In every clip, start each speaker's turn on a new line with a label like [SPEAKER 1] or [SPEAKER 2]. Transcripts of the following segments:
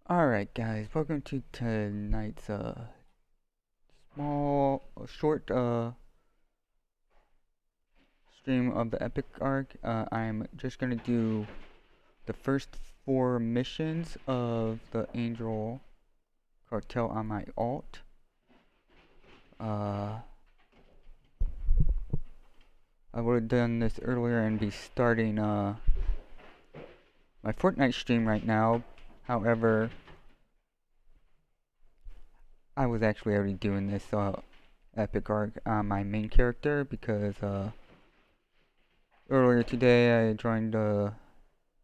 [SPEAKER 1] Alright guys, welcome to tonight's short stream of the Epic arc. I'm just gonna do the first 4 missions of the Angel Cartel on my alt. I would have done this earlier and be starting my Fortnite stream right now. However, I was actually already doing this Epic arc on my main character because earlier today I joined a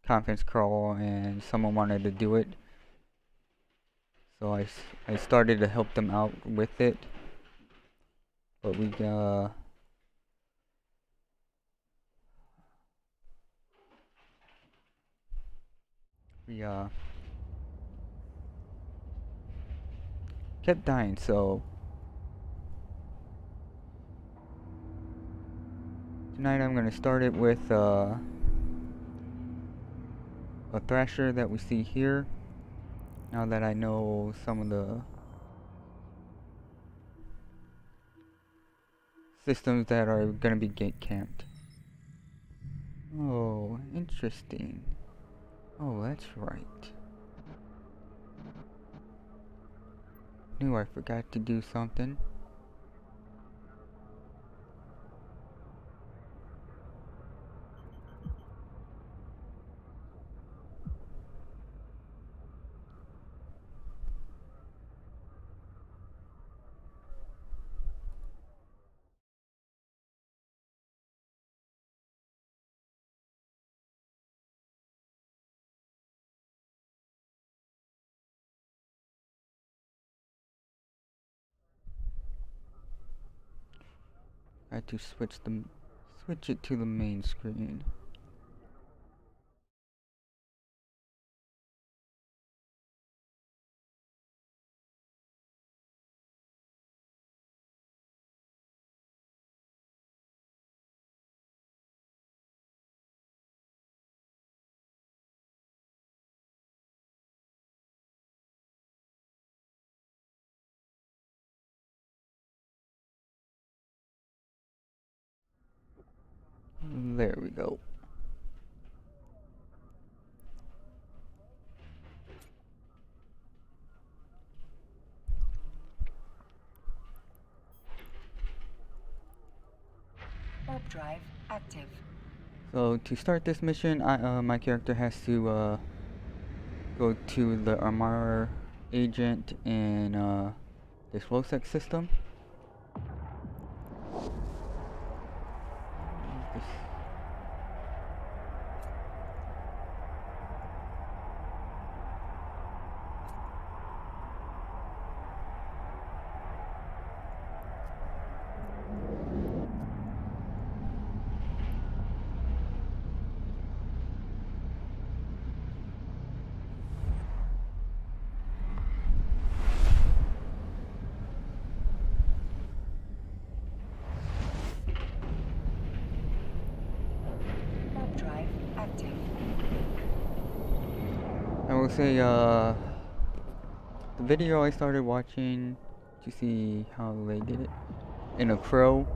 [SPEAKER 1] conference call and someone wanted to do it, so I started to help them out with it, but we kept dying. So tonight I'm gonna start it with a Thrasher that we see here, now that I know some of the systems that are gonna be gate camped. Oh, interesting. Oh, that's right. Knew I forgot to do something. I had to switch it to the main screen. There we go.
[SPEAKER 2] Warp drive active.
[SPEAKER 1] So to start this mission, my character has to go to the Armor agent in this Losec system.
[SPEAKER 2] Warp drive active.
[SPEAKER 1] I will say the video I started watching to see how they did it in a Pro,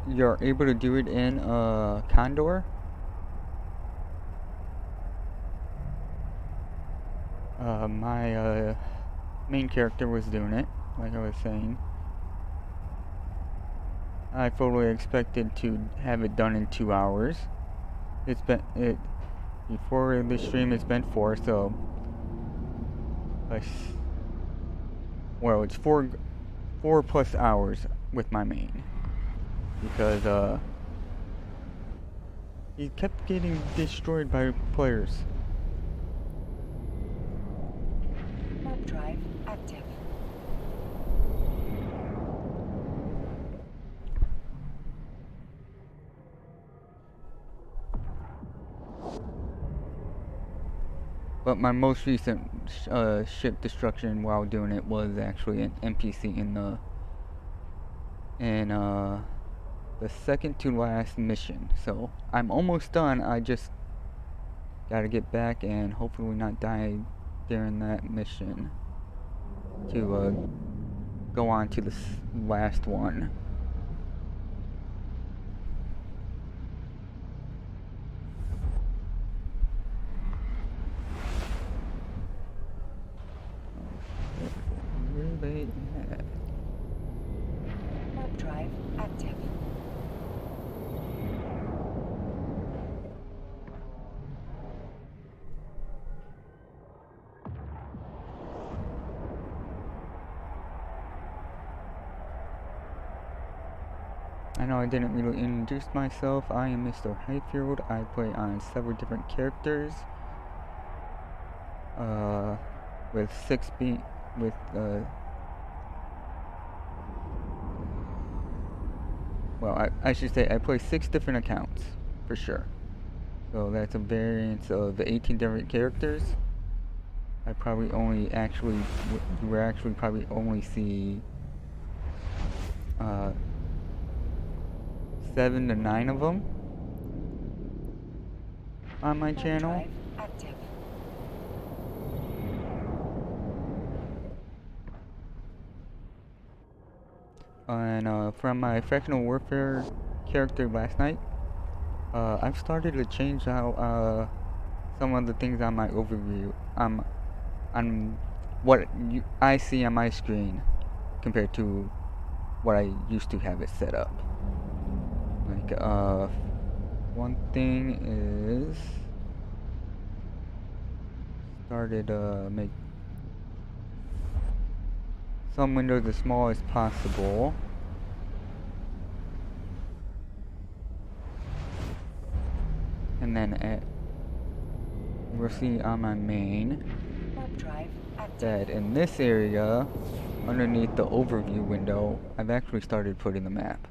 [SPEAKER 1] you're able to do it in a Condor. My main character was doing it, like I was saying. I fully expected to have it done in 2 hours. Before the stream it's been 4, so well, it's 4 plus hours with my main, because he kept getting destroyed by players.
[SPEAKER 2] Warp drive active.
[SPEAKER 1] But my most recent ship destruction while doing it was actually an NPC in the second to last mission. So I'm almost done. I just gotta get back and hopefully not die during that mission to go on to the last one. Where they at?
[SPEAKER 2] Warp drive active.
[SPEAKER 1] I know I didn't really introduce myself. I am Mr. Highfield. I play on several different characters. With well, I should say I play 6 different accounts, for sure. So that's a variance of 18 different characters. I probably only actually, you will actually probably only see 7 to 9 of them on my
[SPEAKER 2] Warp
[SPEAKER 1] channel.
[SPEAKER 2] drive active.
[SPEAKER 1] And from my Fractional Warfare character last night, I've started to change out some of the things on my overview, on what I see on my screen compared to what I used to have it set up. Like, one thing is started make some windows as small as possible. And then we'll see on my main
[SPEAKER 2] Warp drive active.
[SPEAKER 1] that in this area, underneath the overview window, I've actually started putting the map.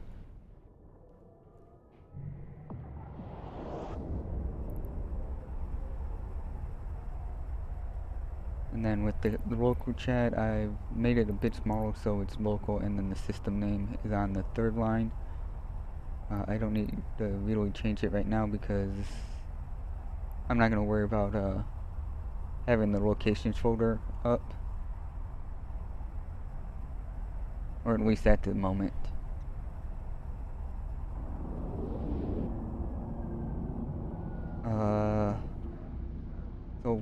[SPEAKER 1] And then with the local chat, I've made it a bit smaller so it's local, and then the system name is on the 3rd line. I don't need to really change it right now because I'm not going to worry about having the locations folder up. Or at least at the moment. So,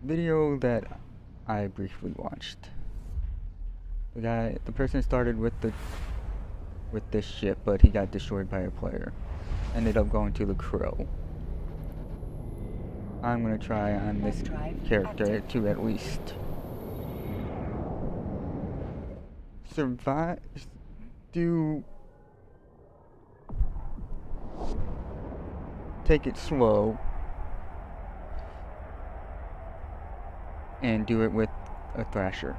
[SPEAKER 1] video that I briefly watched. The person started with this ship, but he got destroyed by a player. Ended up going to the Crow. I'm gonna try on this character to at least survive, take it slow, and do it with a Thrasher.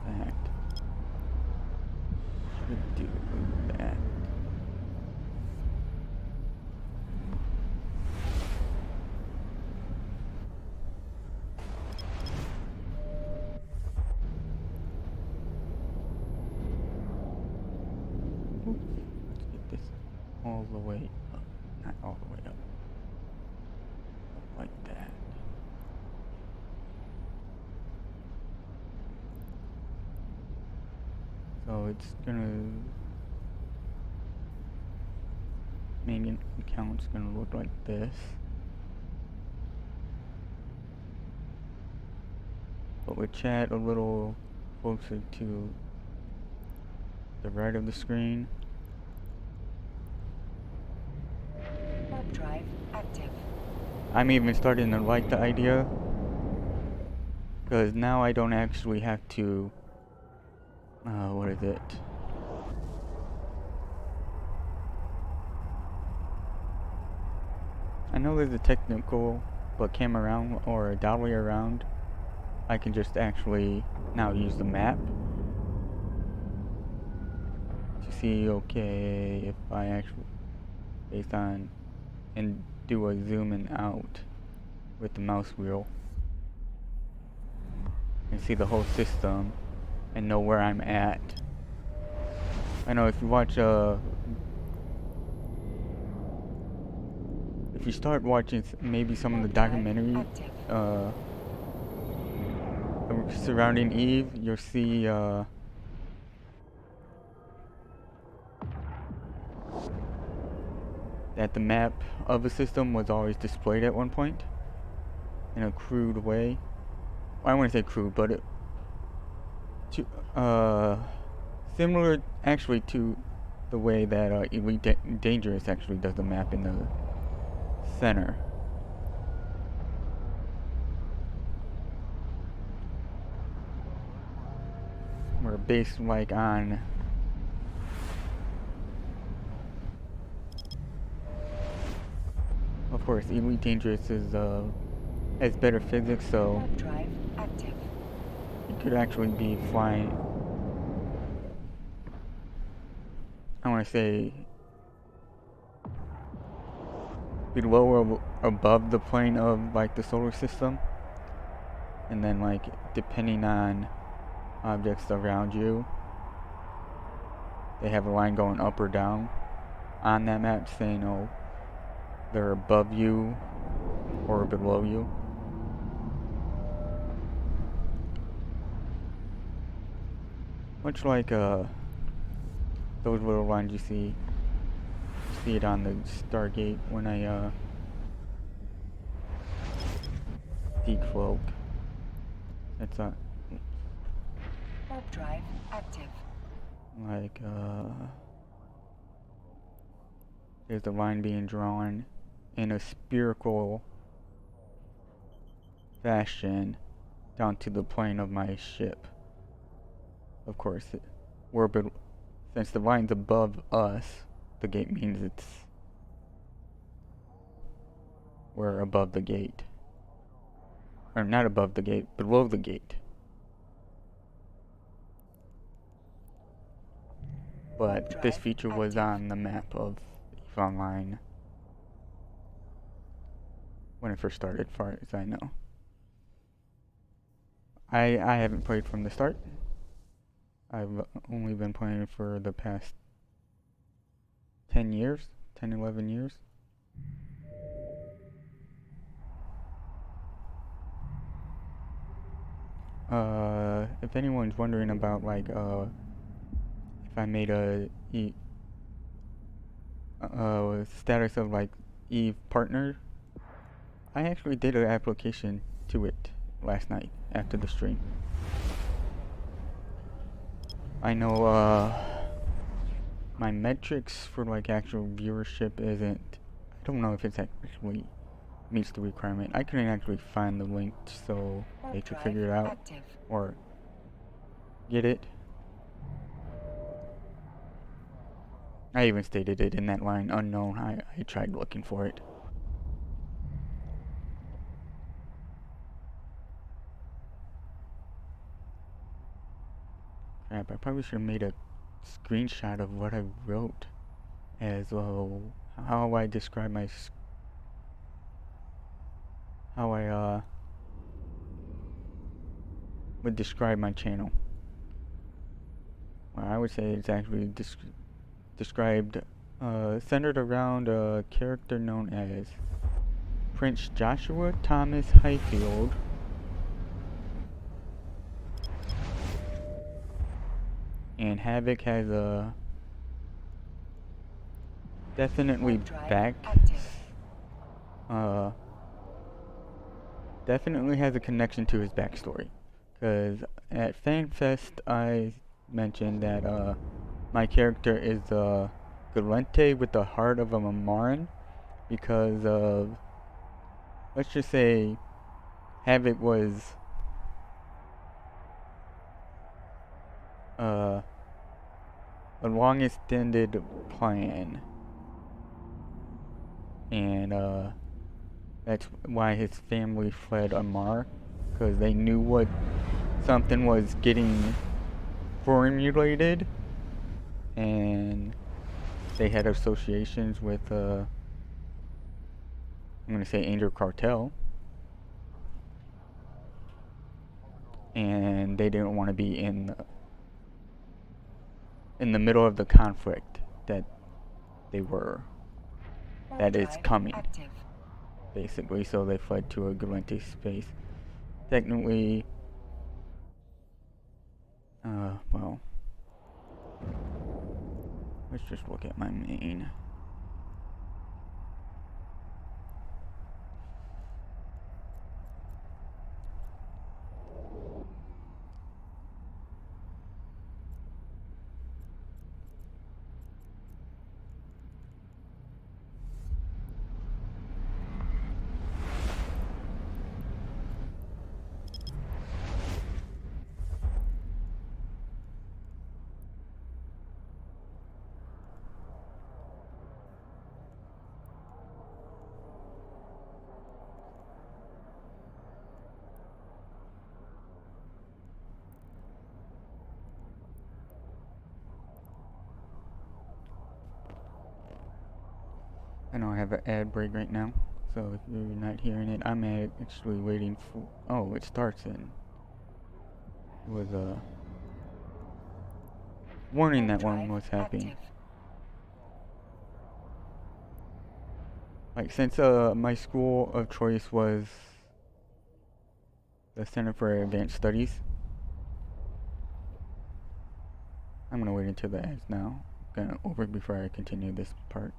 [SPEAKER 1] That should do that. Let's get this all the way up. Not all the way up. Like that. So it's gonna, main account's gonna look like this. But with chat a little closer to the right of the screen.
[SPEAKER 2] Warp drive active.
[SPEAKER 1] I'm even starting to like the idea, because now I don't actually have to, what is it? I know there's a technical, but came around, or a dolly around, I can just actually now use the map to see, okay, if I actually, based on, and do a zoom in out with the mouse wheel and see the whole system and know where I'm at. I know if you watch if you start watching maybe some of the documentary surrounding Eve, you'll see that the map of a system was always displayed at one point in a crude way. I wouldn't say crude, but similar actually to the way that Elite Dangerous actually does the map in the center. We're based like on of course Elite Dangerous is has better physics, so you could actually be flying, I want to say, below or above the plane of like the solar system, and then like depending on objects around you, they have a line going up or down on that map saying, oh, they're above you or below you. Much like those little lines you see it on the Stargate when I decloak. It's not
[SPEAKER 2] warp drive active.
[SPEAKER 1] Like there's a line being drawn in a spherical fashion down to the plane of my ship. Of course, since the line's above us, the gate means we're above the gate. Or not above the gate, below the gate. But this feature was on the map of EVE Online when it first started, as far as I know. I haven't played from the start. I've only been playing for the past 10 years, 10, 11 years. If anyone's wondering about like if I made a status of like EVE partner, I actually did an application to it last night after the stream. I know my metrics for like actual viewership isn't, I don't know if it's actually meets the requirement. I couldn't actually find the link so they could figure it out or get it. I even stated it in that line, unknown. I tried looking for it. Crap, I probably should have made a screenshot of what I wrote as well. How I describe my would describe my channel. Well, I would say it's actually described centered around a character known as Prince Joshua Thomas Highfield, and Havoc has a definitely definitely has a connection to his backstory, because at FanFest I mentioned that my character is Galente with the heart of a Mamaran, because of, let's just say, Havoc was a long extended plan, and that's why his family fled Amar, because they knew what something was getting formulated, and they had associations with I'm gonna say Angel Cartel, and they didn't want to be in in the middle of the conflict that they were,
[SPEAKER 2] Warp
[SPEAKER 1] that is
[SPEAKER 2] drive
[SPEAKER 1] coming,
[SPEAKER 2] active.
[SPEAKER 1] basically. So they fled to a Galente space. Technically, well, let's just look at my main. I know I have an ad break right now, so if you're not hearing it, I'm actually waiting for. Oh, it starts in. It was a warning
[SPEAKER 2] Warp
[SPEAKER 1] that one
[SPEAKER 2] drive
[SPEAKER 1] was happening.
[SPEAKER 2] active.
[SPEAKER 1] Like, since my school of choice was the Center for Advanced Studies, I'm gonna wait until the ads now. Gonna over before I continue this part.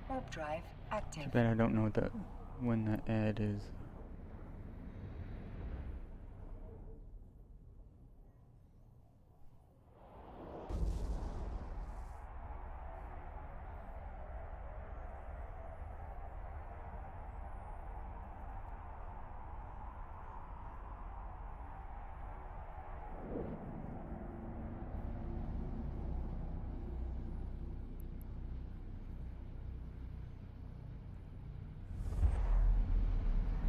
[SPEAKER 2] Warp drive active.
[SPEAKER 1] Too bad I don't know when the ad is.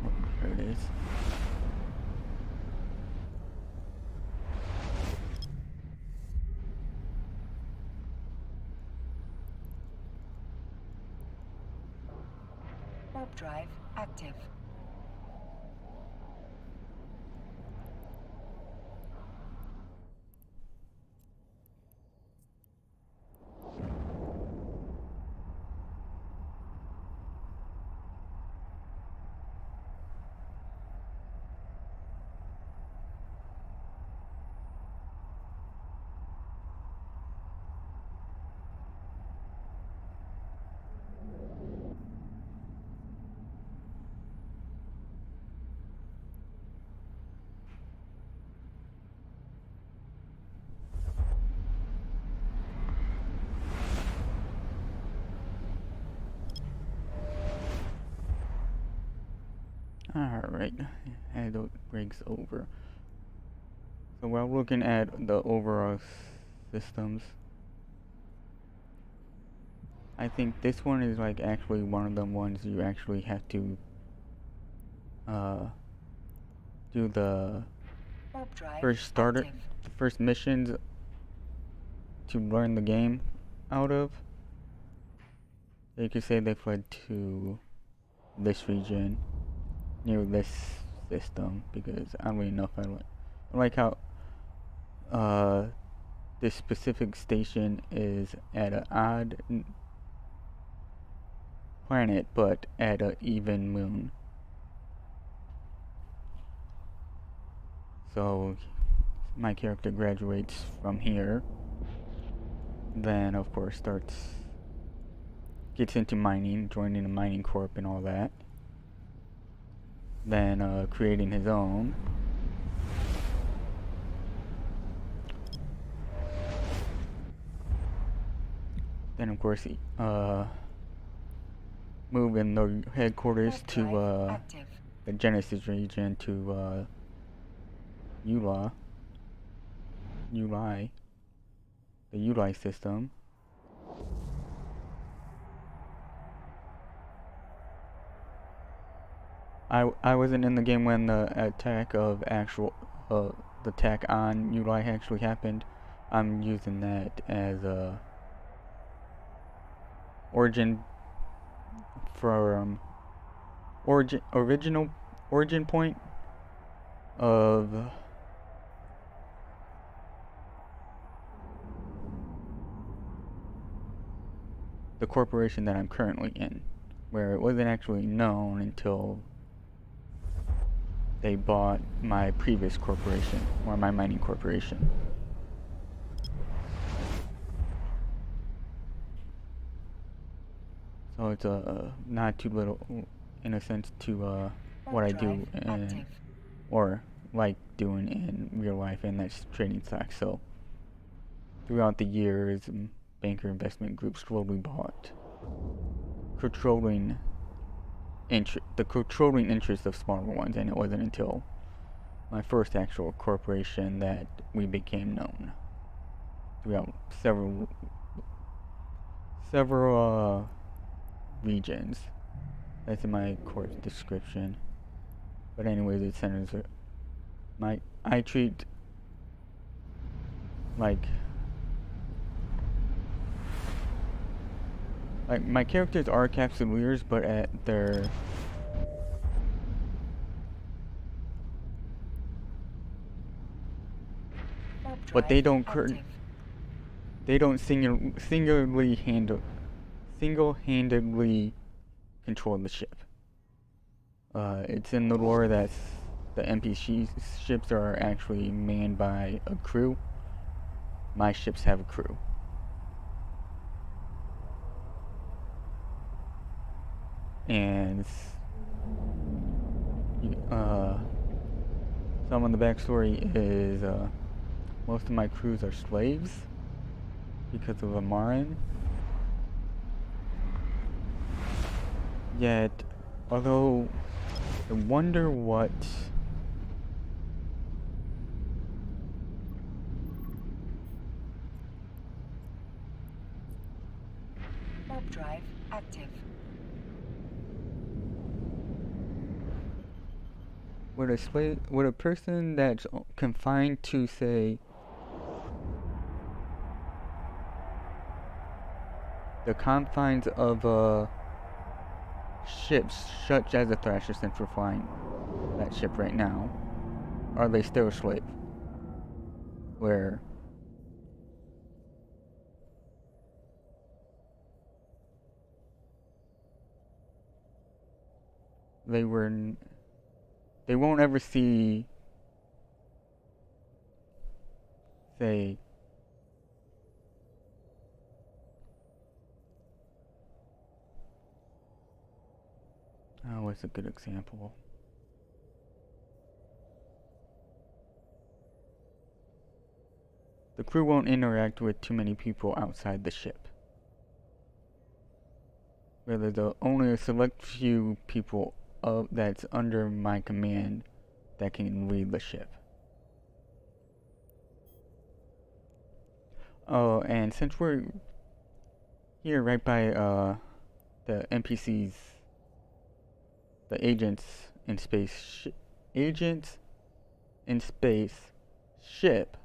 [SPEAKER 1] Oh, there it is.
[SPEAKER 2] Warp drive active.
[SPEAKER 1] Alright, ad breaks over. So while looking at the overall systems, I think this one is like actually one of the ones you actually have to do the
[SPEAKER 2] Warp drive
[SPEAKER 1] first starter,
[SPEAKER 2] active.
[SPEAKER 1] the first missions to learn the game out of. You could say they fled to this region near this system because I don't really know if I like how this specific station is at an odd planet but at an even moon. So my character graduates from here, then of course gets into mining, joining the mining corp and all that, then creating his own. Then of course moving the headquarters
[SPEAKER 2] Warp
[SPEAKER 1] to
[SPEAKER 2] drive active.
[SPEAKER 1] the Genesis region to Uli. the ULI system. I wasn't in the game when the attack of the attack on ULI actually happened. I'm using that as a origin original origin point of the corporation that I'm currently in, where it wasn't actually known until they bought my previous corporation, or my mining corporation. So it's not too little, in a sense, to what I do or like doing in real life, and that's trading stocks. So throughout the years, banker investment groups slowly bought the controlling interest of smaller ones, and it wasn't until my first actual corporation that we became known throughout several regions. That's in my course description. But anyways, it centers I treat like my characters are capsuleers, but at their but they don't single-handedly control the ship. It's in the lore that the NPC ships are actually manned by a crew. My ships have a crew. And some of the backstory is most of my crews are slaves because of Amaran. Yet, although I wonder what
[SPEAKER 2] warp drive active.
[SPEAKER 1] Would a person that's confined to, say, the confines of ships, such as the Thrasher, since we're flying that ship right now, are they still a slave? Where they won't ever see, say, what's a good example? The crew won't interact with too many people outside the ship. Where there's only a select few people that's under my command that can lead the ship. Oh, and since we're here right by the NPCs, the agents in space ship,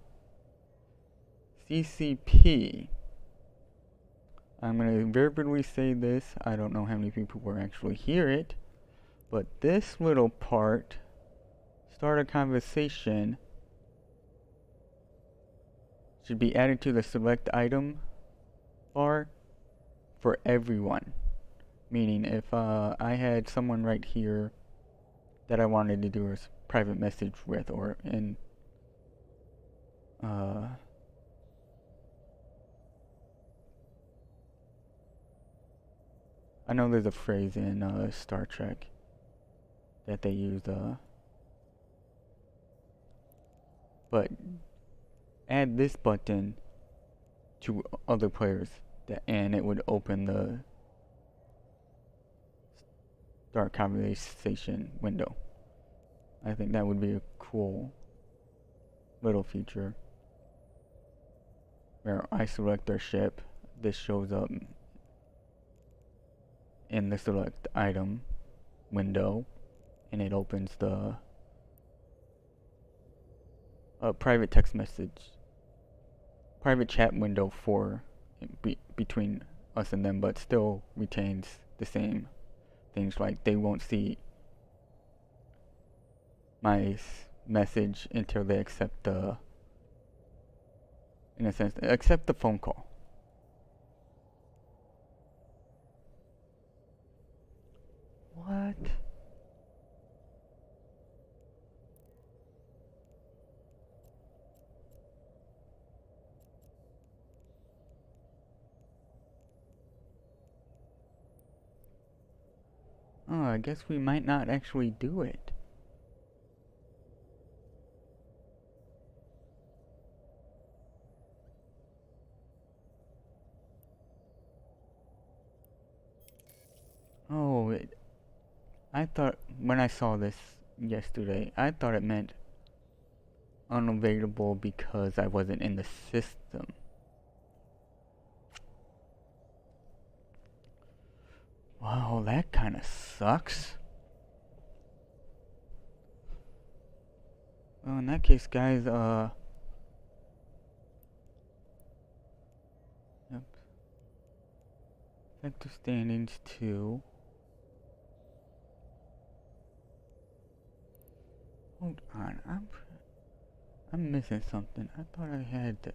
[SPEAKER 1] CCP. I'm going to verbally say this. I don't know how many people will actually hear it, but this little part, start a conversation, should be added to the select item bar for everyone. Meaning, if I had someone right here that I wanted to do a private message with, or in I know there's a phrase in Star Trek that they use, but add this button to other players, and it would open the start conversation window. I think that would be a cool little feature. where I select their ship. This shows up in the select item window, and it opens the private text message, private chat window for between us and them, but still retains the same things. Like they won't see my message until they accept the, in a sense, accept the phone call. What? Oh, I guess we might not actually do it. Oh, I thought when I saw this yesterday, I thought it meant unavailable because I wasn't in the system. Wow, that kind of sucks. Well, in that case, guys, yep. Effective standings 2. Hold on, I'm missing something. I thought I had the.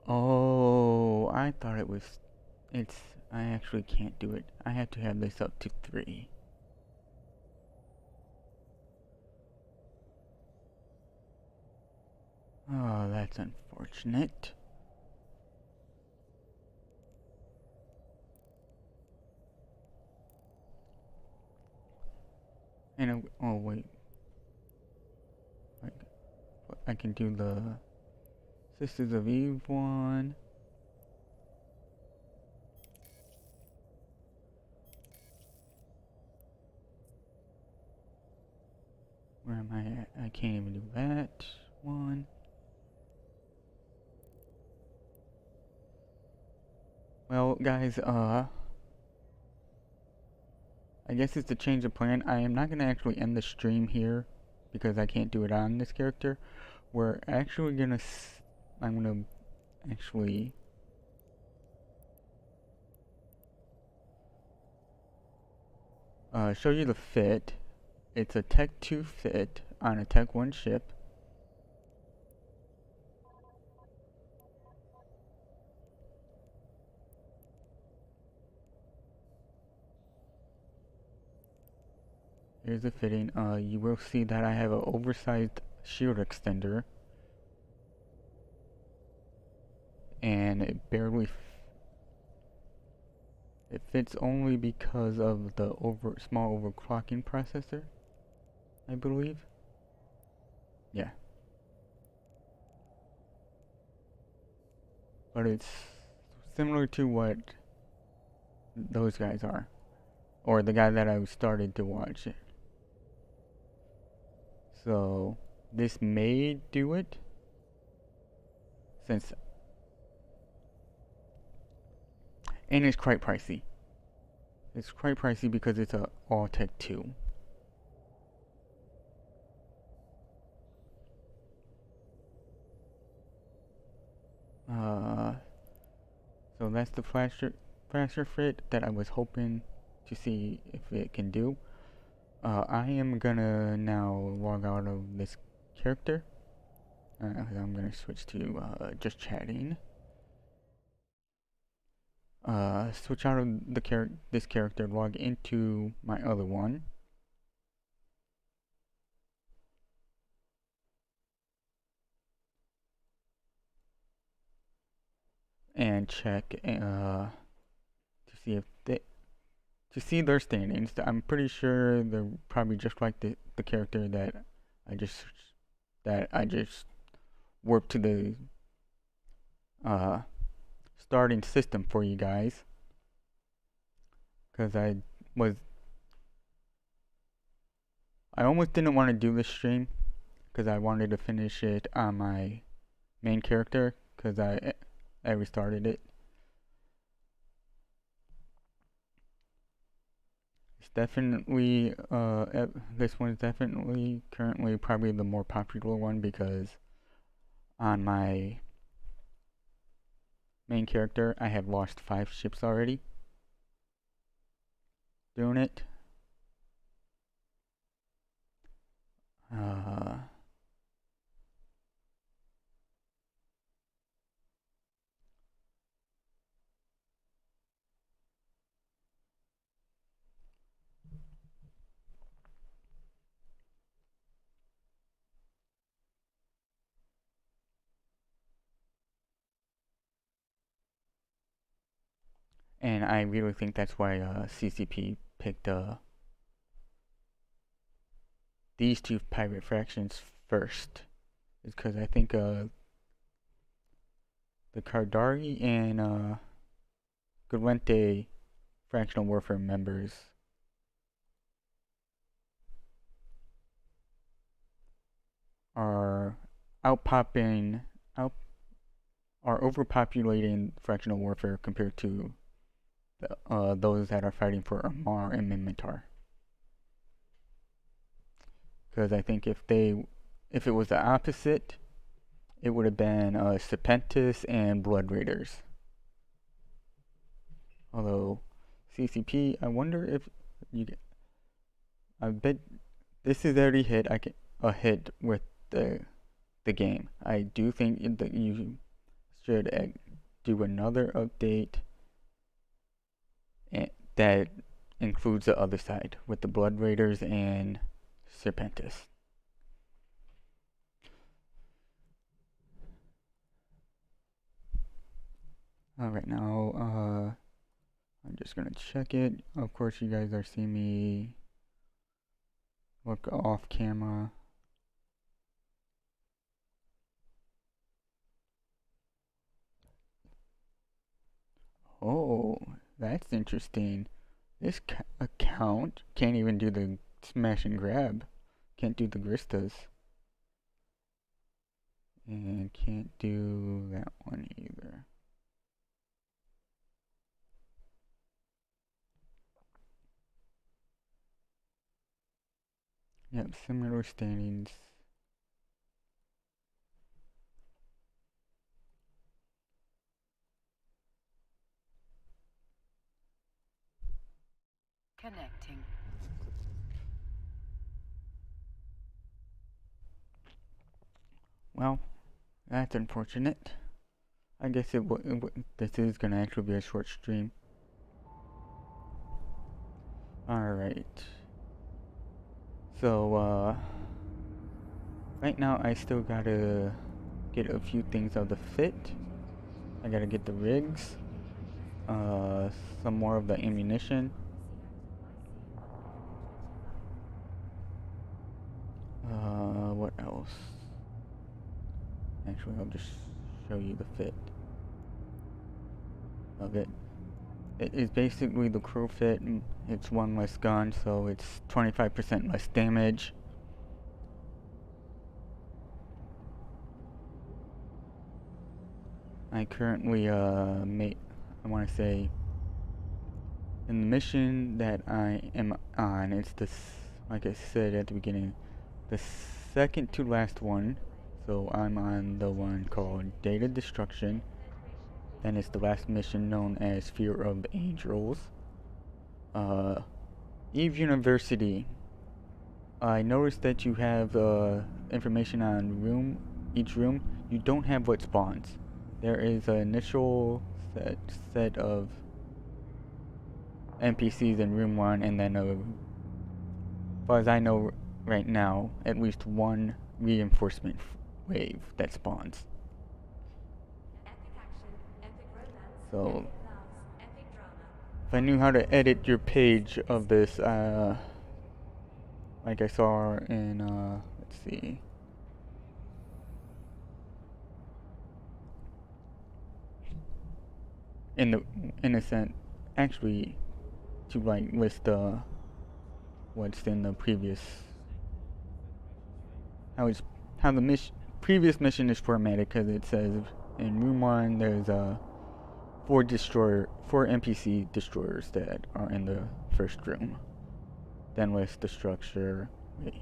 [SPEAKER 1] Oh, I thought it was. It's. I actually can't do it. I have to have this up to 3. Oh, that's unfortunate. And oh wait, I can do the Sisters of Eve one. Where am I at? I can't even do that one. Well, guys, I guess it's a change of plan. I am not gonna actually end the stream here because I can't do it on this character. We're actually gonna. I'm gonna actually. Show you the fit. It's a Tech 2 fit on a Tech 1 ship. Here's the fitting. You will see that I have an oversized shield extender. And it barely it fits only because of the small overclocking processor, I believe. Yeah. But it's similar to what those guys are. Or the guy that I started to watch it. So this may do it. And it's quite pricey. It's quite pricey because it's a all Tech 2. So that's the flasher fit that I was hoping to see if it can do. I am gonna now log out of this character. I'm gonna switch to just chatting. Switch out of this character, log into my other one, and check to see if they to see their standings. I'm pretty sure they're probably just like the character I just that I just warped to the uh starting system for you guys, because was I almost didn't want to do this stream because I wanted to finish it on my main character because I restarted it. It's definitely this one's definitely currently probably the more popular one because on my main character I have lost 5 ships already doing it. Uh, and I really think that's why CCP picked these 2 pirate factions first. Is because I think the Cardari and Guerente fractional warfare members are outpopping out are overpopulating fractional warfare compared to those that are fighting for Amar and Minmatar. Because I think if it was the opposite, it would have been Serpentis and Blood Raiders. Although CCP, I wonder if I bet this is already a hit with the game. I do think that you should do another update that includes the other side with the Blood Raiders and Serpentis. Alright, now I'm just gonna check it. Of course, you guys are seeing me look off camera. Oh, that's interesting. This account can't even do the smash and grab. Can't do the Gristas. And can't do that one either. Yep, similar standings.
[SPEAKER 2] Connecting.
[SPEAKER 1] Well, that's unfortunate. I guess this is gonna actually be a short stream. Alright. So, right now I still gotta get a few things of the fit. I gotta get the rigs, some more of the ammunition. What else? Actually, I'll just show you the fit of it. It is basically the crew fit. It's one less gun, so it's 25% less damage. I currently, I want to say, in the mission that I am on, it's like I said at the beginning, the second to last one. So I'm on the one called Data Destruction. Then it's the last mission known as Fear of Angels. Eve University. I noticed that you have information on each room. You don't have what spawns. There is an initial set of NPCs in room 1, and then as far as I know right now, at least one reinforcement wave that spawns. So if I knew how to edit your page of this, like I saw in, let's see, in the innocent, actually, to like list what's in the previous, how it's how the previous mission is formatted, because it says in room 1 there's four NPC destroyers that are in the first room. Then list the structure. Wait.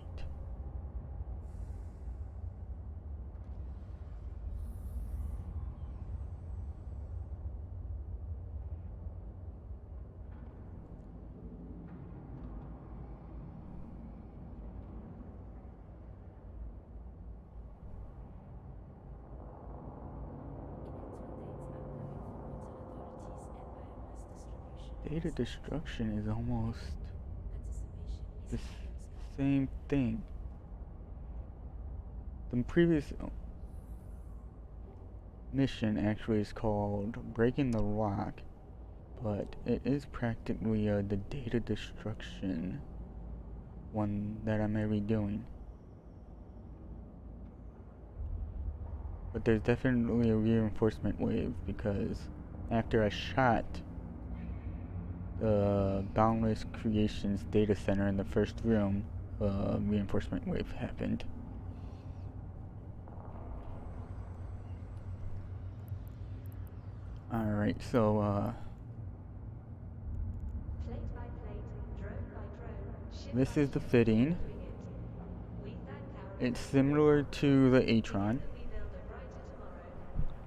[SPEAKER 1] Data destruction is almost the same thing. The previous mission actually is called Breaking the Lock, but it is practically the data destruction one that I may be doing. But there's definitely a reinforcement wave, because after I shot the Boundless Creations data center in the first room, a reinforcement wave happened. Alright, so this is the fitting. It's similar to the Atron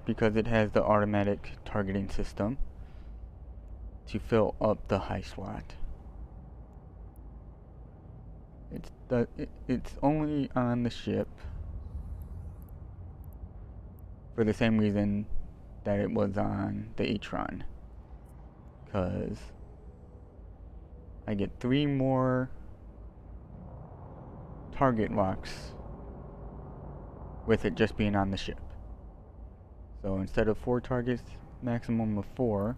[SPEAKER 1] because it has the automatic targeting system to fill up the high slot. It's only on the ship for the same reason that it was on the Atron, because I get 3 more target locks with it just being on the ship. So instead of 4 targets, maximum of 4.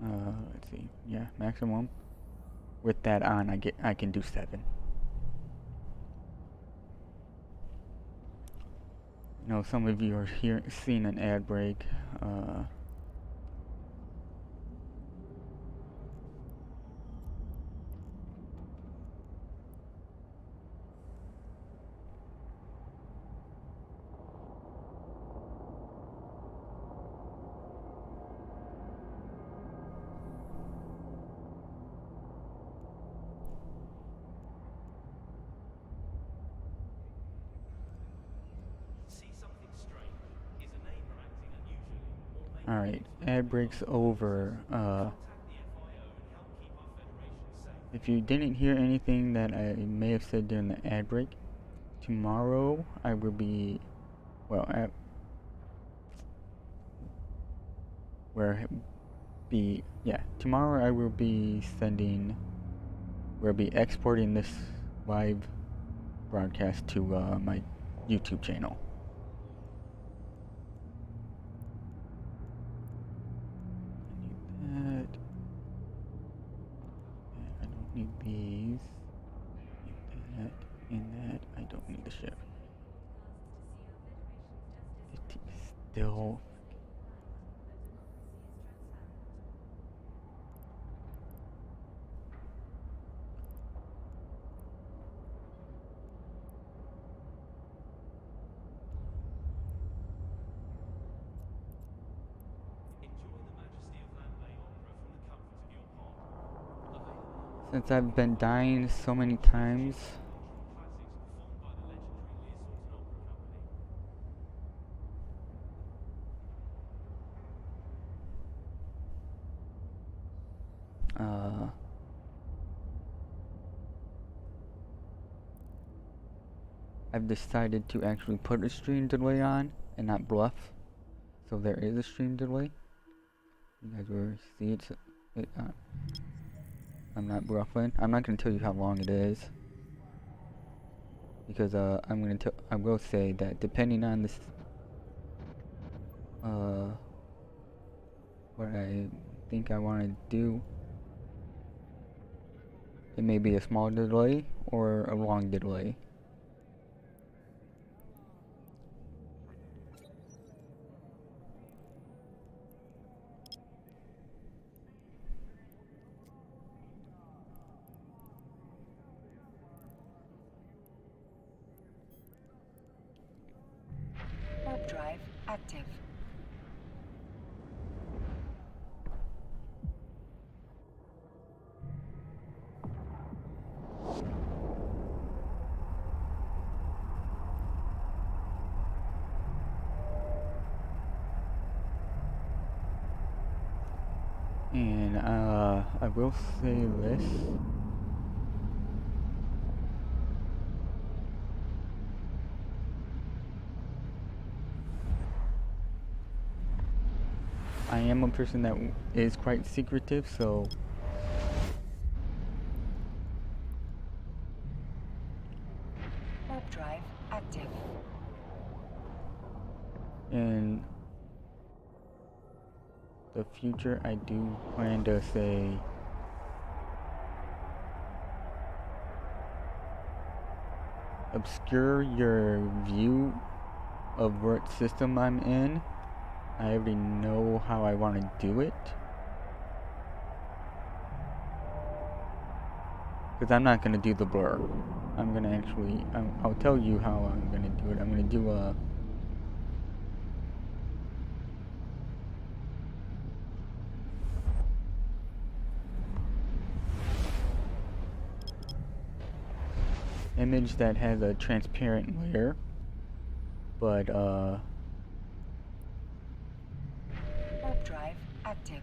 [SPEAKER 1] Let's see. Yeah, maximum. With that on, I can do 7. You know, some of you are seeing an ad break. Alright, ad breaks over. If you didn't hear anything that I may have said during the ad break, tomorrow I will be, well, tomorrow I will be we'll be exporting this live broadcast to my YouTube channel. I need these. Need that and that. I don't need the ship. Still. Since I've been dying so many times, I've decided to actually put a stream delay on and not bluff. So there is a stream delay. You guys will see it. I'm not bluffing. I'm not going to tell you how long it is. because I will say that depending on this what I think I want to do, it may be a small delay or a long delay.
[SPEAKER 2] Warp drive active.
[SPEAKER 1] And I will say this. I am a person that is quite secretive, so
[SPEAKER 2] Warp drive active.
[SPEAKER 1] in the future I do plan to say obscure your view of what system I'm in. I already know how I want to do it. Because I'm not going to do the blur. I'm going to actually, I'll tell you how I'm going to do it. I'm going to do a image that has a transparent layer, but
[SPEAKER 2] Warp drive active.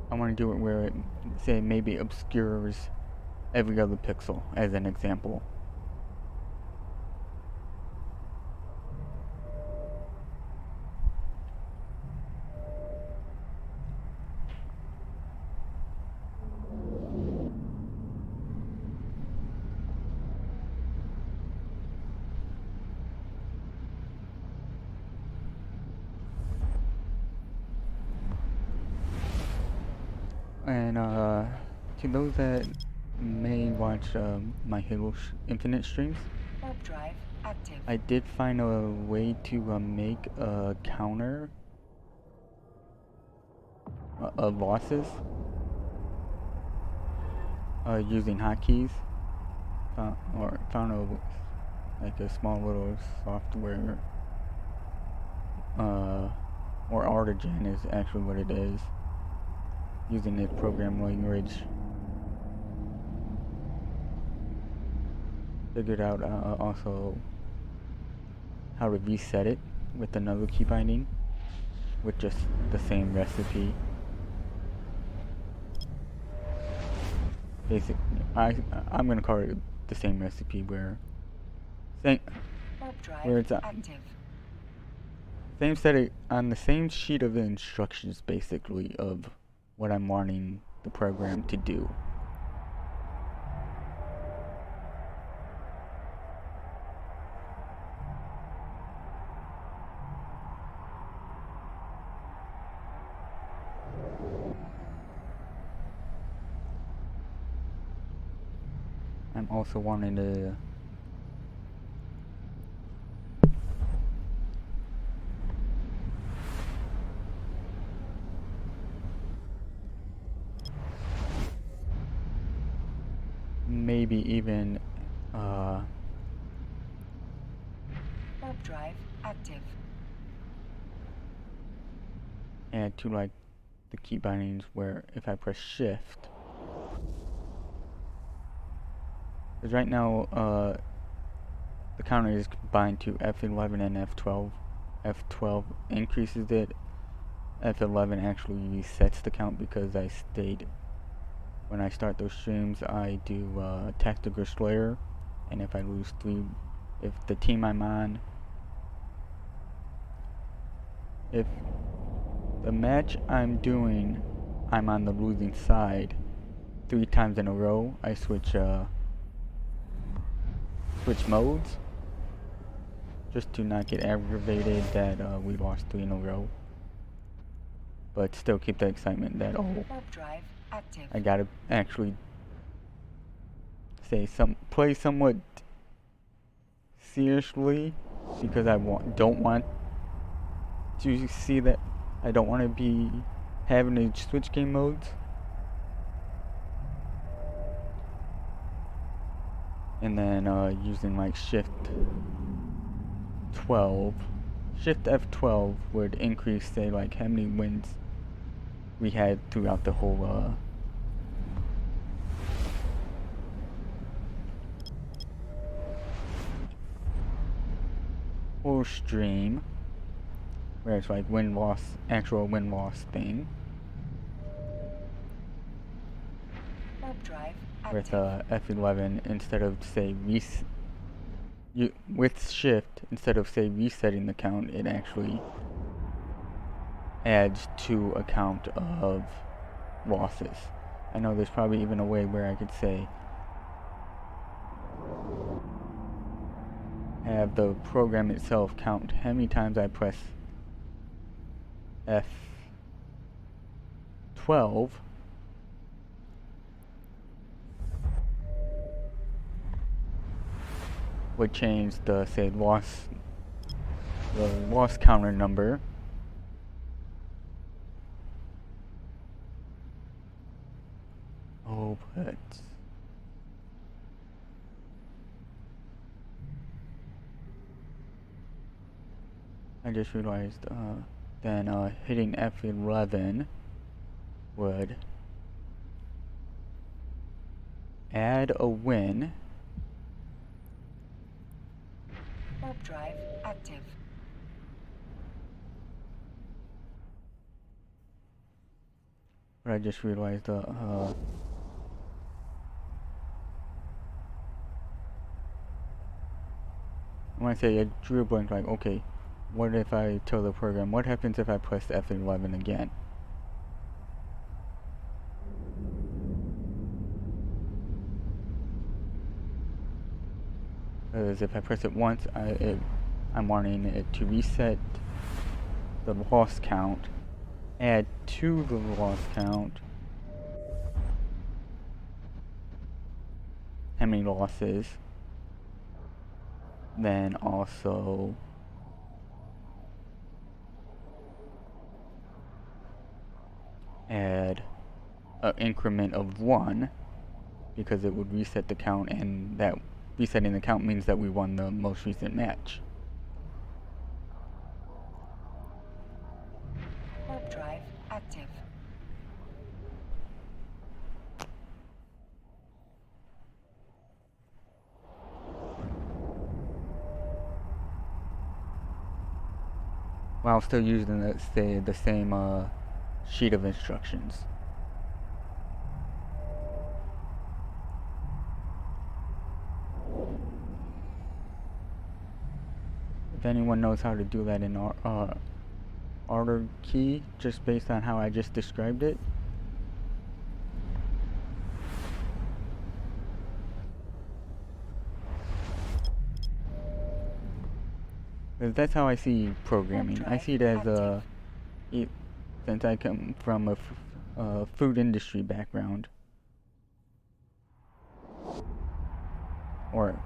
[SPEAKER 1] I want to do it where it, say, maybe obscures every other pixel, as an example. And to those that may watch my Halo Infinite streams,
[SPEAKER 2] Warp drive active.
[SPEAKER 1] I did find a way to make a counter of losses using hotkeys. Found a small little software, or Artigen is actually what it is, using its program language. Figured out also how to reset it with another key binding with just the same recipe. Basically, I'm gonna call it the same recipe where it's
[SPEAKER 2] active.
[SPEAKER 1] Same set on the same sheet of instructions, basically, of what I'm wanting the program to do. I'm also wanting to maybe even
[SPEAKER 2] Warp drive active.
[SPEAKER 1] add to like the key bindings where if I press shift, because right now the counter is bind to F11 and F12. F12 increases it. F11 actually resets the count because I state when I start those streams I do tactical slayer, and if I lose 3, if the team I'm on, if the match I'm doing I'm on the losing side 3 times in a row, I switch modes just to not get aggravated that we lost 3 in a row, but still keep the excitement that
[SPEAKER 2] Warp drive active.
[SPEAKER 1] I gotta actually play somewhat seriously, because I don't want to see that. I don't want to be having to switch game modes. And then using like Shift F12 would increase, say, like how many wins we had throughout the whole stream, where it's like actual win-loss thing.
[SPEAKER 2] Warp drive
[SPEAKER 1] With
[SPEAKER 2] active.
[SPEAKER 1] F11, instead of say with Shift, instead of say resetting the count, it actually adds to a count of losses. I know there's probably even a way where I could say have the program itself count how many times I press F12 would change the say loss counter number. Oh, but I just realized then hitting F11 would add a win.
[SPEAKER 2] Warp drive active.
[SPEAKER 1] But I just realized when I say I drew a blank, like, okay, what if I tell the program, what happens if I press F11 again? Because if I press it once, I'm wanting it to reset the loss count, add to the loss count how many losses, then also add an increment of 1, because it would reset the count, and that resetting the count means that we won the most recent match.
[SPEAKER 2] Warp drive active.
[SPEAKER 1] While still using the same sheet of instructions. If anyone knows how to do that in order key, just based on how I just described it, because that's how I see programming. I see it as since I come from a food industry background, or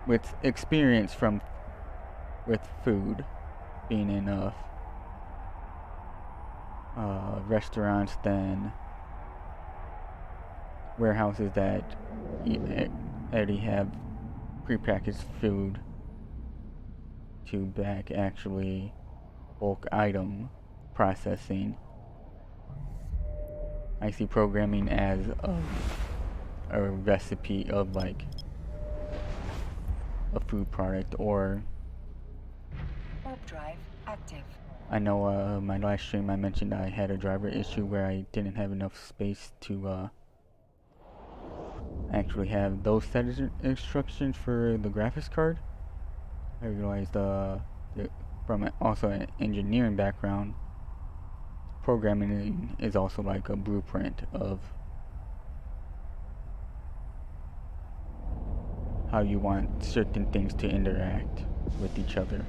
[SPEAKER 1] with experience with food, being in restaurants, then warehouses that already have prepackaged food to back actually bulk item processing. I see programming as a recipe of like a food product. Or
[SPEAKER 2] Warp drive active.
[SPEAKER 1] I know my last stream I mentioned I had a driver issue where I didn't have enough space to actually have those set instructions for the graphics card. I realized from also an engineering background programming is also like a blueprint of how you want certain things to interact with each other.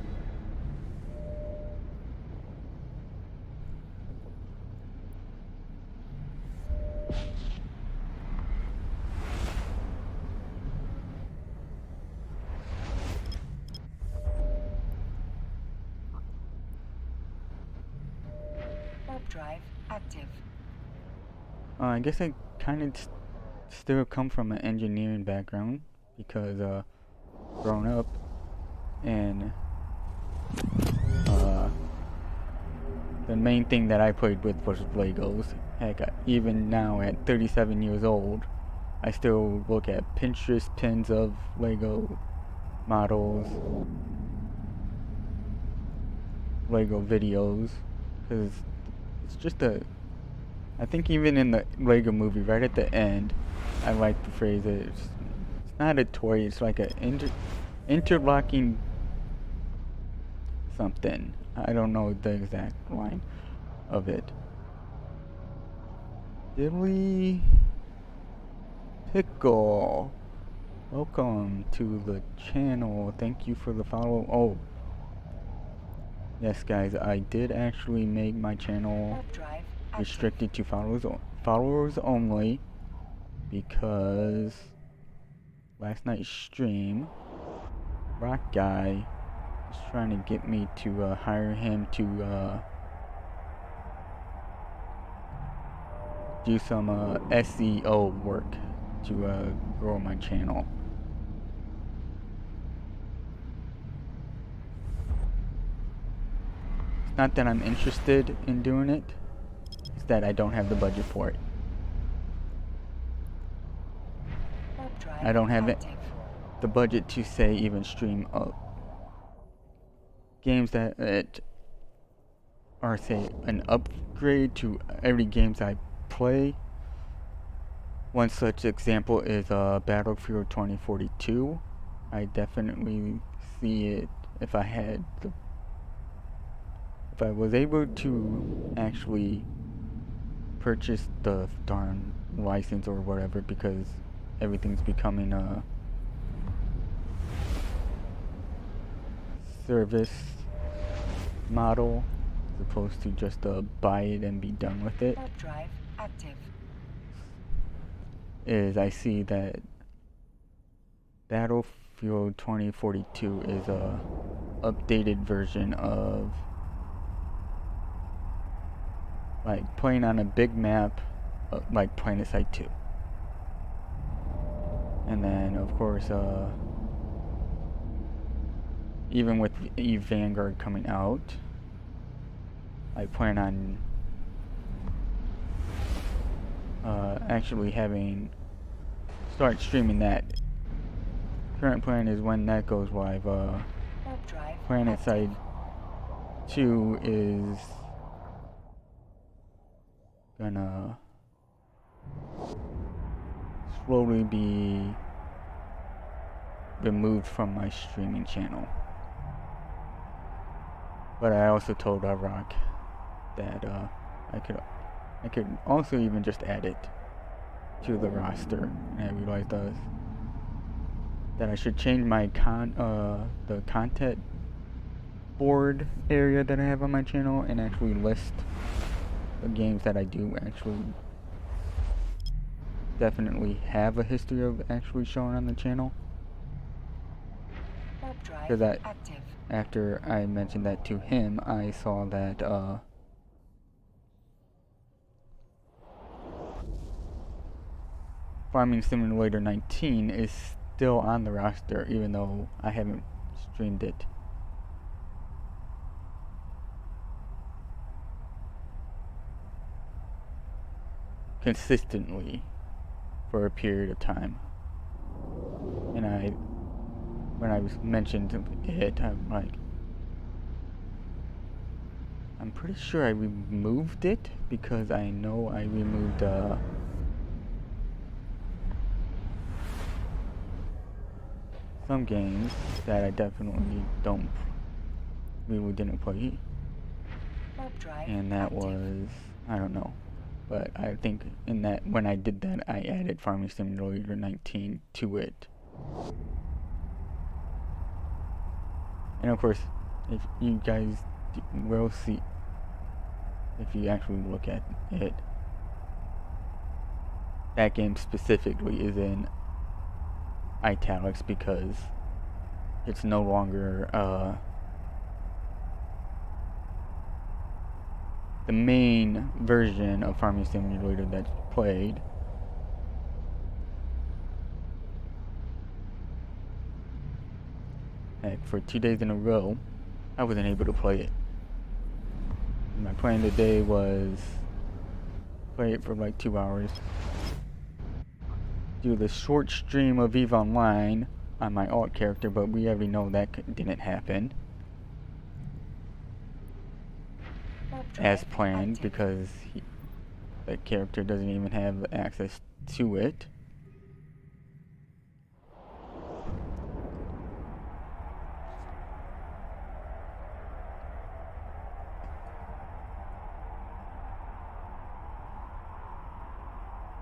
[SPEAKER 2] Warp drive active.
[SPEAKER 1] I guess I kind of still come from an engineering background because growing up and the main thing that I played with was Legos. Heck, even now at 37 years old, I still look at Pinterest pins of Lego models, Lego videos, because it's just I think even in the Lego movie, right at the end, I like the phrase that it's not a toy, it's like a interlocking something. I don't know the exact line of it. Dilly Pickle, welcome to the channel. Thank you for the follow. Oh, yes, guys, I did actually make my channel
[SPEAKER 2] Warp drive active.
[SPEAKER 1] restricted to followers only because last night's stream, Rock Guy was trying to get me to hire him to do some SEO work to grow my channel. It's not that I'm interested in doing it, it's that I don't have the budget for it.
[SPEAKER 2] Warp drive
[SPEAKER 1] I don't have
[SPEAKER 2] active.
[SPEAKER 1] the budget to say even stream games that are say an upgrade to every games I play. One such example is Battlefield 2042. I definitely see it if I was able to actually purchase the darn license or whatever, because everything's becoming a service model as opposed to just buy it and be done with it.
[SPEAKER 2] Warp drive active.
[SPEAKER 1] Is I see that Battlefield 2042 is a updated version of like playing on a big map like PlanetSide 2. And then of course even with Eve Vanguard coming out, I plan on actually start streaming that. Current plan is when that goes live,
[SPEAKER 2] Warp drive
[SPEAKER 1] PlanetSide
[SPEAKER 2] active.
[SPEAKER 1] 2 is gonna slowly be removed from my streaming channel. But I also told Rock that I could also even just add it to the roster, and I realized that I should change my the content board area that I have on my channel and actually list the games that I do actually definitely have a history of actually showing on the channel.
[SPEAKER 2] Warp drive
[SPEAKER 1] Because
[SPEAKER 2] active.
[SPEAKER 1] after I mentioned that to him, I saw that Farming Simulator 19 is still on the roster, even though I haven't streamed it. Consistently for a period of time. And when I was mentioned it, I'm like, I'm pretty sure I removed it because I know I removed some games that I definitely really didn't play.
[SPEAKER 2] Warp drive
[SPEAKER 1] and that
[SPEAKER 2] active.
[SPEAKER 1] was, I don't know, but I think in that, when I did that, I added Farming Simulator 19 to it. And of course, if you guys will see, if you actually look at it, that game specifically is in italics because it's no longer the main version of Farming Simulator that's played. Heck, for 2 days in a row, I wasn't able to play it. My plan today was play it for like 2 hours, do the short stream of EVE Online on my alt character, but we already know that didn't happen
[SPEAKER 2] Warp
[SPEAKER 1] as
[SPEAKER 2] drive
[SPEAKER 1] planned
[SPEAKER 2] active.
[SPEAKER 1] because that character doesn't even have access to it.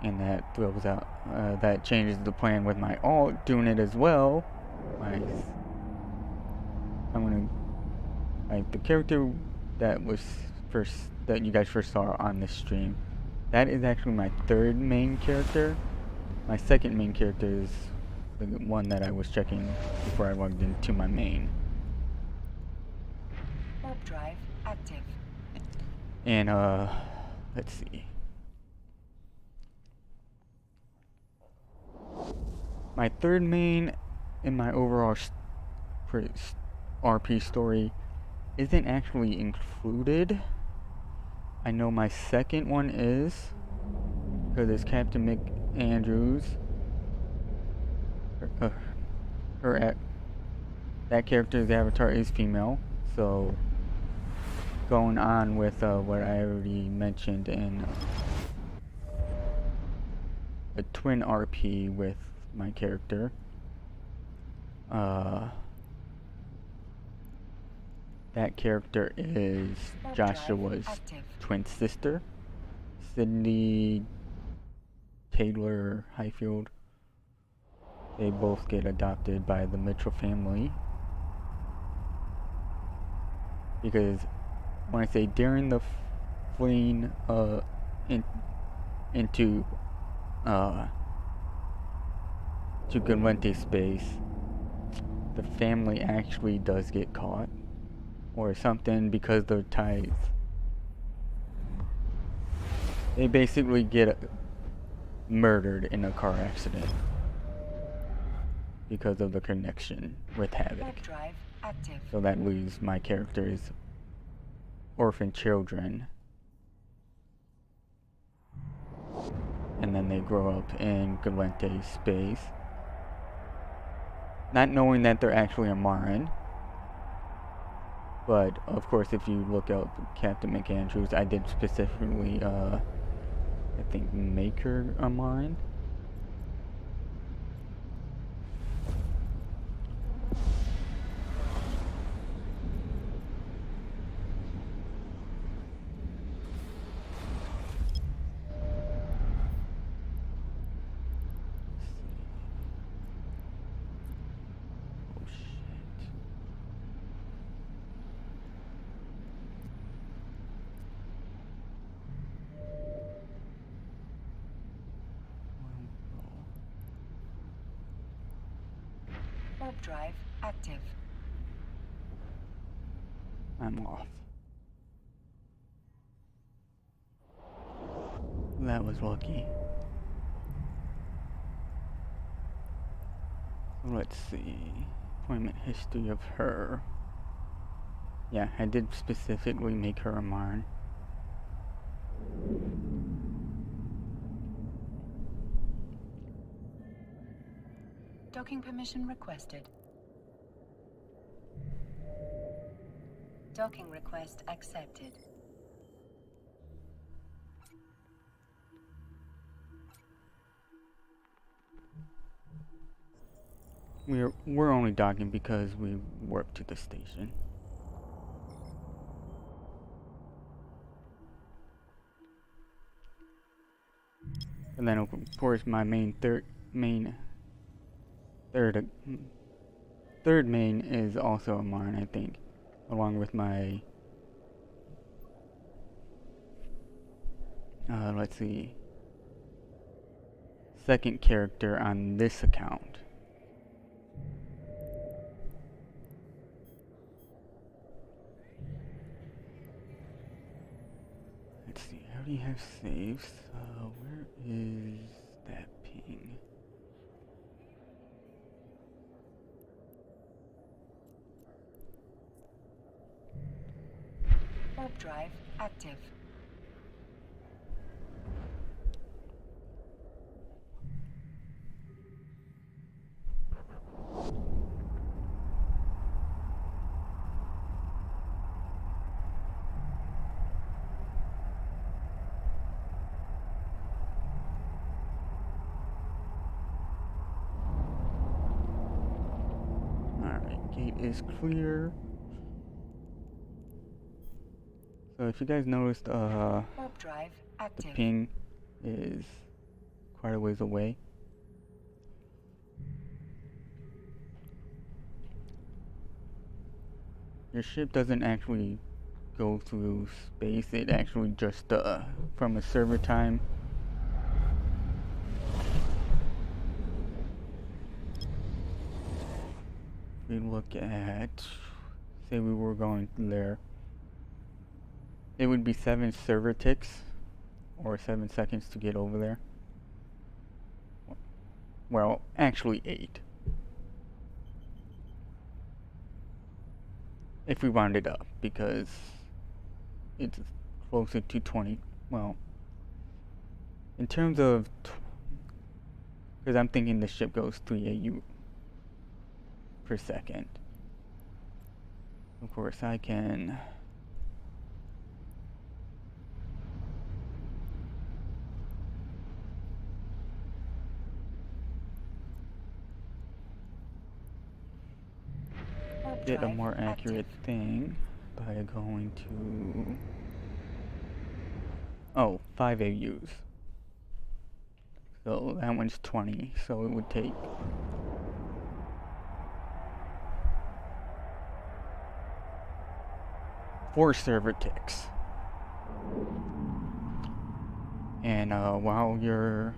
[SPEAKER 1] And that throws out, that changes the plan with my alt doing it as well. I'm gonna, like, the character that was first, that you guys first saw on this stream, that is actually my third main character. My second main character is the one that I was checking before I logged into my main.
[SPEAKER 2] Warp drive active.
[SPEAKER 1] And let's see. My third main in my overall RP story isn't actually included. I know my second one is, because it's Captain McAndrews. That character's avatar is female, so going on with what I already mentioned in a twin RP with my character. That character is
[SPEAKER 2] Warp
[SPEAKER 1] Joshua's
[SPEAKER 2] drive active.
[SPEAKER 1] twin sister, Sydney Taylor Highfield. They both get adopted by the Mitchell family. Because when I say during the fleeing into to Galente space, the family actually does get caught or something because they're ties. They basically get murdered in a car accident because of the connection with Havoc.
[SPEAKER 2] Warp drive active.
[SPEAKER 1] So that leaves my characters orphan children. And then they grow up in Galente space, not knowing that they're actually a Marin. But of course, if you look up Captain McAndrews, I did specifically, I think, make her a Marin. Oh shit.
[SPEAKER 2] Warp drive active.
[SPEAKER 1] I'm off. That was lucky. Let's see. Employment history of her. Yeah, I did specifically make her a Marin.
[SPEAKER 2] Docking permission requested. Docking request accepted.
[SPEAKER 1] We're only docking because we warped to the station. And then of course my third main is also a Marn, I think, along with my let's see, second character on this account. Let's see, I already have saves. Where is that ping?
[SPEAKER 2] Warp drive active.
[SPEAKER 1] Alright, gate is clear. So if you guys noticed,
[SPEAKER 2] Warp drive
[SPEAKER 1] the
[SPEAKER 2] active.
[SPEAKER 1] ping is quite a ways away. Your ship doesn't actually go through space, it actually just, from a server time. We look at, say we were going there, it would be 7 server ticks, or 7 seconds to get over there. Well, actually 8. If we round it up, because it's closer to 20. Well, in terms of, because I'm thinking the ship goes 3 AU per second. Of course, I can get a more accurate thing by going to, oh, 5 AUs. So that one's 20, so it would take four server ticks. And while you're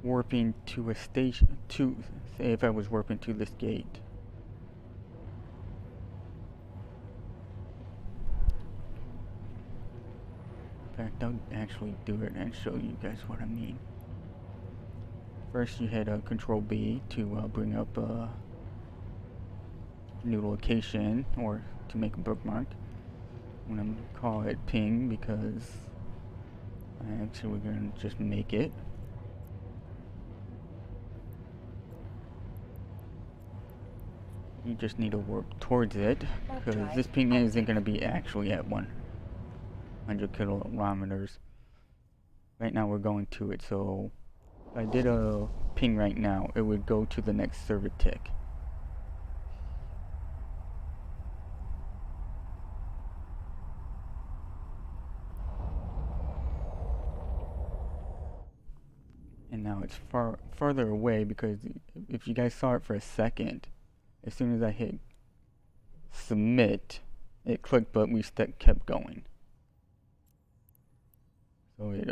[SPEAKER 1] warping to a station, say if I was warping to this gate, in fact I'll actually do it and show you guys what I mean. First you hit Control B to bring up a new location, or to make a bookmark. I'm gonna call it ping because we're gonna just make it. You just need to work towards it, because this ping isn't going to be actually at 100 kilometers. Right now we're going to it, so if I did a ping right now, it would go to the next server tick. And now it's farther away, because if you guys saw it for a second, as soon as I hit submit, it clicked, but we kept going. So it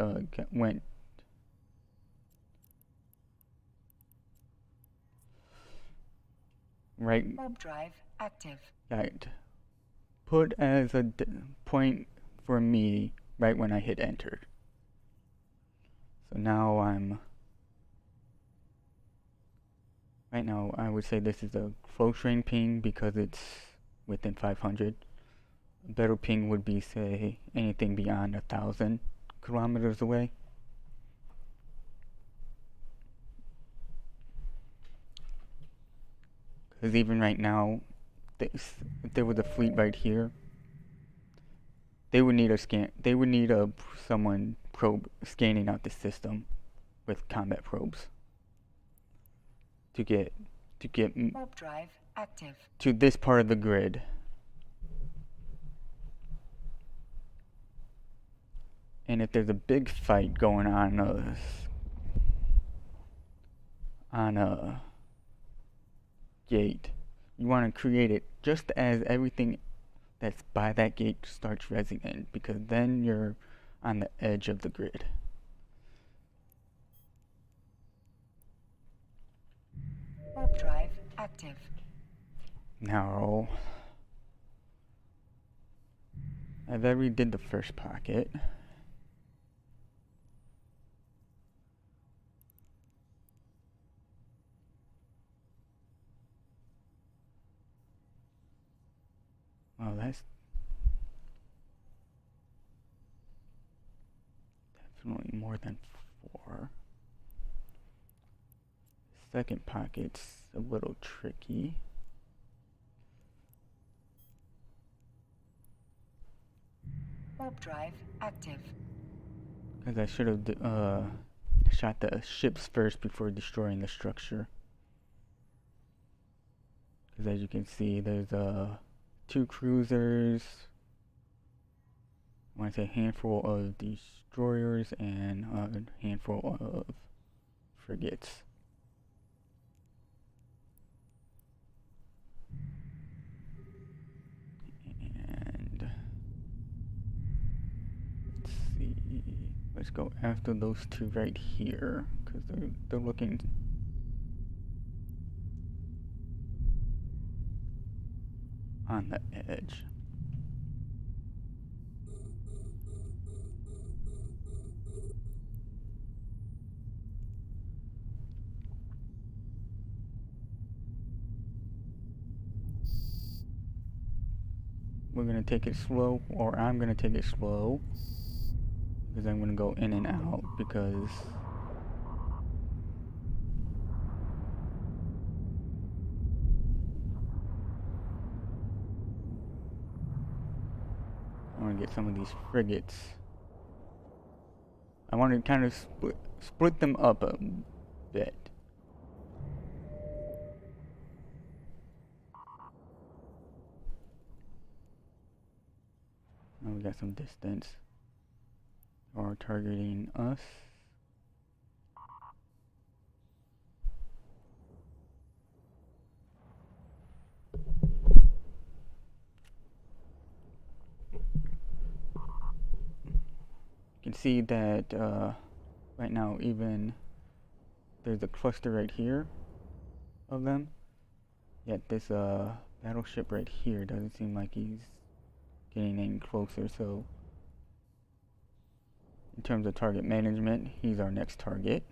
[SPEAKER 1] went right.
[SPEAKER 2] Warp drive active.
[SPEAKER 1] Right. Put as a point for me right when I hit enter. So now right now I would say this is a flow train ping because it's within 500. A better ping would be, say, anything beyond 1,000 kilometers away. Because even right now, if there was a fleet right here, they would need a scan. They would need someone scanning out the system with combat probes to get
[SPEAKER 2] warp drive active
[SPEAKER 1] to this part of the grid. And if there's a big fight going on a gate, you want to create it just as everything that's by that gate starts rezzing in, because then you're on the edge of the grid.
[SPEAKER 2] Warp drive active.
[SPEAKER 1] Now, I've already did the first pocket. Well, that's definitely more than 4. Second pocket's a little tricky.
[SPEAKER 2] Warp drive active.
[SPEAKER 1] Because I should have shot the ships first before destroying the structure. Because as you can see, there's 2 cruisers. I want to say a handful of destroyers and a handful of frigates. And let's see. Let's go after those 2 right here, because they're looking on the edge. We're gonna take it slow, or I'm gonna take it slow, because I'm gonna go in and out, because I want to get some of these frigates. I want to kind of split them up a bit. Now we got some distance. Or targeting us. You can see that right now even there's a cluster right here of them. Yet this battleship right here doesn't seem like he's getting any closer, so in terms of target management, he's our next target.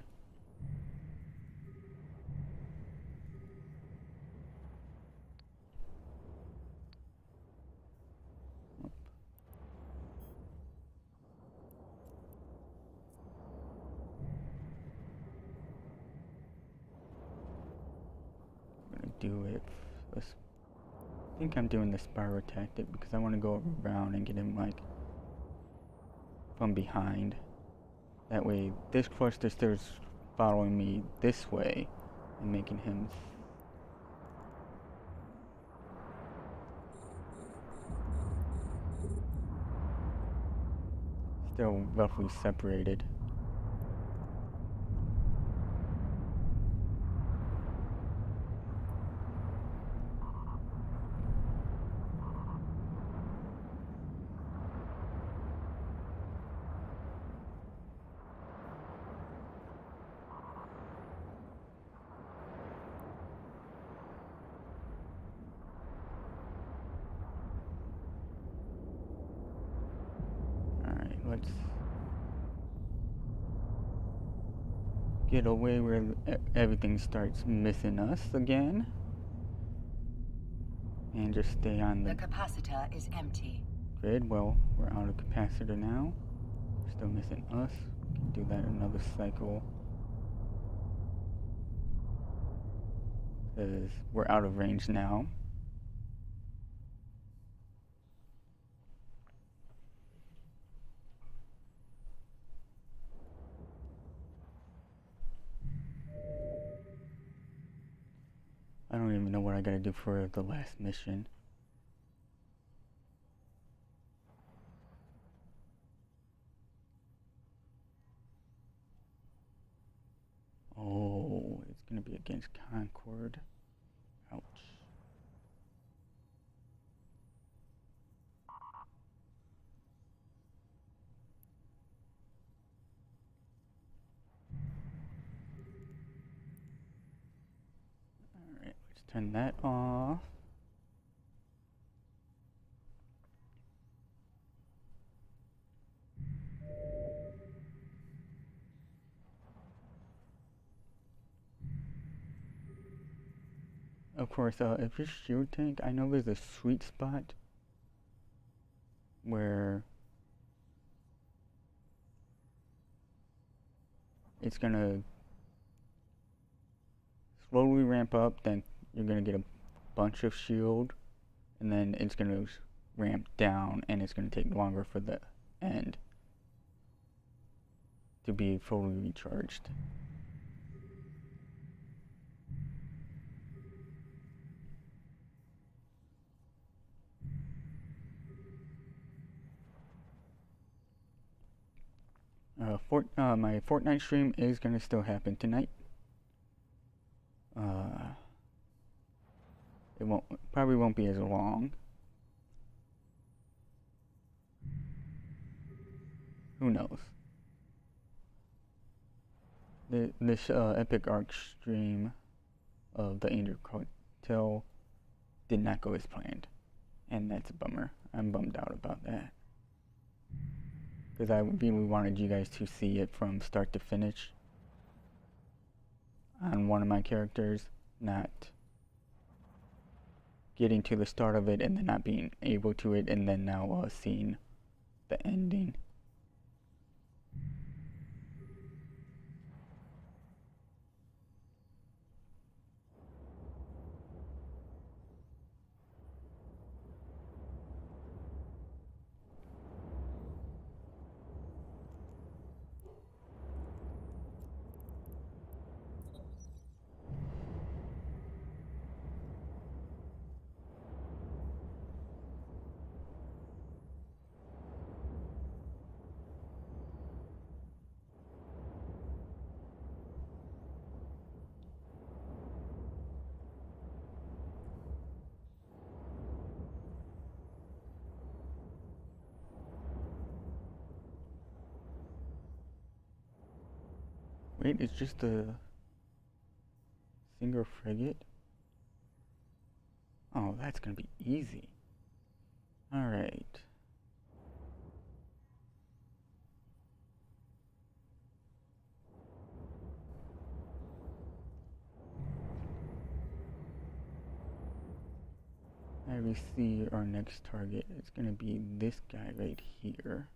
[SPEAKER 1] I'm gonna do it. I think I'm doing the spiral tactic because I want to go around and get him like from behind. That way this cluster starts following me this way and making him still roughly separated. Alright, let's get away where everything starts missing us again. And just stay on the
[SPEAKER 2] capacitor is empty.
[SPEAKER 1] grid. Well, we're out of capacitor now. Still missing us. We can do that another cycle. Because we're out of range now. I don't even know what I gotta do for the last mission. against Concord. Ouch. Alright, let's turn that off. Of course, if you're shield tank, I know there's a sweet spot where it's gonna slowly ramp up, then you're gonna get a bunch of shield, and then it's gonna ramp down, and it's gonna take longer for the end to be fully recharged. My Fortnite stream is gonna still happen tonight. It probably won't be as long. Who knows? This Epic Arc stream of the Angel Cartel did not go as planned, and that's a bummer. I'm bummed out about that, because I really wanted you guys to see it from start to finish on one of my characters, not getting to the start of it and then not being able to it, and then now seeing the ending. Wait, it's just a single frigate? Oh, that's gonna be easy. Alright. I see our next target. It's gonna be this guy right here.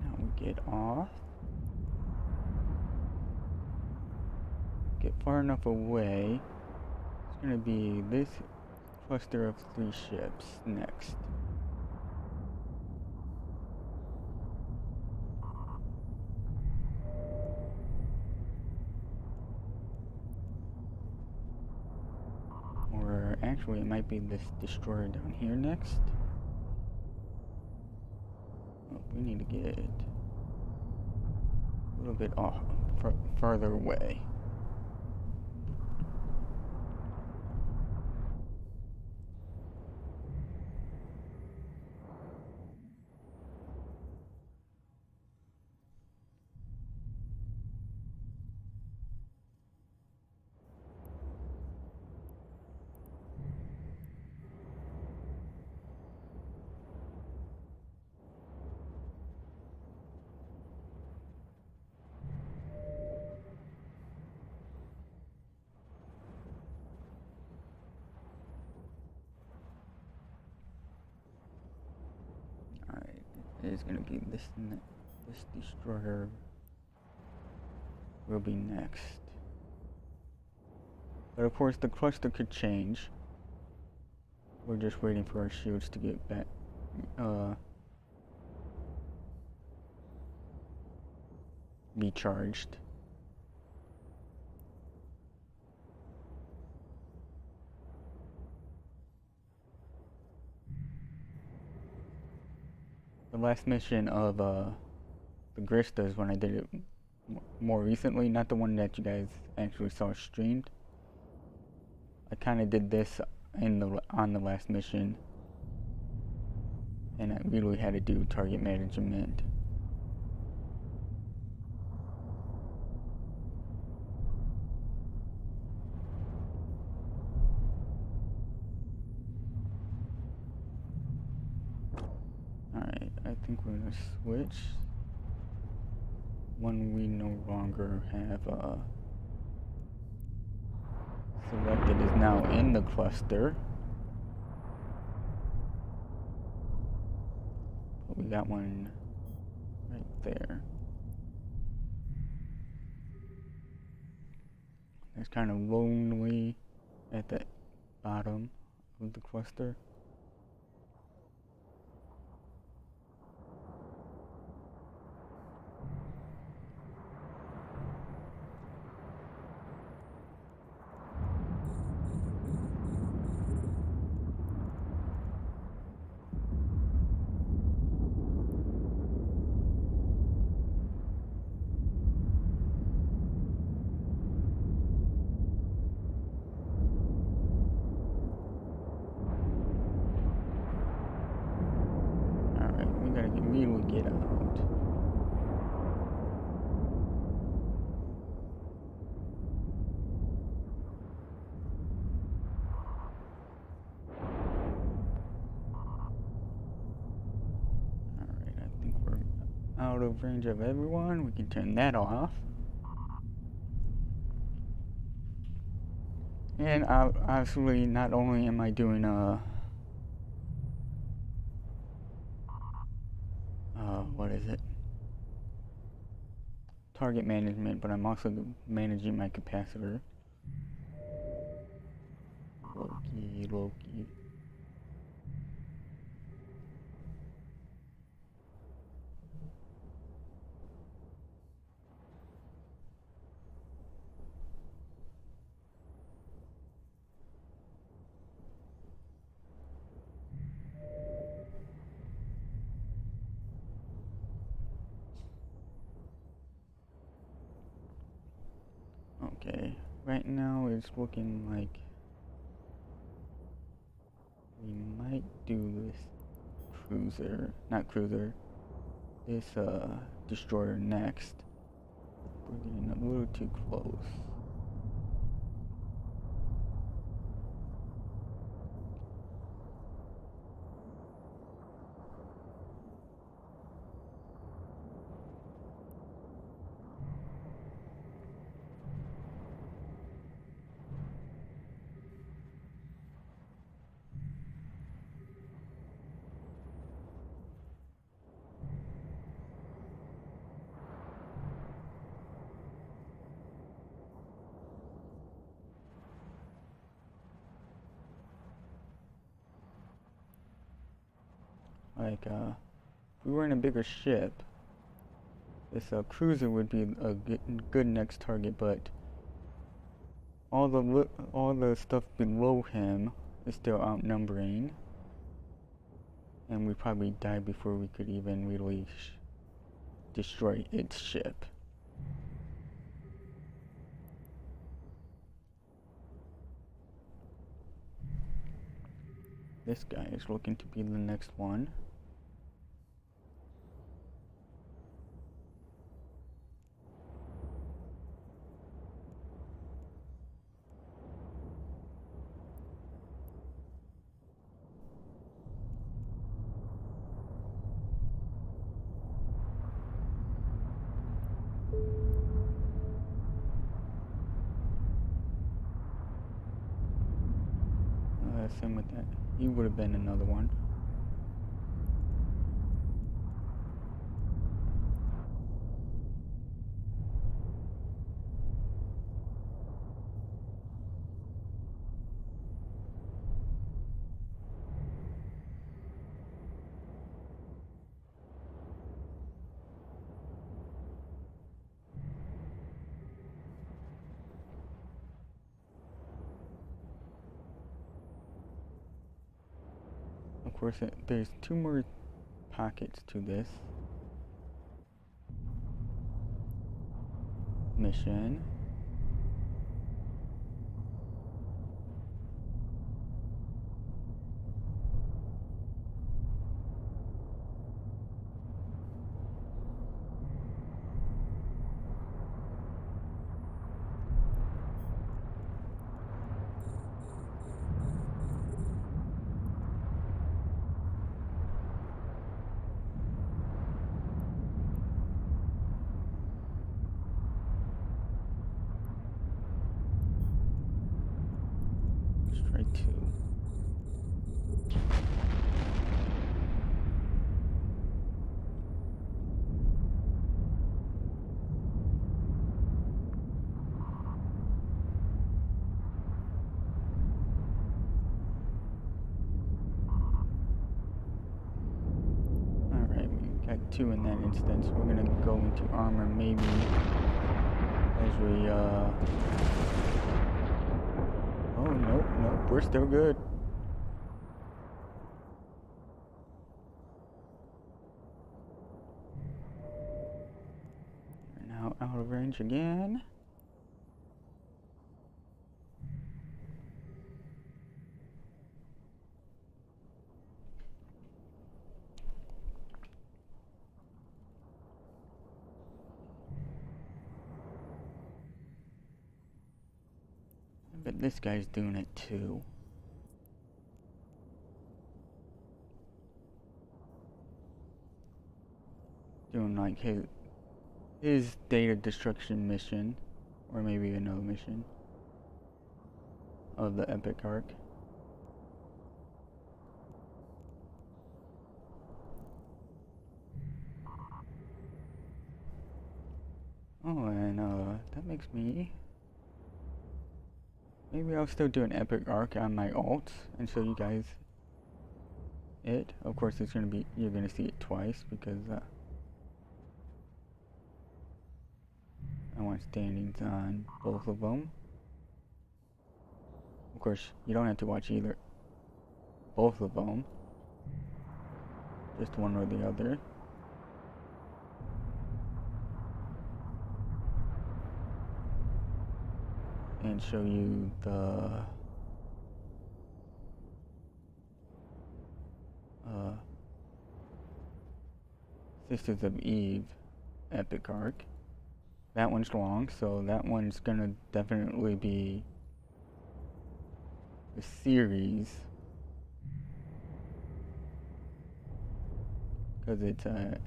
[SPEAKER 1] Now we get off. Get far enough away. It's gonna be this cluster of 3 ships next. Or actually, it might be this destroyer down here next. Oh, we need to get a little bit off, farther away. Is going to be this destroyer will be next. But of course the cluster could change. We're just waiting for our shields to get back, be charged. The last mission of the Gristas, when I did it more recently, not the one that you guys actually saw streamed, I kind of did this on the last mission, and I really had to do target management. Alright, I think we're gonna switch when we no longer have selected is now in the cluster. But we got one right there. It's kind of lonely at the bottom of the cluster. Get out. Alright, I think we're out of range of everyone. We can turn that off. And obviously, not only am I doing what is it? Target management, but I'm also managing my capacitor. Loki. Okay, right now it's looking like we might do this this destroyer next. We're getting a little too close. Like, if we were in a bigger ship, this cruiser would be a good next target, but all the stuff below him is still outnumbering, and we probably die before we could even really destroy its ship. This guy is looking to be the next one. Same with that. He would have been another one. course, there's 2 more pockets to this mission. Let's try 2. Alright, we got 2 in that instance. We're gonna go into armor maybe as we oh nope, we're still good. We're now out of range again. But this guy's doing it too. Doing like his data destruction mission, or maybe another mission of the epic arc. Oh, and that makes me. Maybe I'll still do an epic arc on my alts and show you guys it. Of course, it's gonna be, you're gonna see it twice because I want standings on both of them. Of course, you don't have to watch either, both of them, just one or the other. And show you the Sisters of Eve epic arc. That one's long, so that one's gonna definitely be a series, because it's I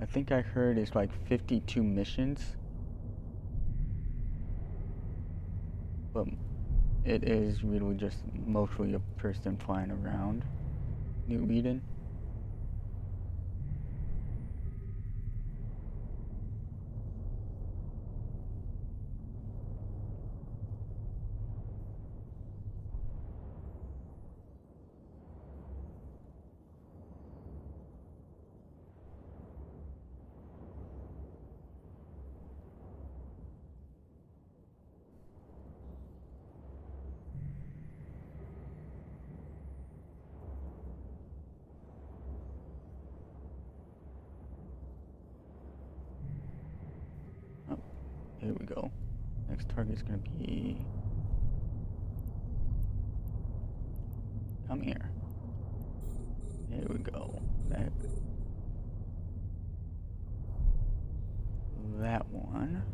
[SPEAKER 1] think I heard it's like 52 missions, but it is really just mostly a person flying around New Eden. Here we go. Next target's gonna be... Come here. Here we go. That one.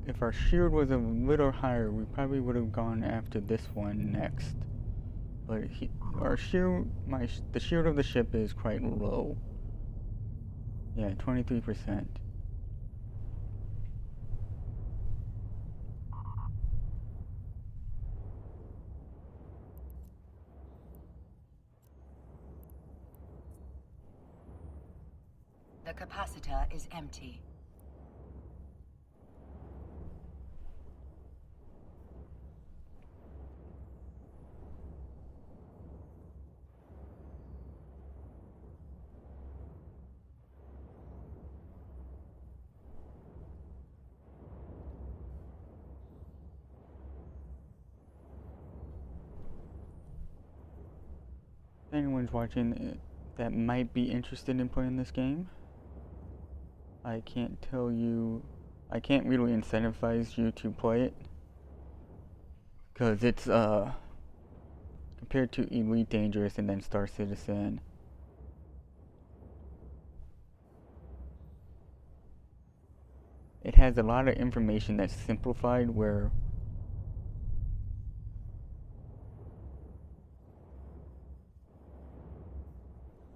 [SPEAKER 1] If our shield was a little higher, we probably would have gone after this one next. But our shield, the shield of the ship is quite low. Yeah, 23%.
[SPEAKER 2] The capacitor is empty.
[SPEAKER 1] If anyone's watching that might be interested in playing this game, I can't really incentivize you to play it, because it's compared to Elite Dangerous and then Star Citizen, it has a lot of information that's simplified, where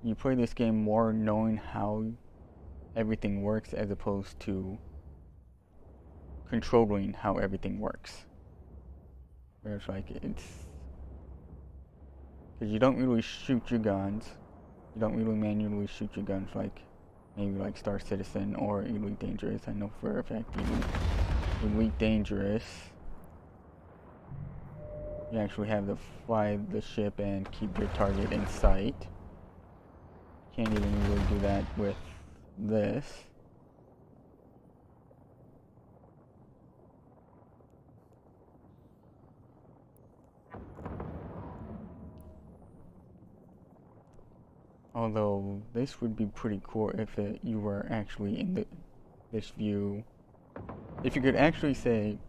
[SPEAKER 1] you play this game more knowing how everything works as opposed to controlling how everything works. Where it's like, it's because you don't really shoot your guns, you don't really manually shoot your guns like maybe like Star Citizen or Elite Dangerous. I know for a fact Elite Dangerous, you actually have to fly the ship and keep your target in sight. Can't even really do that with this. Although this would be pretty cool if you were actually in this view. If you could actually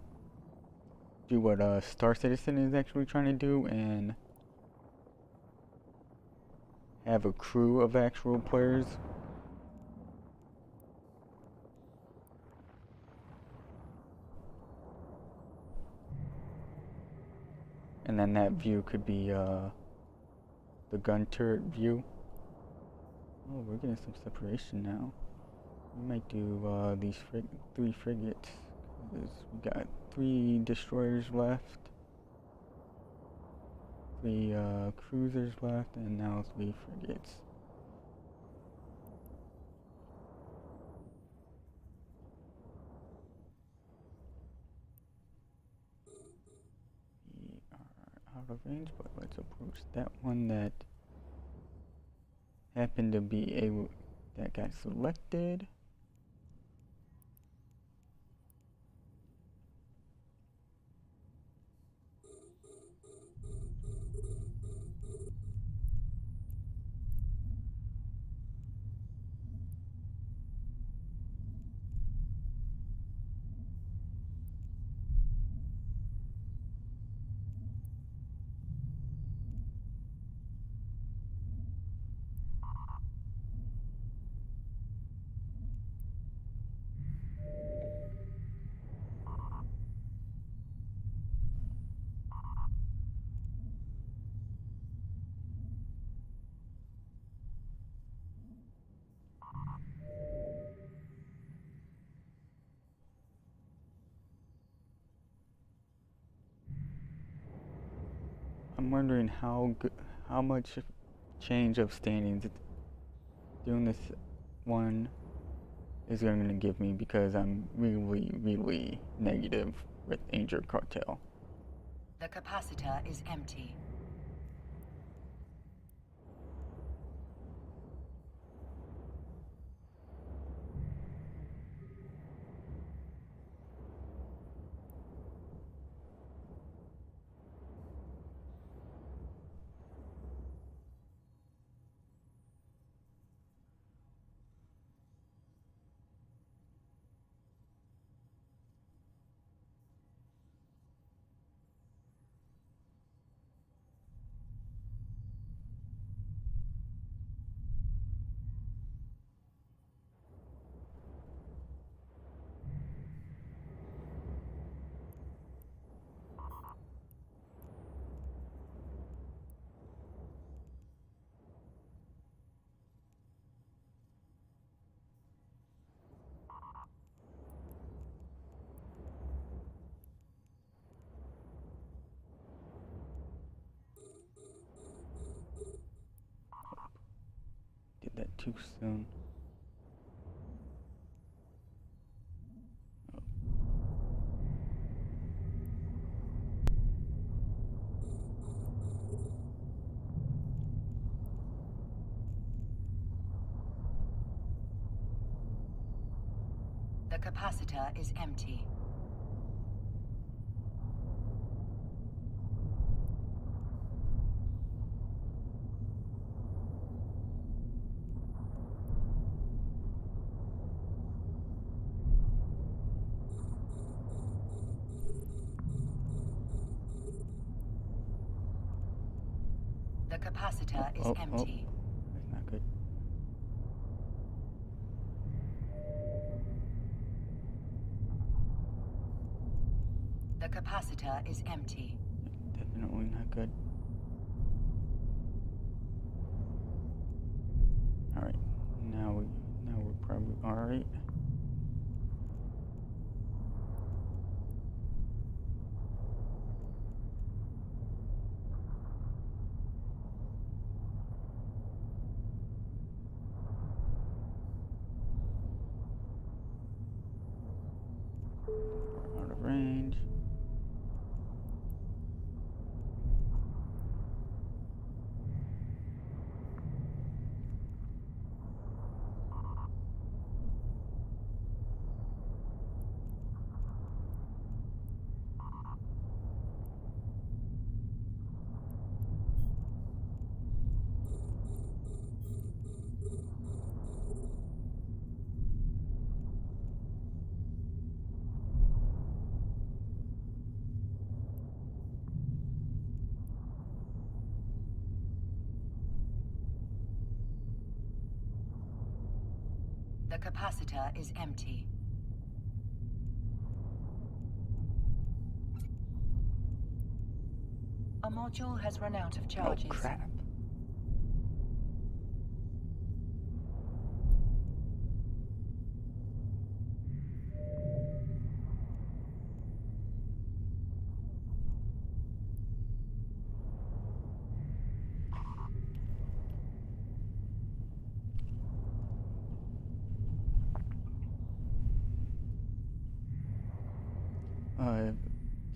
[SPEAKER 1] do what Star Citizen is actually trying to do and have a crew of actual players. And then that view could be the gun turret view. Oh, we're getting some separation now. We might do these three frigates. We got 3 destroyers left, 3 cruisers left, and now 3 frigates. We are out of range, but let's approach that one that happened to be that got selected. I'm wondering how much change of standings doing this one is going to give me, because I'm really negative with Angel Cartel.
[SPEAKER 2] The capacitor is empty.
[SPEAKER 1] Did that too soon.
[SPEAKER 2] capacitor is empty. The capacitor is empty.
[SPEAKER 1] That's not good.
[SPEAKER 2] The capacitor is empty.
[SPEAKER 1] Definitely not good. Alright. Now we're probably alright. Out of range.
[SPEAKER 2] The capacitor is empty. A module has run out of charges.
[SPEAKER 1] Oh crap.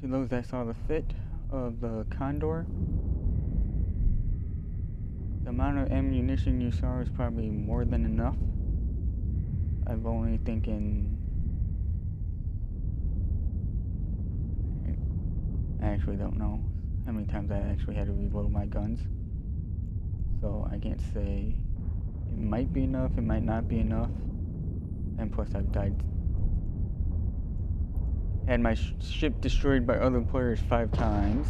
[SPEAKER 1] To those that saw the fit of the Condor, the amount of ammunition you saw is probably more than enough. I've only thinking... I actually don't know how many times I actually had to reload my guns. So I can't say it might be enough, it might not be enough. And plus I've had my ship destroyed by other players 5 times.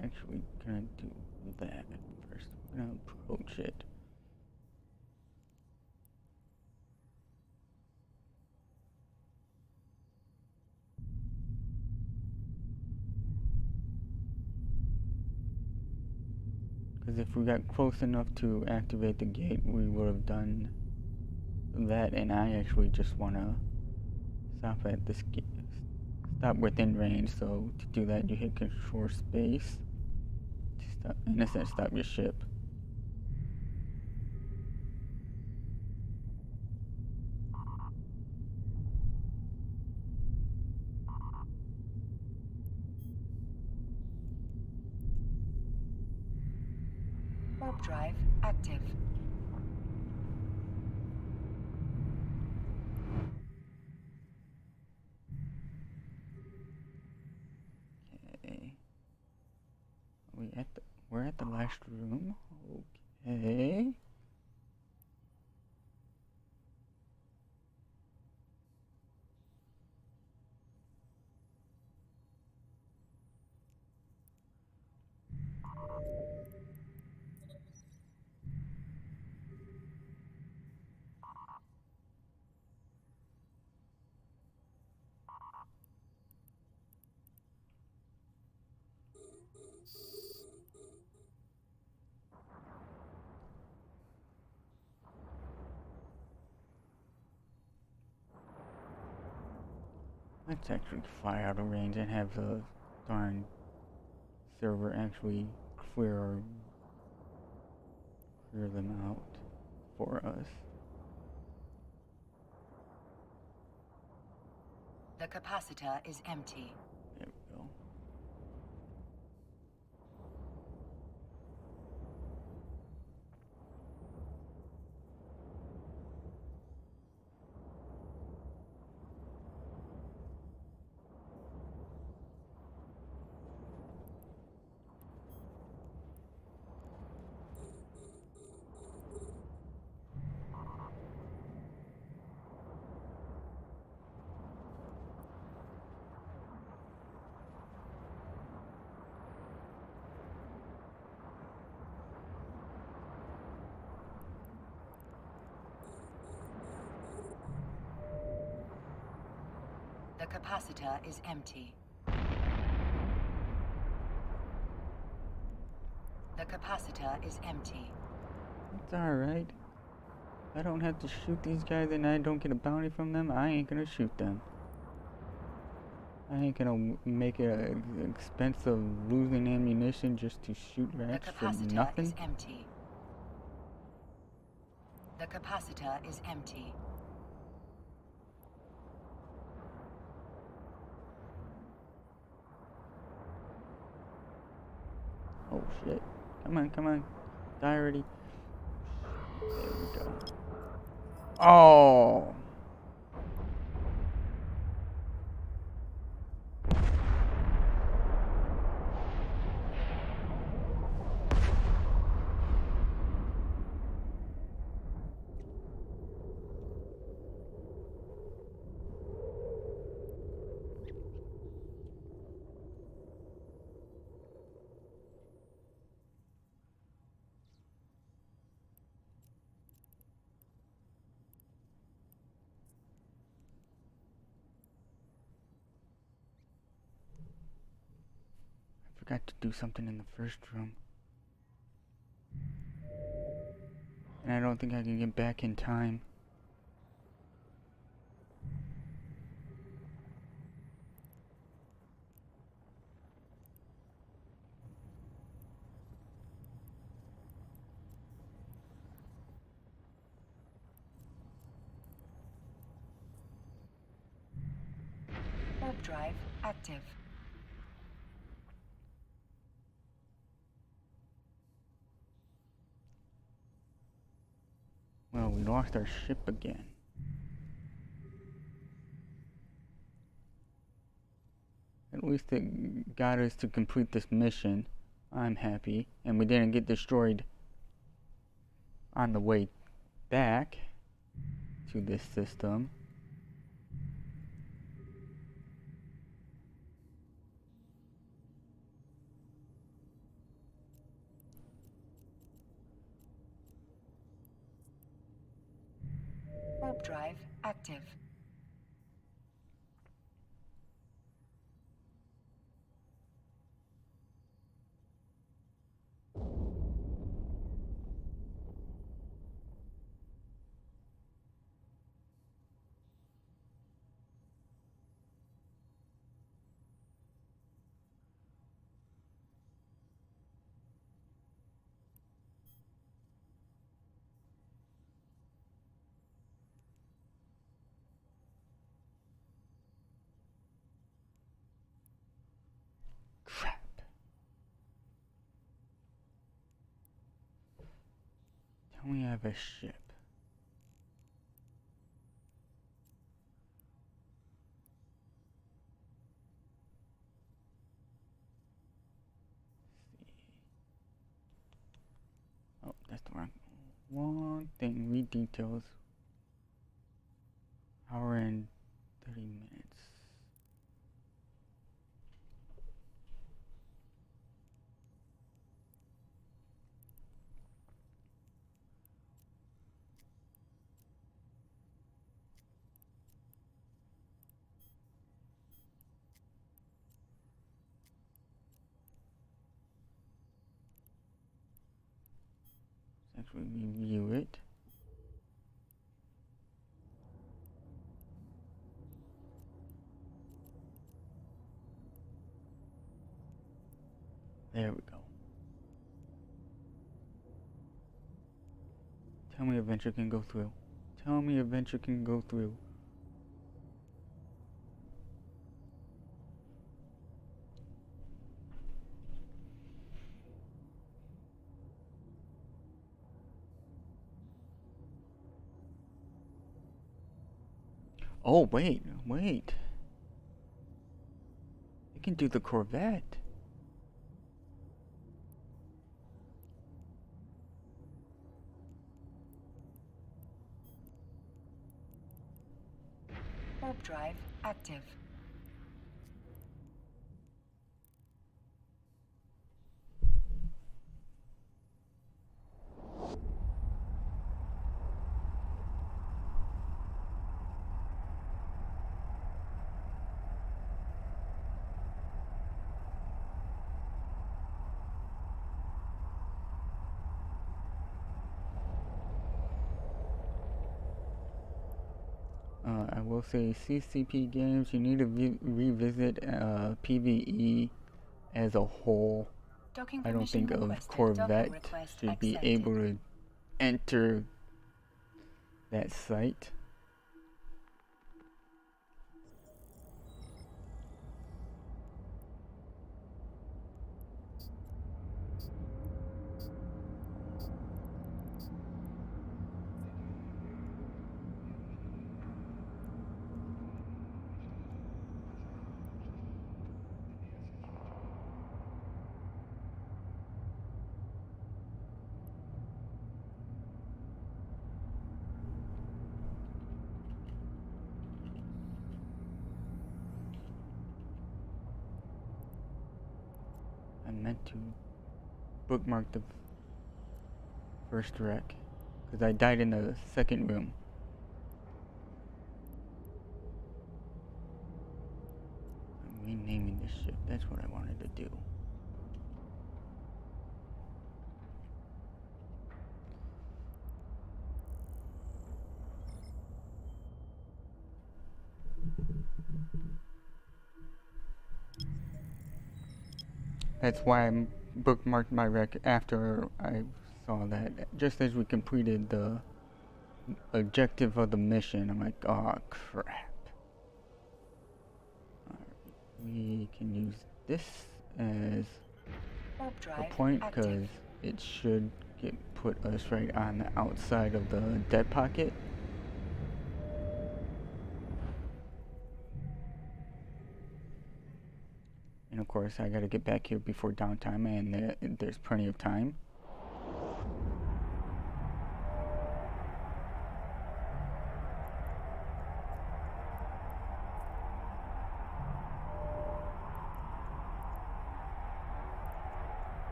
[SPEAKER 1] Actually gonna do that first. I'm gonna approach it. Because if we got close enough to activate the gate, we would have done that, and I actually just want to stop at this gate. Stop within range, so to do that you hit control space to stop, in a sense, stop your ship.
[SPEAKER 2] Warp drive active.
[SPEAKER 1] Okay. We're at the last room. Okay. Let's actually fly out of range and have the darn server actually clear them out for us.
[SPEAKER 2] The capacitor is empty.
[SPEAKER 1] There we go.
[SPEAKER 2] The capacitor is empty. The capacitor is empty.
[SPEAKER 1] It's alright. I don't have to shoot these guys and I don't get a bounty from them. I ain't gonna shoot them. I ain't gonna make it an expense of losing ammunition just to shoot rats for
[SPEAKER 2] The capacitor
[SPEAKER 1] nothing.
[SPEAKER 2] is empty. The capacitor is empty.
[SPEAKER 1] Oh shit. Come on, come on. Die already. There we go. Oh! Forgot to do something in the first room. And I don't think I can get back in time.
[SPEAKER 2] Warp drive active.
[SPEAKER 1] Well, we lost our ship again. At least it got us to complete this mission. I'm happy. And we didn't get destroyed on the way back to this system.
[SPEAKER 2] Warp drive active.
[SPEAKER 1] Crap. Tell me I have a ship. Oh, that's the wrong thing. Read details. Hour and 30 minutes. Let's actually review it. Tell me a venture can go through. Tell me a venture can go through. Oh, wait. It can do the Corvette.
[SPEAKER 2] Warp drive active.
[SPEAKER 1] I will say CCP games, you need to revisit PvE as a whole.
[SPEAKER 2] Docking
[SPEAKER 1] I don't think
[SPEAKER 2] permission
[SPEAKER 1] of
[SPEAKER 2] requested.
[SPEAKER 1] Corvette
[SPEAKER 2] Docking request
[SPEAKER 1] should be
[SPEAKER 2] accepted.
[SPEAKER 1] able to enter that site. I meant to bookmark the first wreck because I died in the second room. I'm renaming this ship. That's what I wanted to do. That's why I bookmarked my wreck after I saw that. Just as we completed the objective of the mission, I'm like, oh crap. We can use this as
[SPEAKER 2] Warp drive
[SPEAKER 1] a point
[SPEAKER 2] active.
[SPEAKER 1] because it should put us right on the outside of the dead pocket. And of course I gotta get back here before downtime, and there's plenty of time.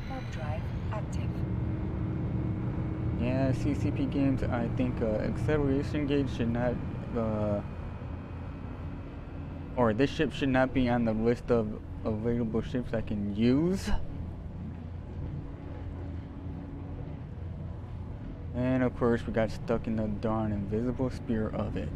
[SPEAKER 2] Warp drive active.
[SPEAKER 1] Yeah, CCP games, I think acceleration gauge should not, or this ship should not be on the list of available ships I can use. And of course we got stuck in the darn invisible spear of it.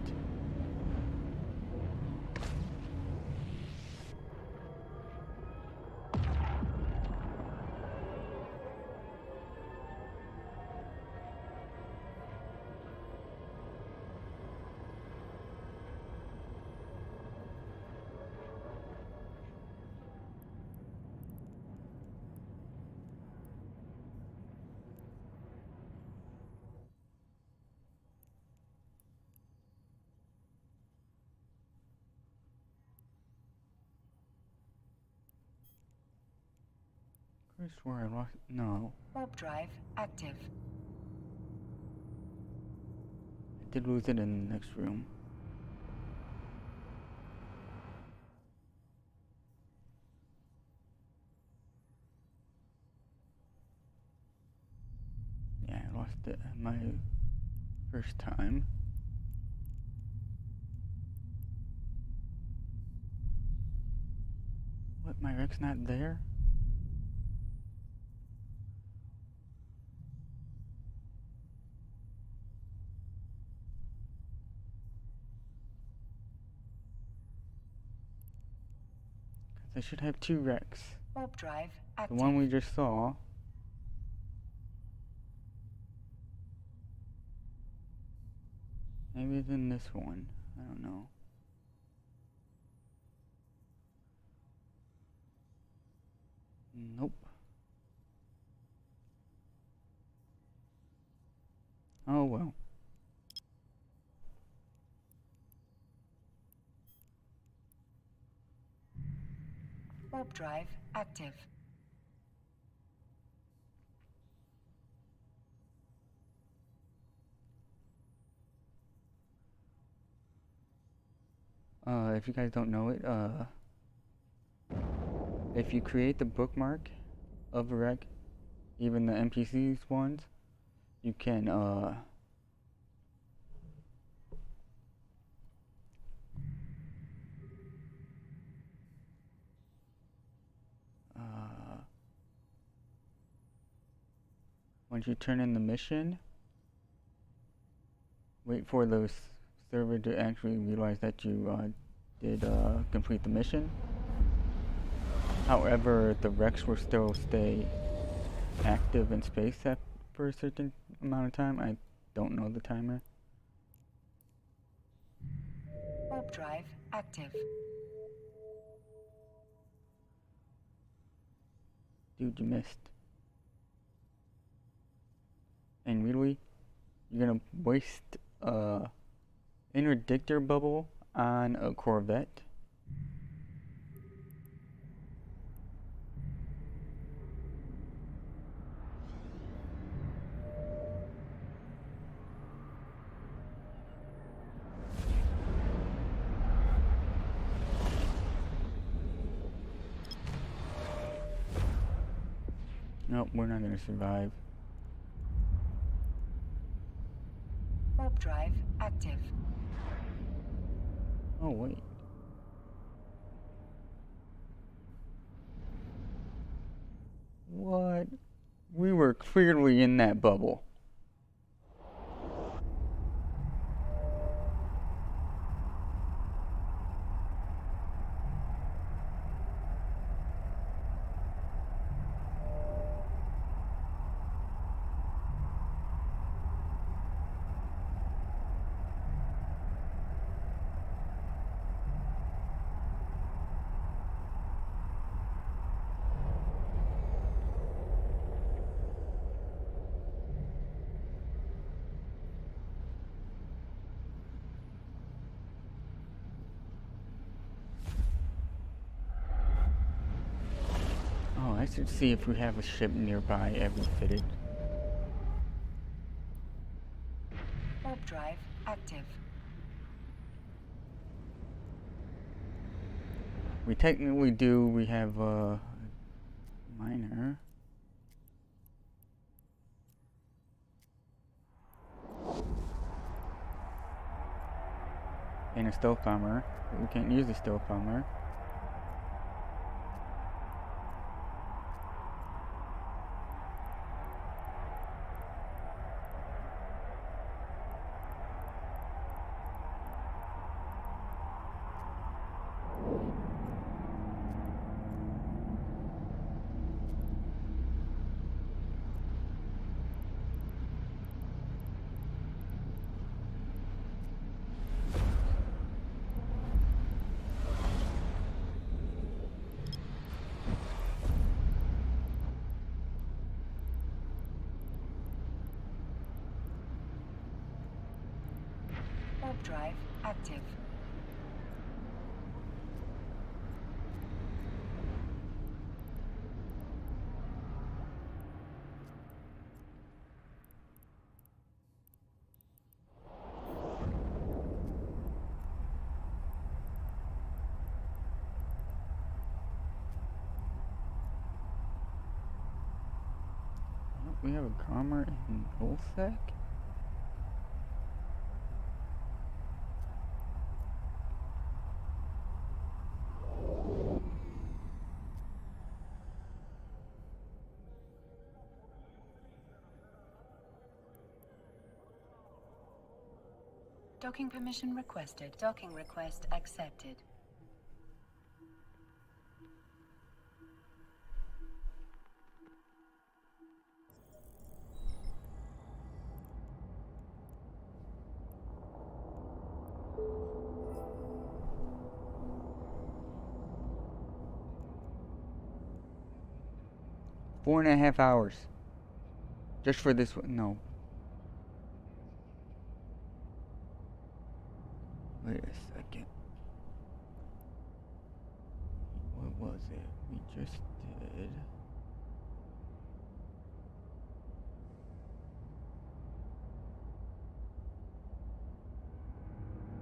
[SPEAKER 1] I swear I lost. No.
[SPEAKER 2] Warp drive active.
[SPEAKER 1] I did lose it in the next room. Yeah, I lost it my first time. What, my wreck's not there? I should have 2 wrecks.
[SPEAKER 2] Warp drive
[SPEAKER 1] The
[SPEAKER 2] active.
[SPEAKER 1] one we just saw. Maybe then this one. I don't know. Nope. Oh well.
[SPEAKER 2] Warp drive active.
[SPEAKER 1] If you guys don't know it, if you create the bookmark of a wreck, even the NPCs ones, you can, once you turn in the mission, wait for the server to actually realize that you did complete the mission. However, the wrecks will still stay active in space for a certain amount of time. I don't know the timer.
[SPEAKER 2] Warp drive active.
[SPEAKER 1] Dude, you missed. And really, you're gonna waste interdictor bubble on a Corvette? Nope, we're not gonna survive.
[SPEAKER 2] Warp drive active.
[SPEAKER 1] Oh wait. What? We were clearly in that bubble. Oh, I should see if we have a ship nearby ever fitted.
[SPEAKER 2] Warp drive active.
[SPEAKER 1] We technically do. We have a miner. And a stealth bomber. But we can't use the stealth bomber.
[SPEAKER 2] Warp drive active.
[SPEAKER 1] Oh, we have a Garmer and Olsec.
[SPEAKER 2] Docking permission requested. Docking request accepted.
[SPEAKER 1] 4.5 hours. Just for this one. No. Wait a second. What was it? We just did.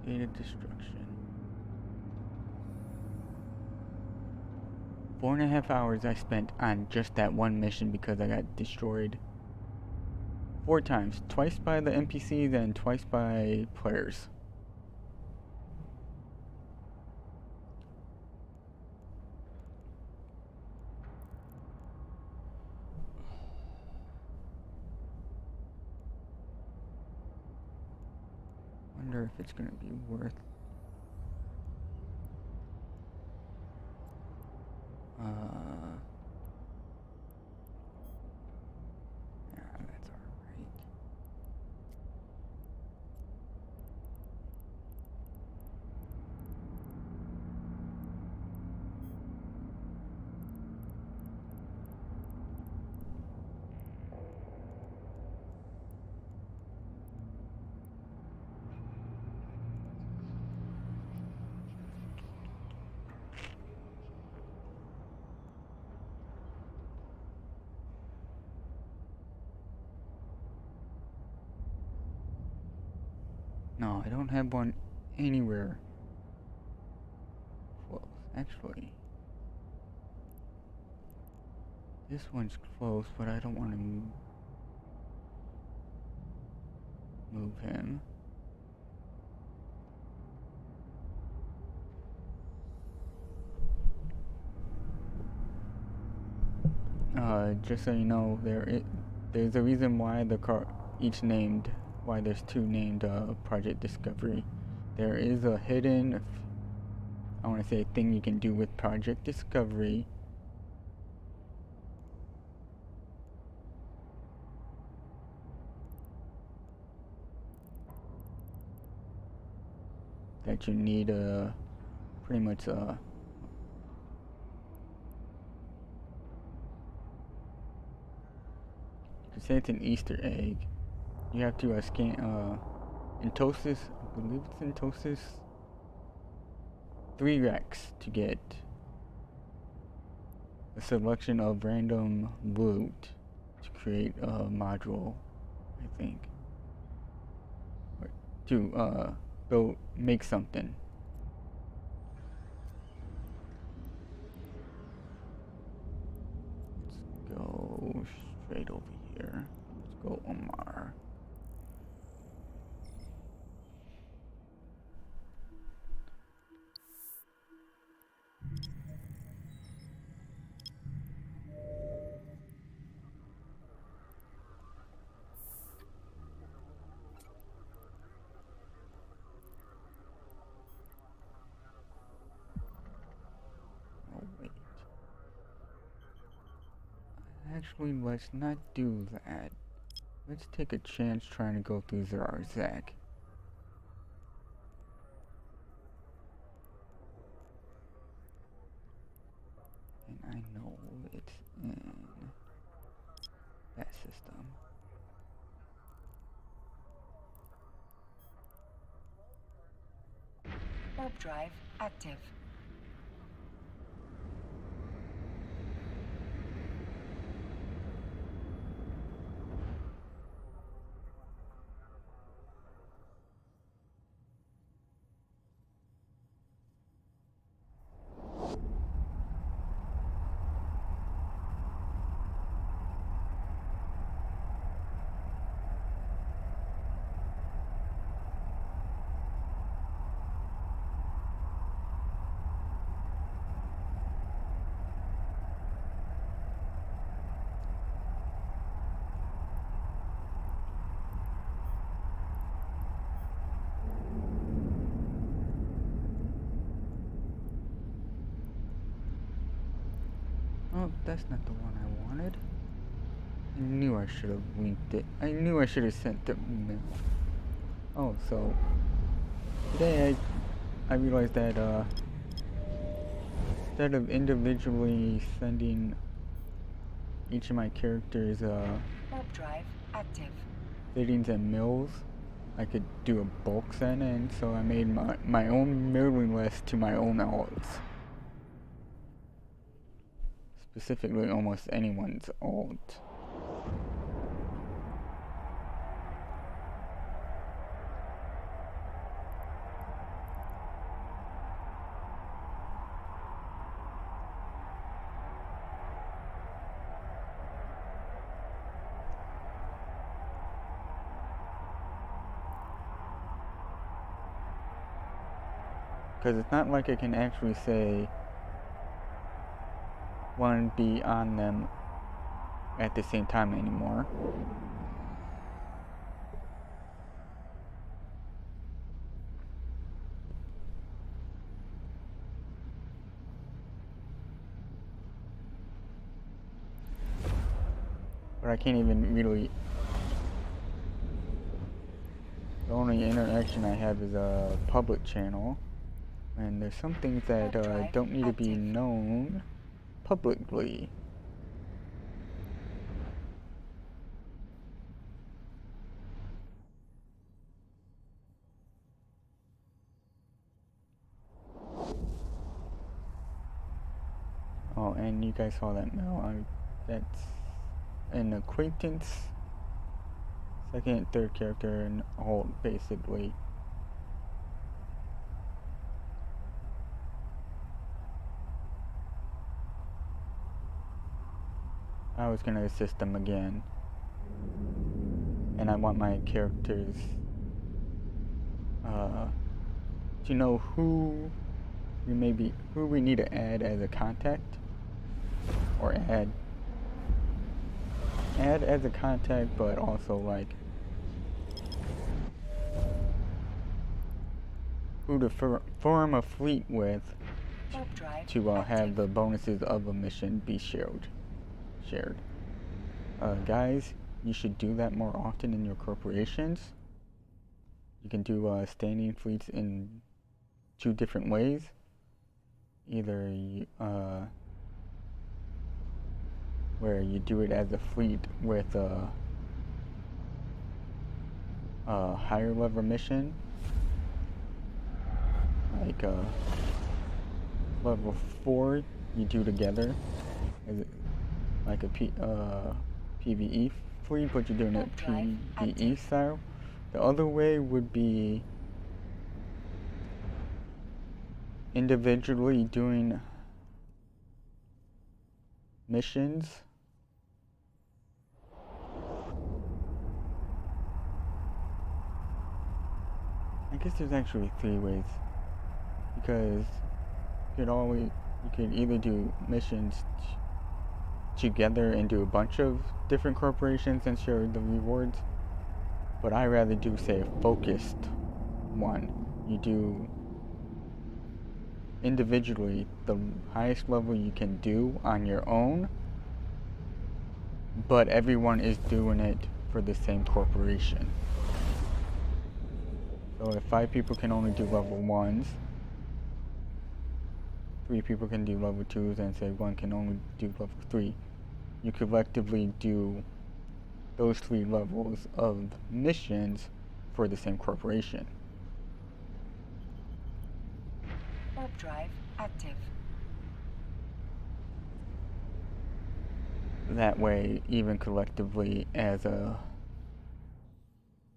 [SPEAKER 1] Data destruction. 4.5 hours I spent on just that one mission because I got destroyed 4 times. Twice by the NPCs and twice by players. Wonder if it's gonna be worth. Yeah, that's alright. No, I don't have one anywhere. Well, actually, this one's close, but I don't want to move him. Just so you know, there's a reason why why there's 2 named Project Discovery. There is a hidden, I want to say, thing you can do with Project Discovery that you need pretty much you could say it's an Easter egg. You have to scan Entosis, I believe it's Entosis 3 Rex to get a selection of random loot to create a module, I think. Or to go make something. Let's go straight over here. Let's go Omar. Actually, let's not do that. Let's take a chance trying to go through Zarzak. And I know it's in that system.
[SPEAKER 2] Warp drive active.
[SPEAKER 1] Oh, that's not the one I wanted. I knew I should have linked it. I knew I should have sent the email. Oh, so today I realized that instead of individually sending each of my characters'
[SPEAKER 2] Warp drive active.
[SPEAKER 1] fittings and mills, I could do a bulk send, and so I made my own milling list to my own alts. Specifically, almost anyone's alt. Because it's not like I can actually say one be on them at the same time anymore. But I can't even really. The only interaction I have is a public channel. And there's some things that don't need to be known publicly. Oh, and you guys saw that mail. That's an acquaintance, second and third character, and alt basically. I was gonna assist them again, and I want my characters to know who we need to add as a contact, or add as a contact, but also like who to form a fleet with to have the bonuses of a mission be shared. Guys, you should do that more often in your corporations. You can do standing fleets in two different ways. Either where you do it as a fleet with a higher level mission, like level 4 you do together, like a PvE fleet, but you're doing it PvE style. The other way would be individually doing missions. I guess there's actually 3 ways, because you could either do missions together and do a bunch of different corporations and share the rewards, but I rather do, say, a focused one. You do individually the highest level you can do on your own, but everyone is doing it for the same corporation. So if 5 people can only do level 1s, 3 people can do level 2s, and say 1 can only do level 3. You collectively do those 3 levels of missions for the same corporation.
[SPEAKER 2] Warp drive active.
[SPEAKER 1] That way, even collectively as a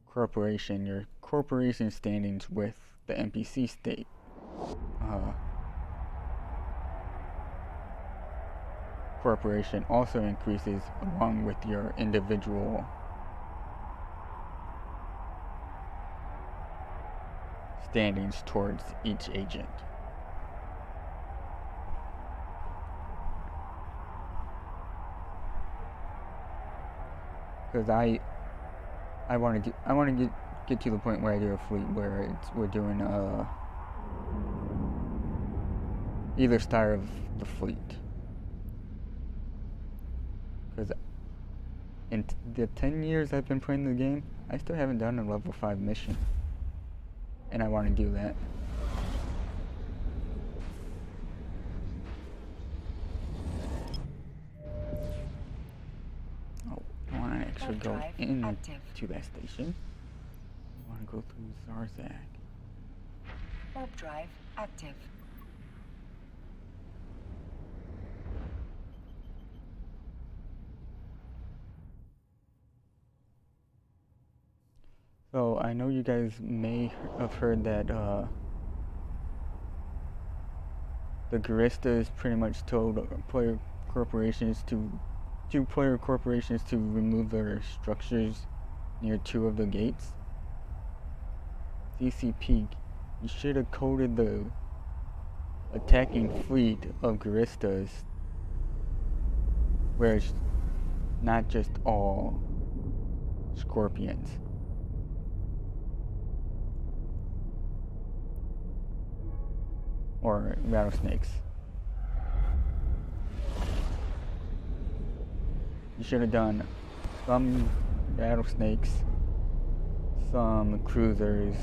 [SPEAKER 1] corporation, your corporation standings with the NPC state corporation also increases along with your individual standings towards each agent. Because I want to get to the point where I do a fleet where we're doing either star of the fleet. Because in the 10 years I've been playing the game, I still haven't done a level 5 mission, and I want to do that. should go
[SPEAKER 2] drive active.
[SPEAKER 1] into that station. We want to go through Zarzak.
[SPEAKER 2] Warp drive active.
[SPEAKER 1] So I know you guys may have heard that the Guristas pretty much told player corporations to remove their structures near 2 of the gates. CCP, you should have coded the attacking fleet of Guristas where it's not just all scorpions. Or rattlesnakes. You should have done some rattlesnakes, some cruisers,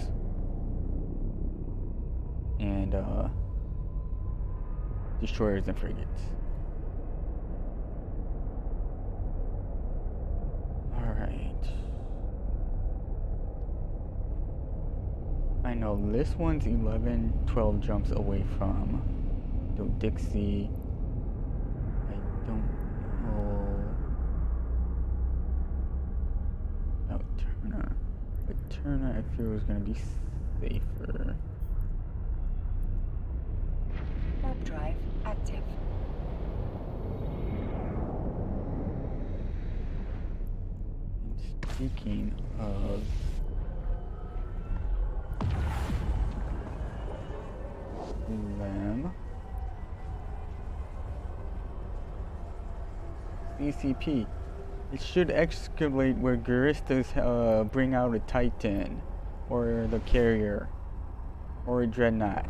[SPEAKER 1] and destroyers and frigates. Alright. I know this one's 12 jumps away from Dixie. I don't know about Turner. But Turner I feel is going to be safer.
[SPEAKER 2] Warp drive active.
[SPEAKER 1] And speaking of them, CCP, it should excavate where Guristas bring out a Titan, or the Carrier, or a Dreadnought.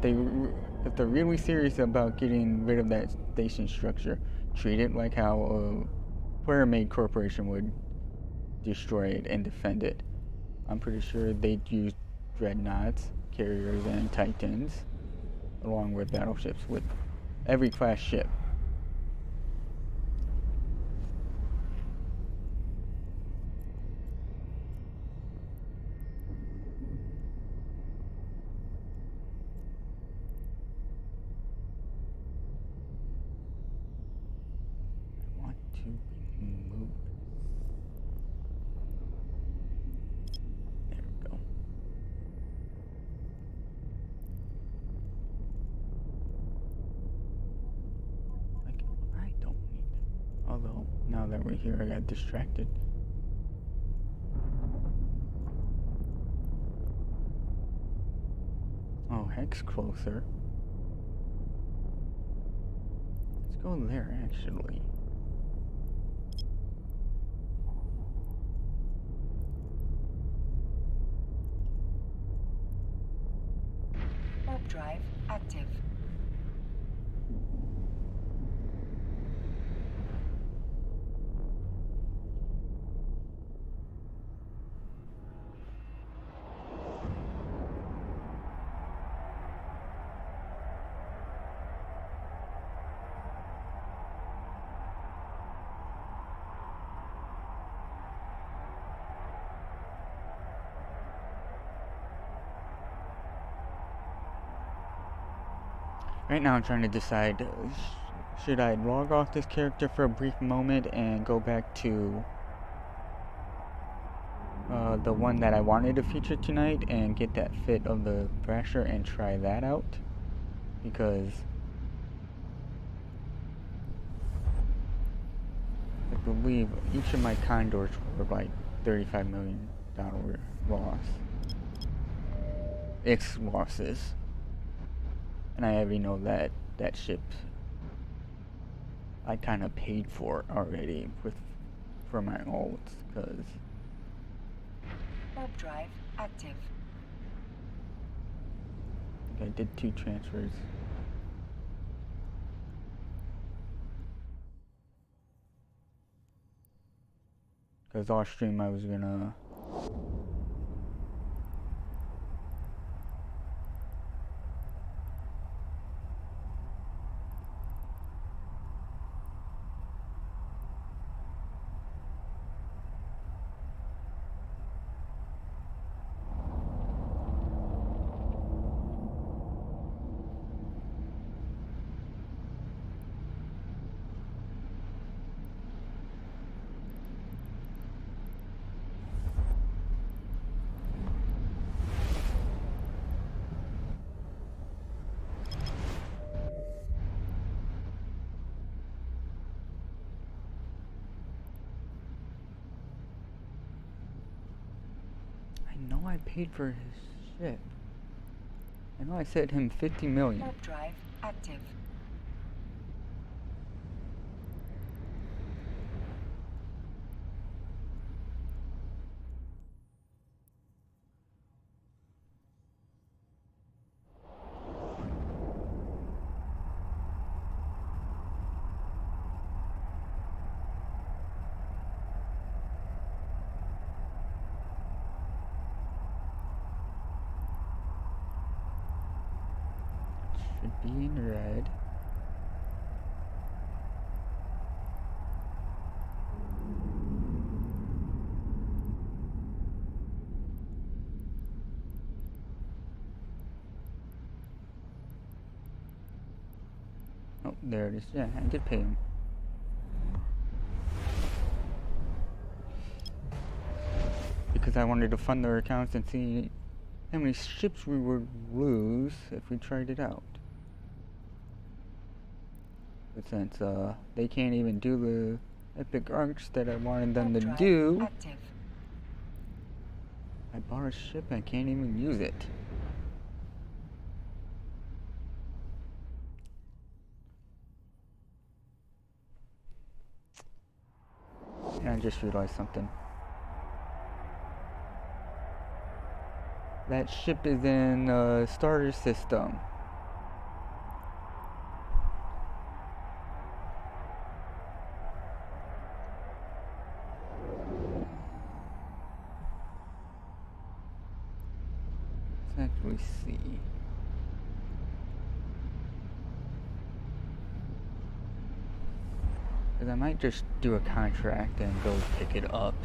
[SPEAKER 1] If they're really serious about getting rid of that station structure, treat it like how a player-made corporation would destroy it and defend it. I'm pretty sure they'd use Dreadnoughts, Carriers, and Titans, along with battleships, with every class ship. I want to remove. There we go. Like, I don't need it. Although, now that we're here, I got distracted. Oh, heck's closer. Let's go there, actually.
[SPEAKER 2] Warp drive active.
[SPEAKER 1] Right now I'm trying to decide, should I log off this character for a brief moment and go back to the one that I wanted to feature tonight and get that fit of the Thrasher and try that out? Because I believe each of my Condors were like $35 million loss. X losses. And I already know that that ship I kind of paid for already for my ults, because
[SPEAKER 2] Warp drive active.
[SPEAKER 1] I did 2 transfers. Because off stream I was gonna I know I paid for his ship. I know I said him 50 million.
[SPEAKER 2] Warp drive active.
[SPEAKER 1] Should be in red. Oh, there it is. Yeah, I did pay him. Because I wanted to fund their accounts and see how many ships we would lose if we tried it out. But since they can't even do the epic arcs that I wanted them to do,
[SPEAKER 2] Active.
[SPEAKER 1] I bought a ship and I can't even use it. And I just realized something. That ship is in the starter system. Let's actually see. Because I might just do a contract and go pick it up.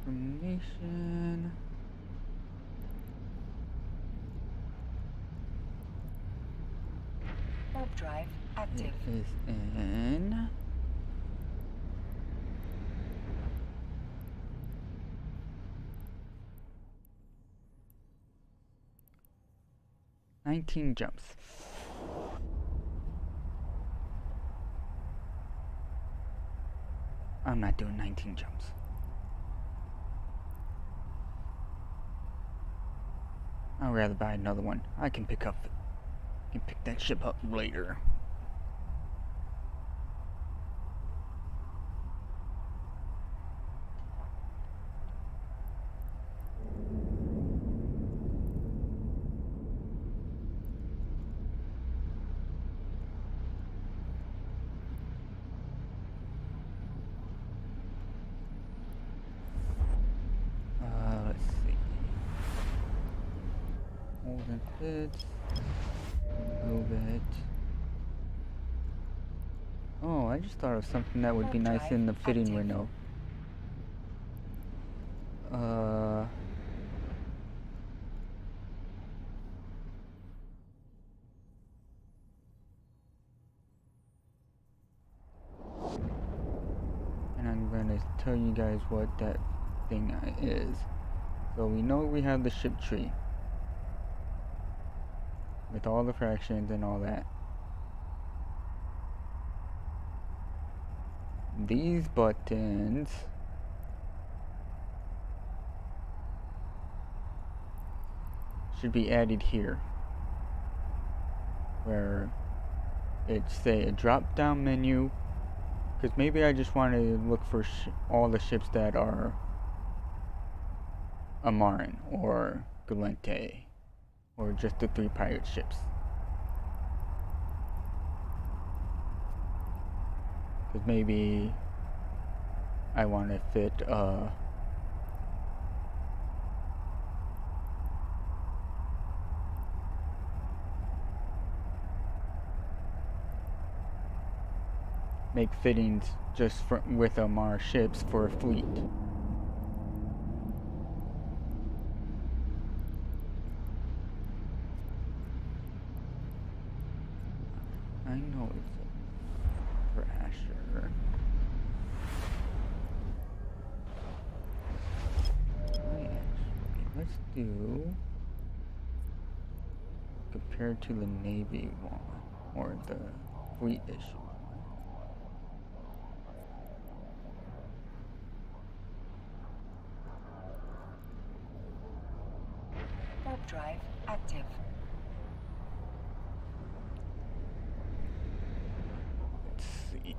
[SPEAKER 1] Information.
[SPEAKER 2] Warp drive active.
[SPEAKER 1] It is in 19 jumps. I'm not doing 19 jumps. I'd rather buy another one. I can pick that ship up later. Let's see. Hold and fits. Move it. Oh, I just thought of something that would be nice in the fitting window. And I'm gonna tell you guys what that thing is. So we know we have the ship tree with all the fractions and all that. These buttons should be added here, where it's say a drop down menu, because maybe I just want to look for all the ships that are Amaran or Galente, or just the 3 pirate ships. Because maybe I want to fit make fittings just with Amar ships for a fleet. I know it's a Thrasher. let's do compared to the Navy one or the fleet issue one.
[SPEAKER 2] Warp drive active.
[SPEAKER 1] Let's see.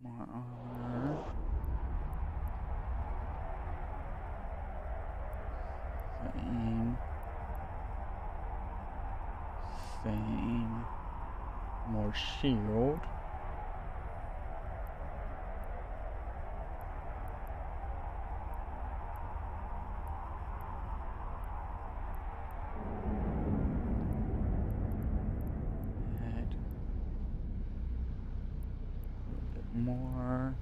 [SPEAKER 1] More armor. Same. Same. More shield. Add a little bit more.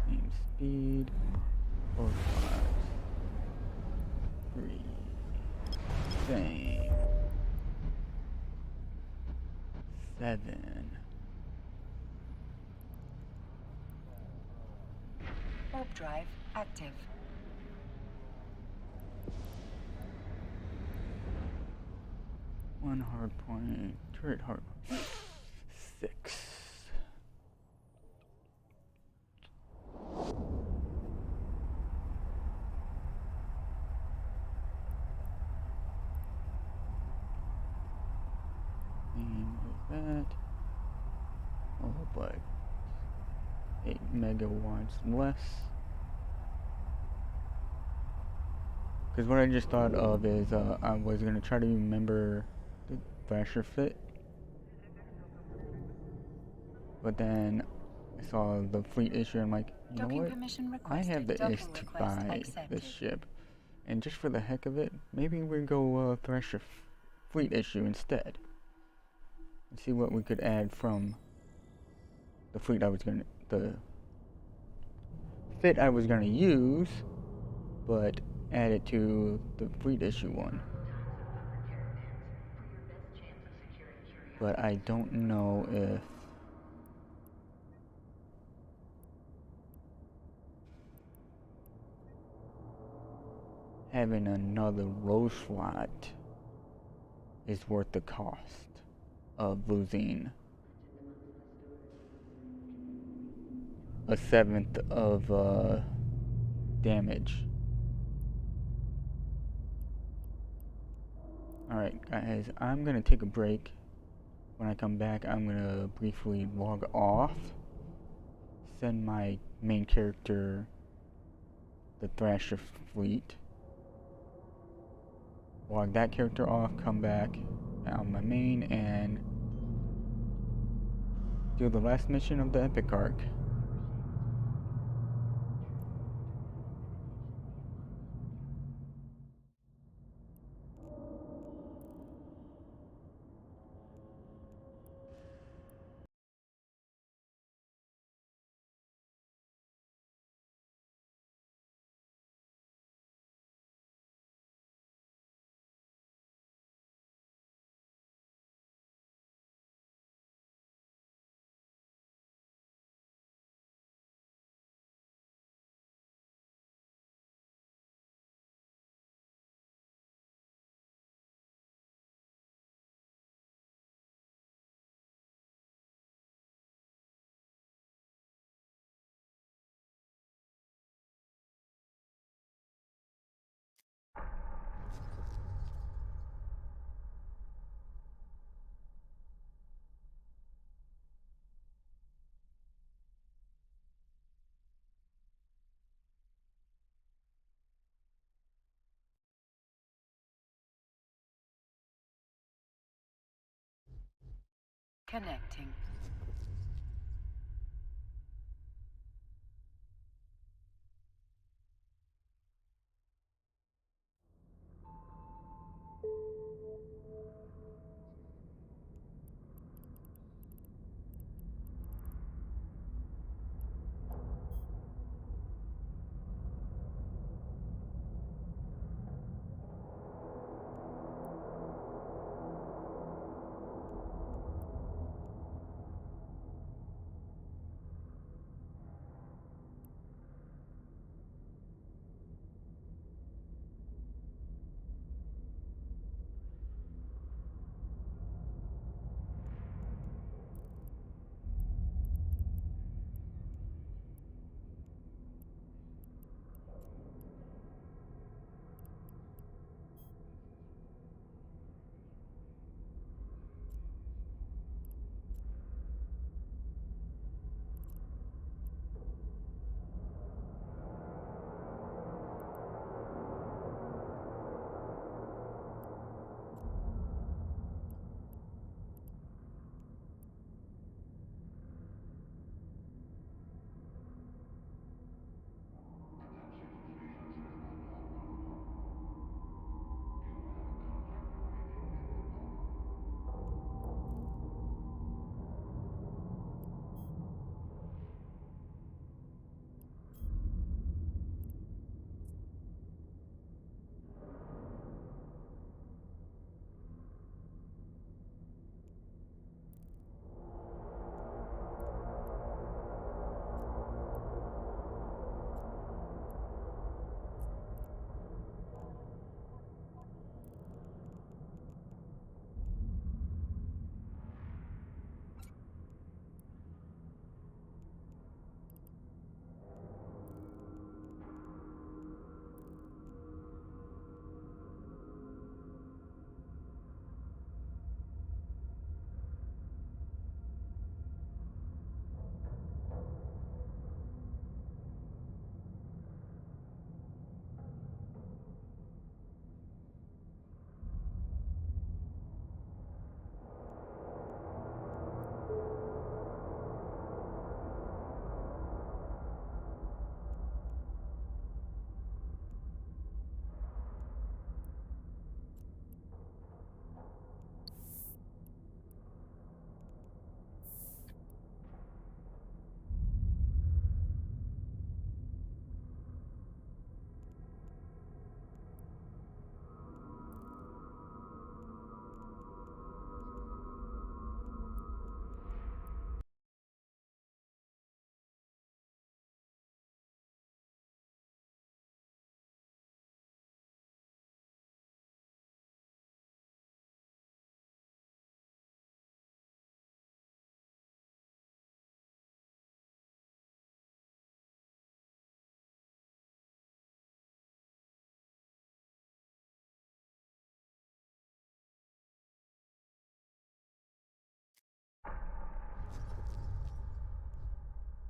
[SPEAKER 1] Same speed. 4, 5, 3. Same. 7.
[SPEAKER 2] Warp drive active.
[SPEAKER 1] 1 hard point. Turret hard point. 6. And with that, oh, but 8 megawatts less. Because what I just thought of is I was going to try to remember the Thrasher fit. But then I saw the fleet issue and I'm like, you know
[SPEAKER 2] Docking
[SPEAKER 1] what?
[SPEAKER 2] permission
[SPEAKER 1] I
[SPEAKER 2] requested.
[SPEAKER 1] have the
[SPEAKER 2] Docking
[SPEAKER 1] ish to
[SPEAKER 2] request
[SPEAKER 1] buy
[SPEAKER 2] accepted.
[SPEAKER 1] this ship. And just for the heck of it, maybe we go Thrasher fleet issue instead. And see what we could add from the fleet I was going to... the fit I was going to use, but add it to the fleet issue one. But I don't know if having another row slot is worth the cost of losing a 1/7 of damage. Alright guys, I'm gonna take a break. When I come back, I'm gonna briefly log off, send my main character the Thrasher fleet, log that character off, come back on my main, and do the last mission of the epic arc.
[SPEAKER 2] Connecting.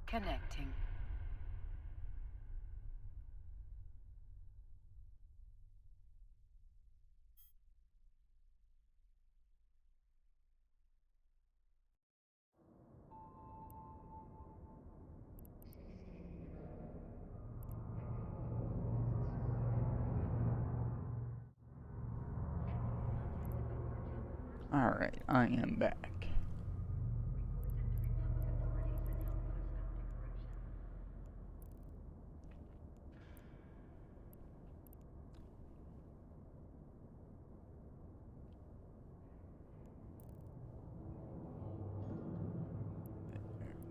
[SPEAKER 2] Connecting.
[SPEAKER 1] Alright, I am back.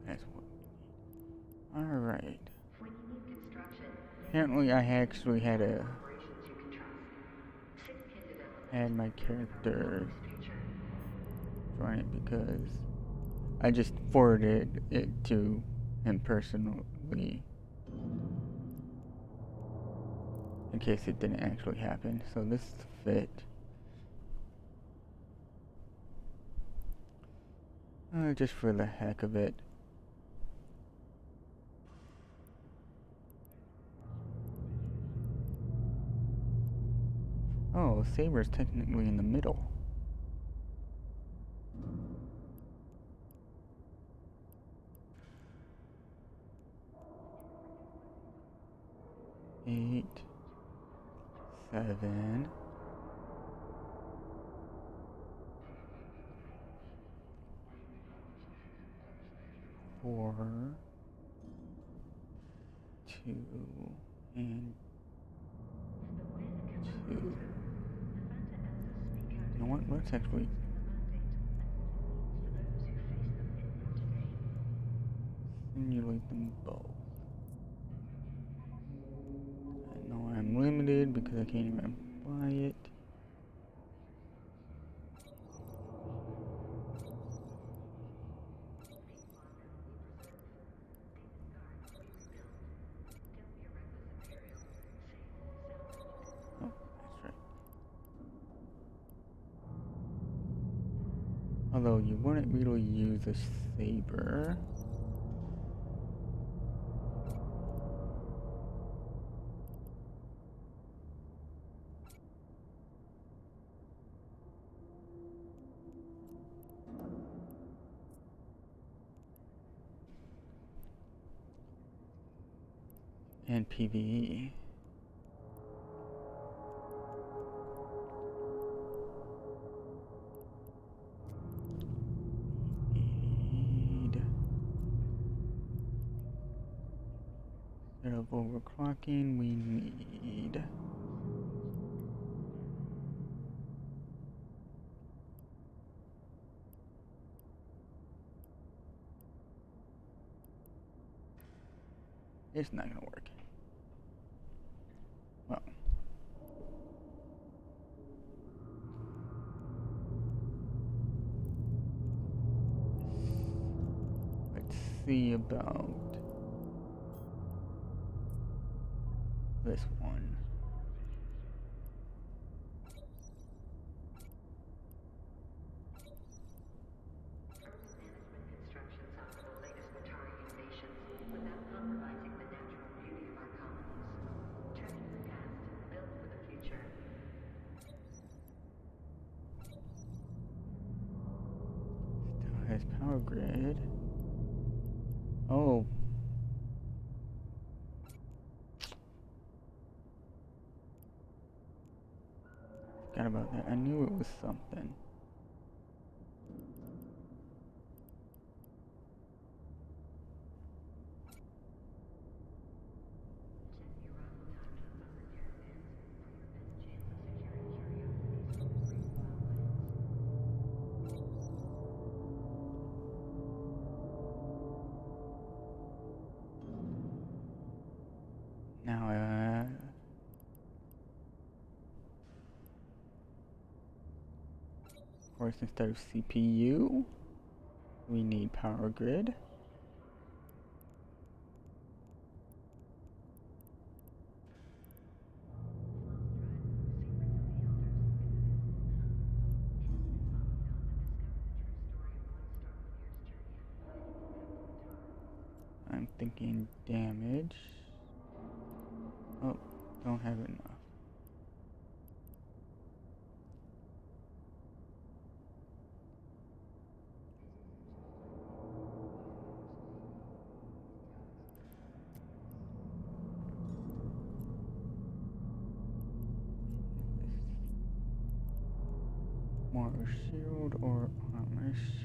[SPEAKER 1] That's what. Alright. Apparently I actually had my character join it because I just forwarded it to him personally in case it didn't actually happen. So this fit. Just for the heck of it. Oh, Saber's technically in the middle. Eight, 7, 4, 2, and 2. You know what? Let's actually simulate them both. I know I'm limited because I can't even buy it. Oh, that's right. Although you wouldn't really use a saber. And PvE. Need. Instead of overclocking, we need. It's not gonna work. Well. Let's see about this one. Still has power grid. Oh. Forgot about that. I knew it was something. Now, of course, instead of CPU, we need power grid. I'm I'm thinking damage. Oh, don't have enough. More shield or armor shield?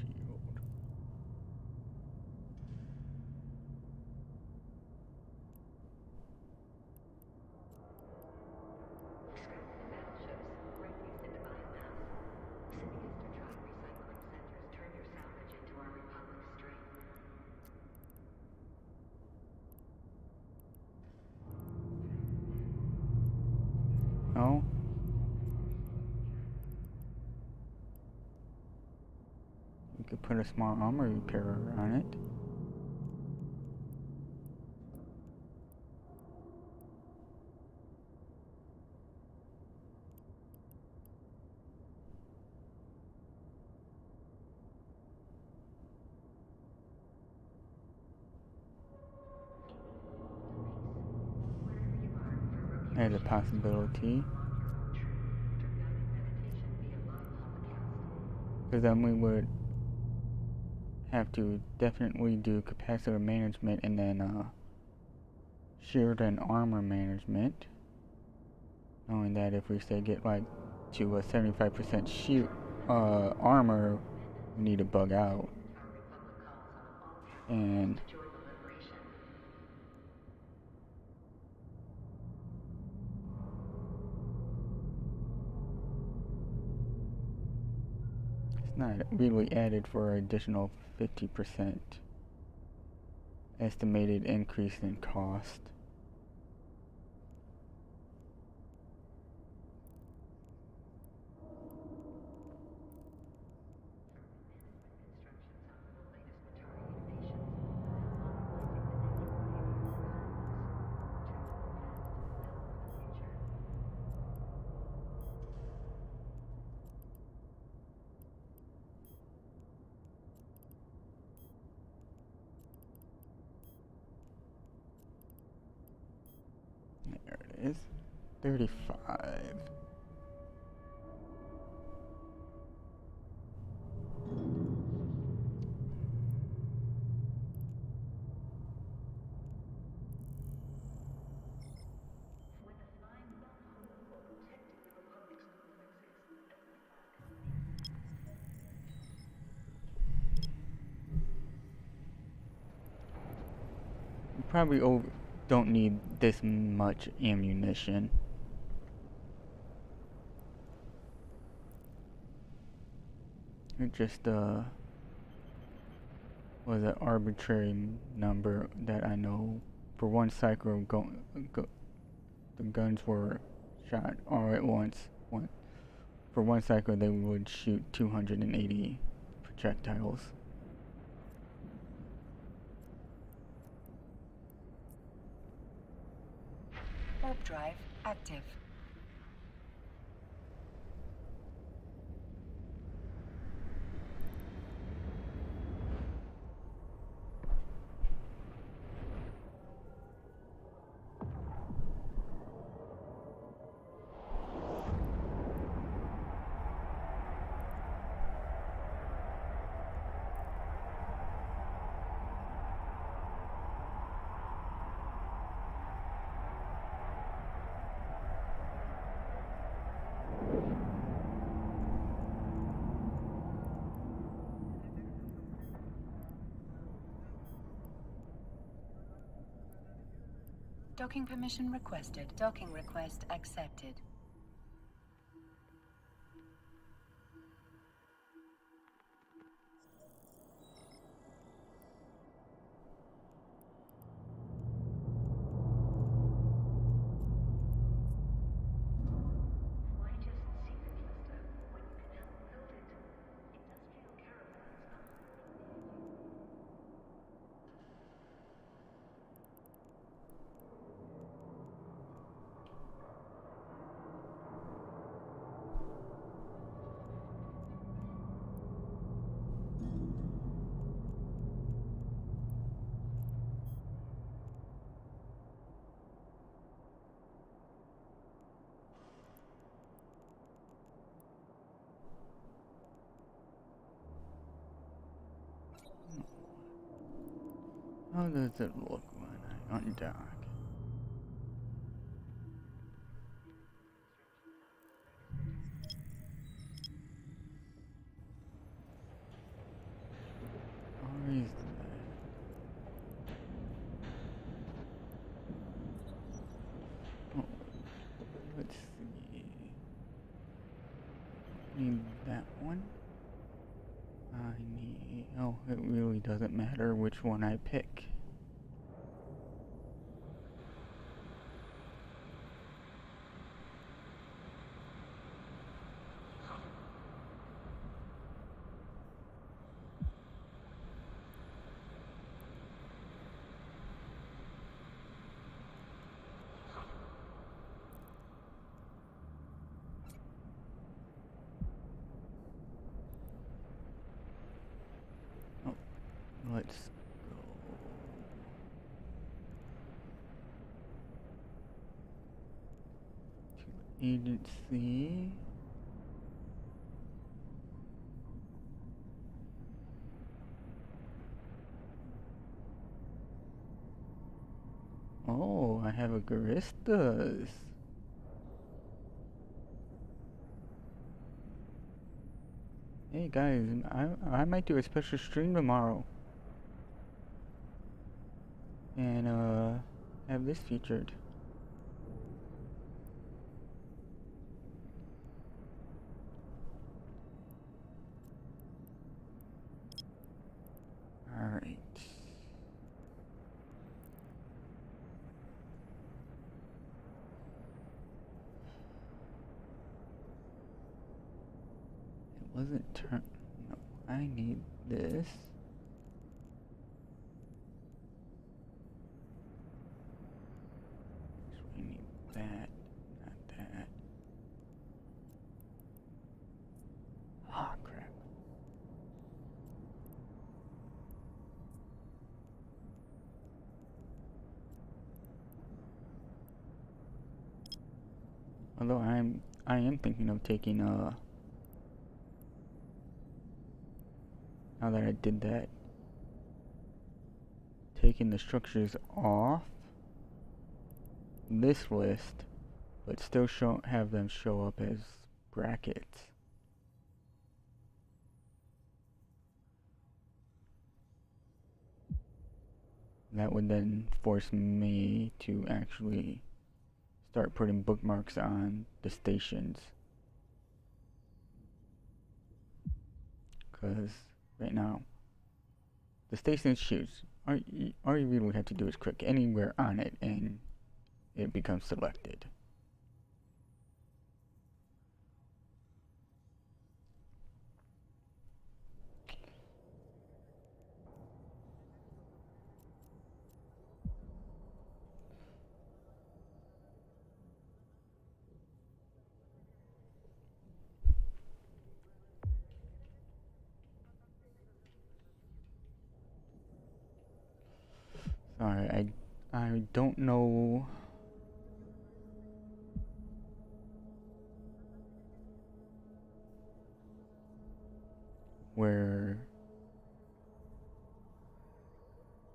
[SPEAKER 1] No? You could put a small armor repairer on it. There's a possibility. Because then we would have to definitely do capacitor management and then shield and armor management. Knowing that if we say get like to a 75% shield armor, we need to bug out. And it's not really added for an additional 50% estimated increase in cost. There it is. 35. We probably don't need this much ammunition. It just was an arbitrary number that I know. For one cycle, the guns were shot all at once. For one cycle, they would shoot 280 projectiles.
[SPEAKER 2] Warp drive active. Docking permission requested. Docking request accepted.
[SPEAKER 1] How does it look when I undock? Or is that? Oh, let's see. Need that one. I need. Oh, it really doesn't matter which one I pick. Oh, let's go. To agency. Oh, I have a Garistas. Hey guys, I might do a special stream tomorrow. And have this featured. Alright. It wasn't turn. No, I need this. So I need that, not that. Ah, crap. Although I am thinking of taking now that I did that, taking the structures off this list, but still have them show up as brackets. That would then force me to actually start putting bookmarks on the stations. Because right now, the stations choose. All you really have to do is click anywhere on it and it becomes selected. Sorry, I don't know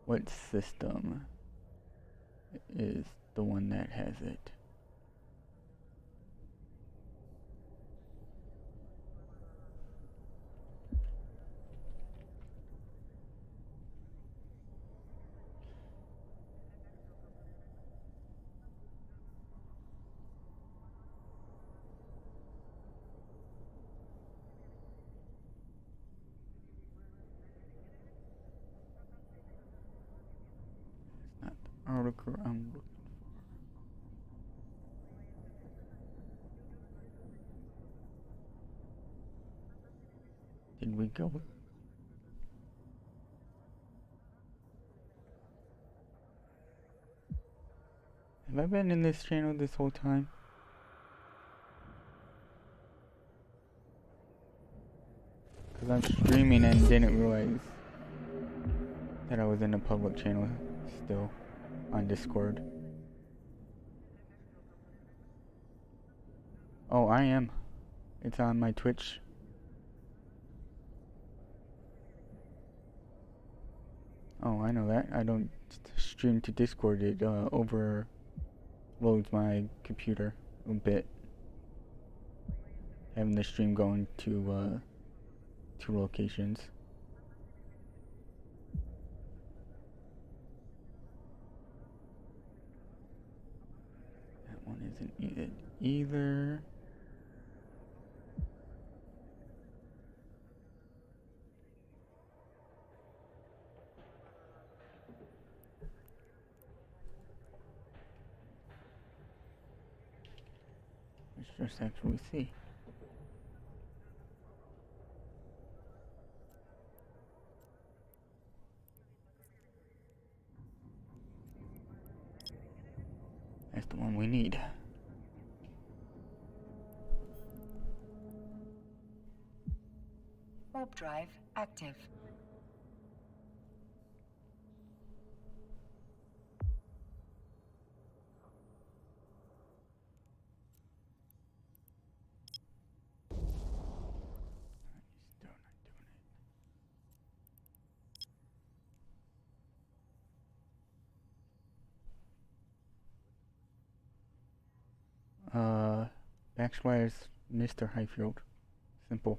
[SPEAKER 1] what system is the one that has it. It's not the article I'm looking for. Did we go? Have I been in this channel this whole time? Because I'm streaming and didn't realize that I was in a public channel still on Discord. Oh, I am. It's on my Twitch. Oh, I know that. I don't stream to Discord. It overloads my computer a bit. Having the stream going to two locations. That one isn't it either. Let's just actually see. That's the one we need.
[SPEAKER 2] Warp drive active.
[SPEAKER 1] Still not doing it. Backslash Mr. Highfield. Simple.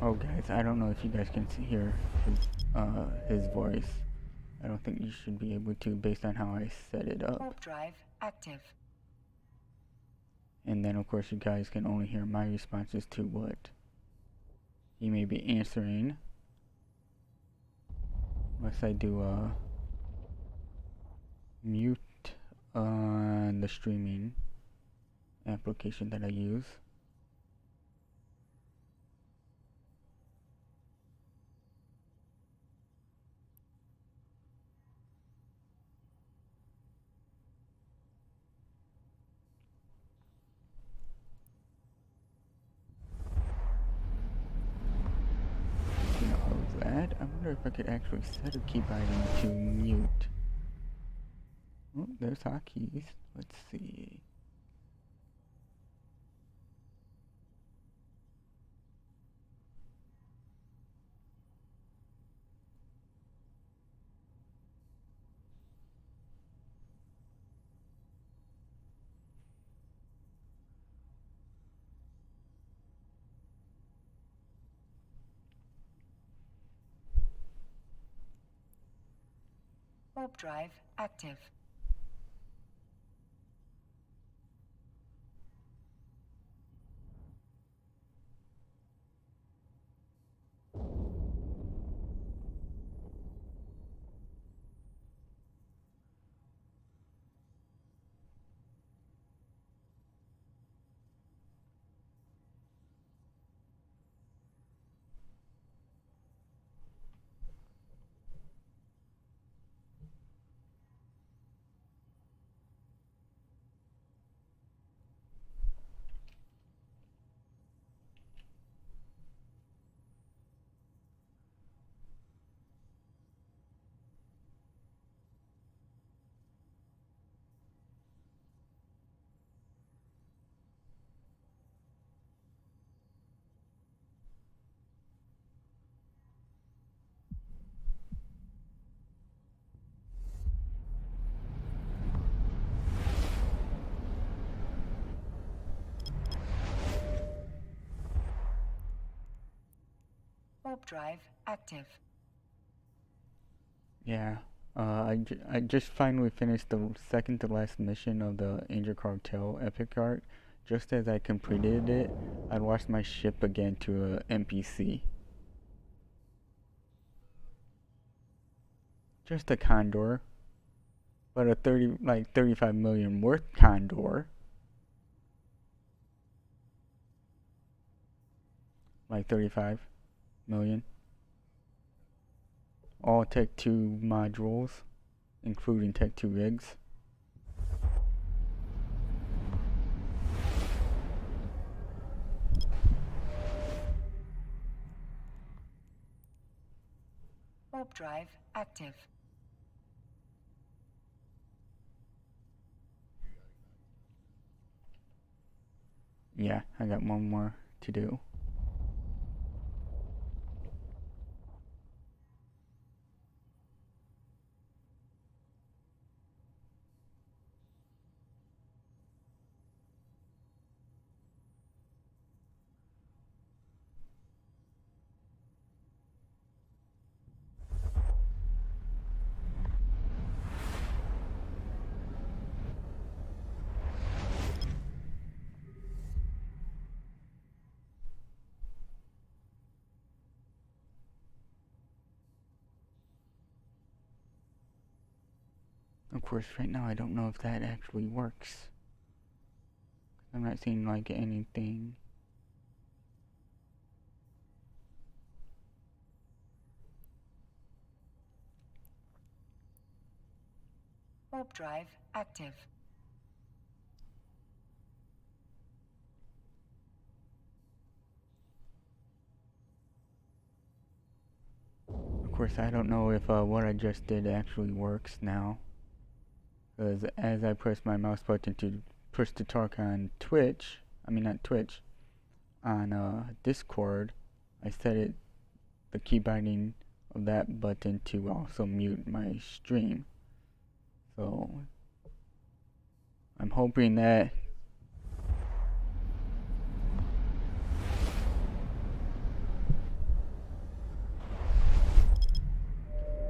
[SPEAKER 1] Oh guys, I don't know if you guys can hear his voice. I don't think you should be able to based on how I set it up.
[SPEAKER 2] Warp drive active.
[SPEAKER 1] And then of course you guys can only hear my responses to what he may be answering. Unless I do mute on the streaming application that I use. That. I wonder if I could actually set a key binding to mute. Oh, there's hotkeys. Let's see.
[SPEAKER 2] Warp drive active. Warp drive active.
[SPEAKER 1] Yeah. I just finally finished the second to last mission of the Angel Cartel epic arc. Just as I completed it, I lost my ship again to a NPC. Just a condor. But a 35 million worth condor. Like 35 million. All Tech 2 modules, including Tech 2 rigs.
[SPEAKER 2] Warp drive active.
[SPEAKER 1] Yeah, I got one more to do. Of course, right now I don't know if that actually works. I'm not seeing like anything.
[SPEAKER 2] Warp drive active.
[SPEAKER 1] Of course, I don't know if what I just did actually works now. Because as I press my mouse button to push to talk on Twitch, I mean not Twitch, on Discord, I set it, the key binding of that button to also mute my stream. So I'm hoping that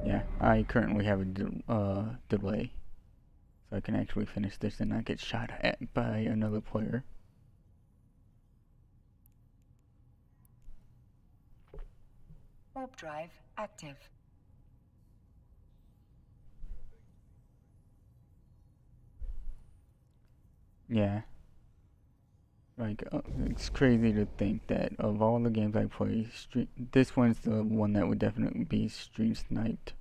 [SPEAKER 1] yeah, I currently have a delay, so I can actually finish this and not get shot at by another player.
[SPEAKER 2] Warp drive active.
[SPEAKER 1] Yeah. Like, it's crazy to think that of all the games I play, this one's the one that would definitely be stream sniped.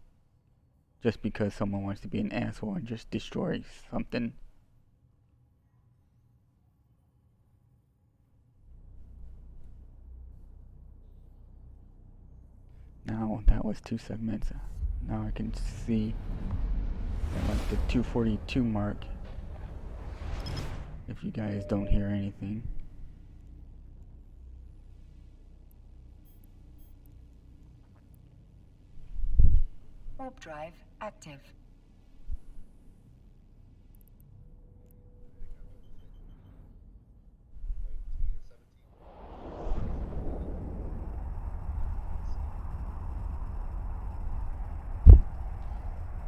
[SPEAKER 1] Just because someone wants to be an asshole and just destroy something. Now, that was 2 segments. Now I can see at like the 242 mark. If you guys don't hear anything.
[SPEAKER 2] Warp drive active.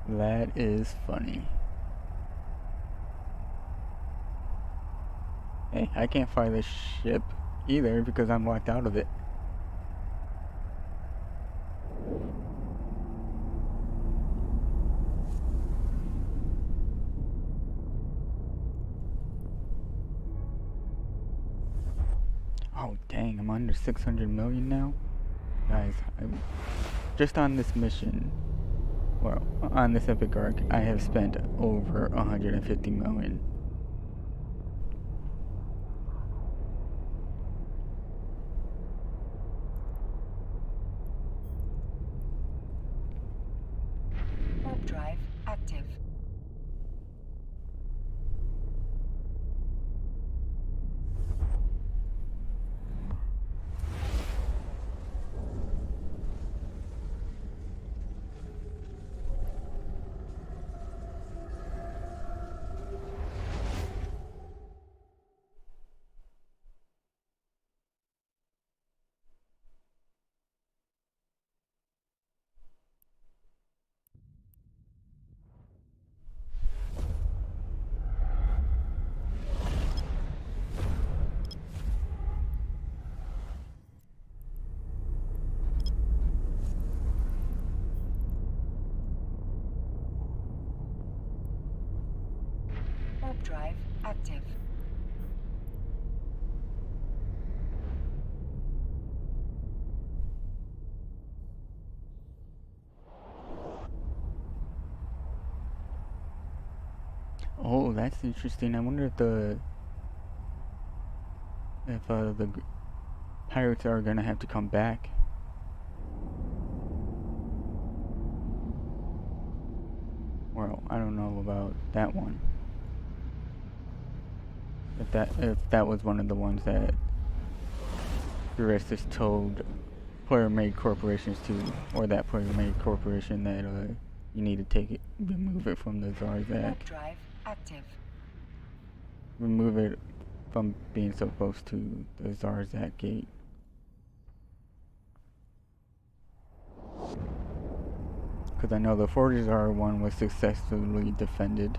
[SPEAKER 1] That is funny. Hey, I can't fly this ship either because I'm locked out of it. Oh dang, I'm under 600 million now? Guys, just on this mission, well, on this epic arc, I have spent over 150 million.
[SPEAKER 2] Warp drive active. Warp drive active.
[SPEAKER 1] Oh, that's interesting. I wonder if the pirates are gonna have to come back. Well, I don't know about that one. If that was one of the ones that Juristis told player-made corporations to, or that player-made corporation that you need to take it, remove it from the Zarzak.
[SPEAKER 2] Warp drive active.
[SPEAKER 1] Remove it from being so close to the Zarzak gate. Because I know the Fortizar one was successfully defended.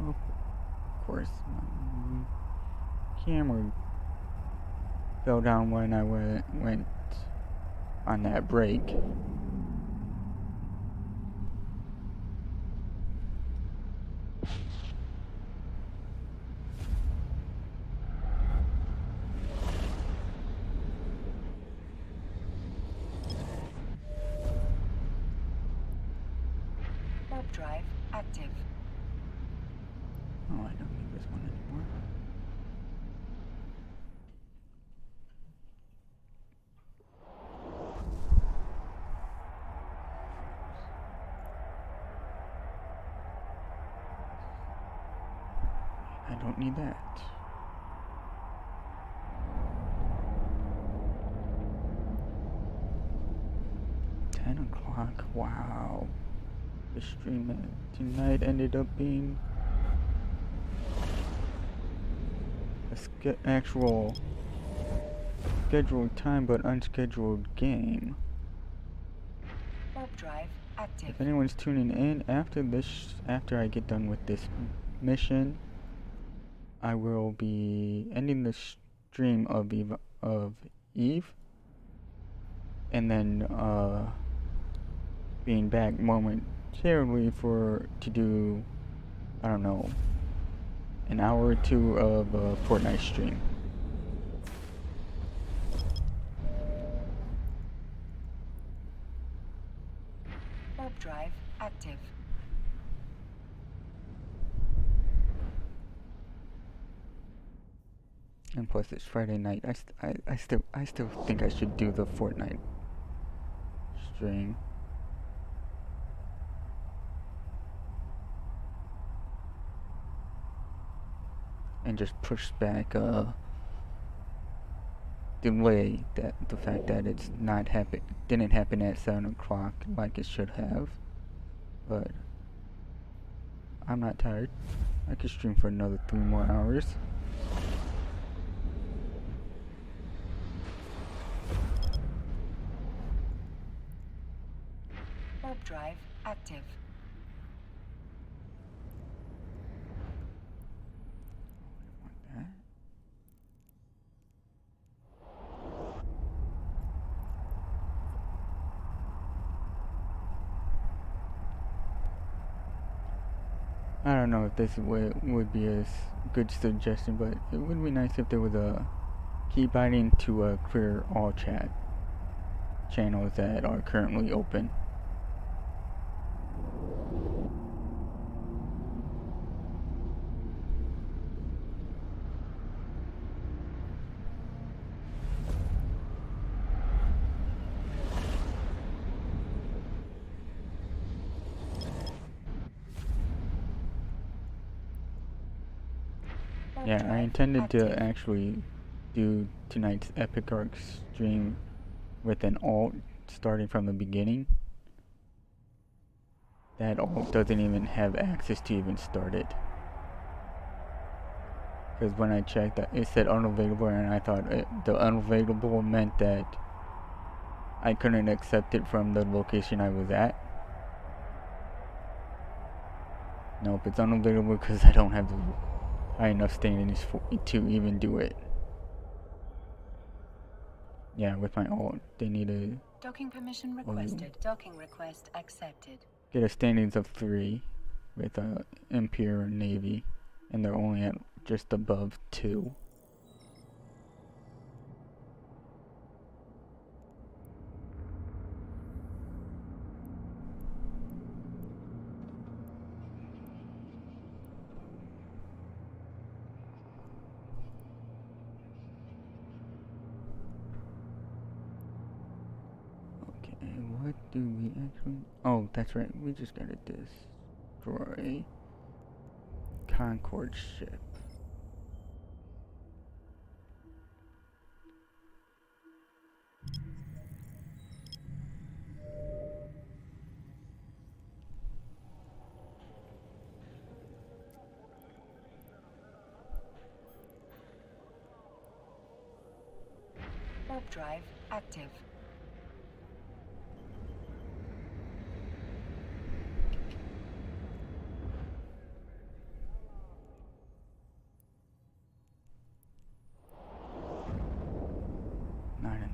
[SPEAKER 1] Oh, of course, my camera fell down when I went on that break.
[SPEAKER 2] Warp drive active.
[SPEAKER 1] Oh, I don't need this one anymore. I don't need that. $10 o'clock. Wow. The stream tonight ended up being a actual scheduled time but unscheduled game.
[SPEAKER 2] Warp drive active.
[SPEAKER 1] If anyone's tuning in after I get done with this mission, I will be ending the stream of Eve, and then being back momentarily to do, I don't know, an hour or two of a Fortnite stream.
[SPEAKER 2] Warp drive active.
[SPEAKER 1] And plus, it's Friday night. I still think I should do the Fortnite stream. And just push back, delay the fact that it's didn't happen at 7 o'clock like it should have. But I'm not tired. I could stream for another 3 more hours.
[SPEAKER 2] Warp drive active.
[SPEAKER 1] Like that. I don't know if this would be a good suggestion, but it would be nice if there was a key binding to clear all chat channels that are currently open.
[SPEAKER 2] Warp
[SPEAKER 1] Yeah, I
[SPEAKER 2] drive
[SPEAKER 1] intended
[SPEAKER 2] active.
[SPEAKER 1] to actually do tonight's Epic Arc stream with an alt starting from the beginning. That alt doesn't even have access to even start it. Because when I checked, it said unavailable, and I thought the unavailable meant that I couldn't accept it from the location I was at. Nope, it's unavailable because I don't have the high enough standings to even do it. Yeah, with my alt, they need to
[SPEAKER 2] Docking permission requested. Docking request accepted.
[SPEAKER 1] get a standings of 3 with Imperial Navy, and they're only at just above 2. Okay, What do we actually... Oh, that's right. We just gotta destroy Concord ship.
[SPEAKER 2] Warp drive active.
[SPEAKER 1] Not in there.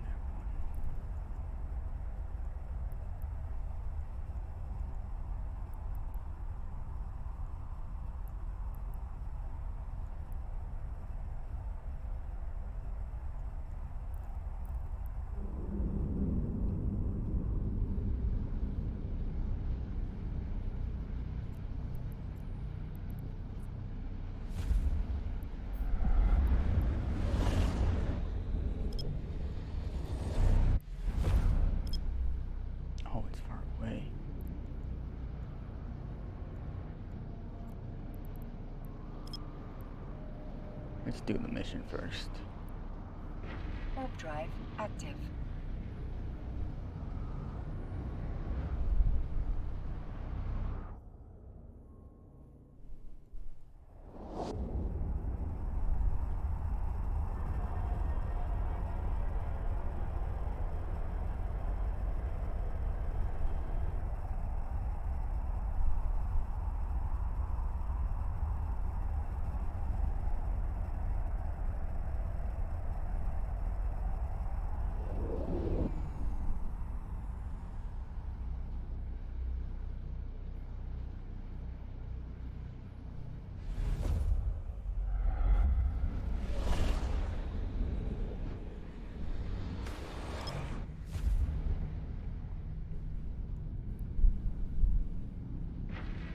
[SPEAKER 1] Oh, it's far away. Let's do the mission first.
[SPEAKER 2] Warp drive active.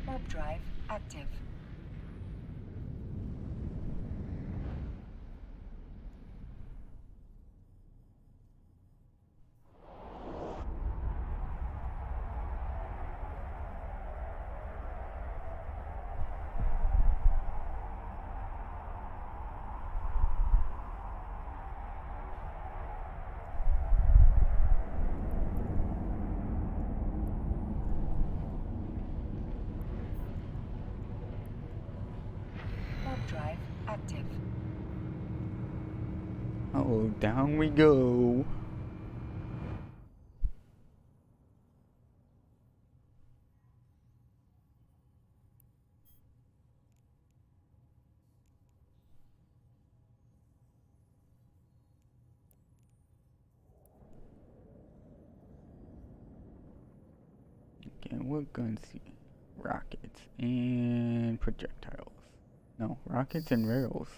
[SPEAKER 2] Warp drive active. Warp drive active.
[SPEAKER 1] Uh-oh, down we go. Okay, what guns? Rockets and projectiles. No, rockets and rails.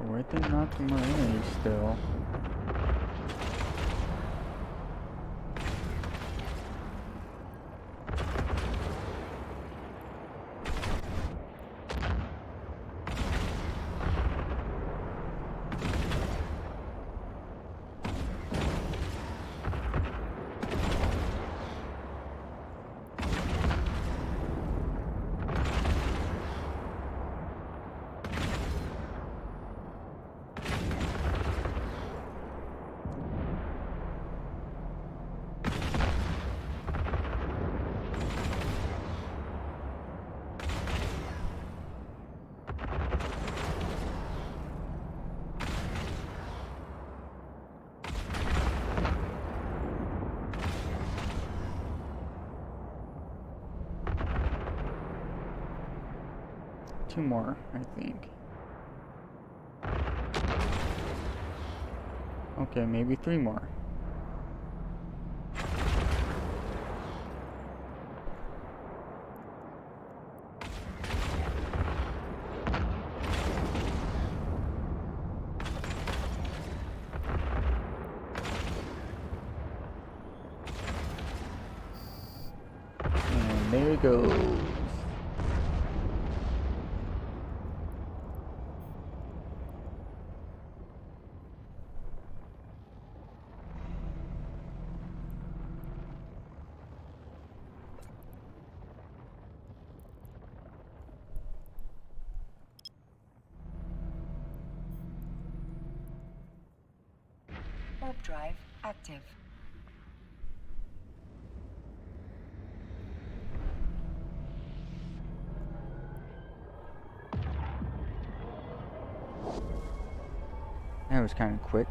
[SPEAKER 1] We're within optimal range still. 2 more, I think. Okay, maybe 3 more. And there it goes.
[SPEAKER 2] Warp drive active.
[SPEAKER 1] That was kind of quick.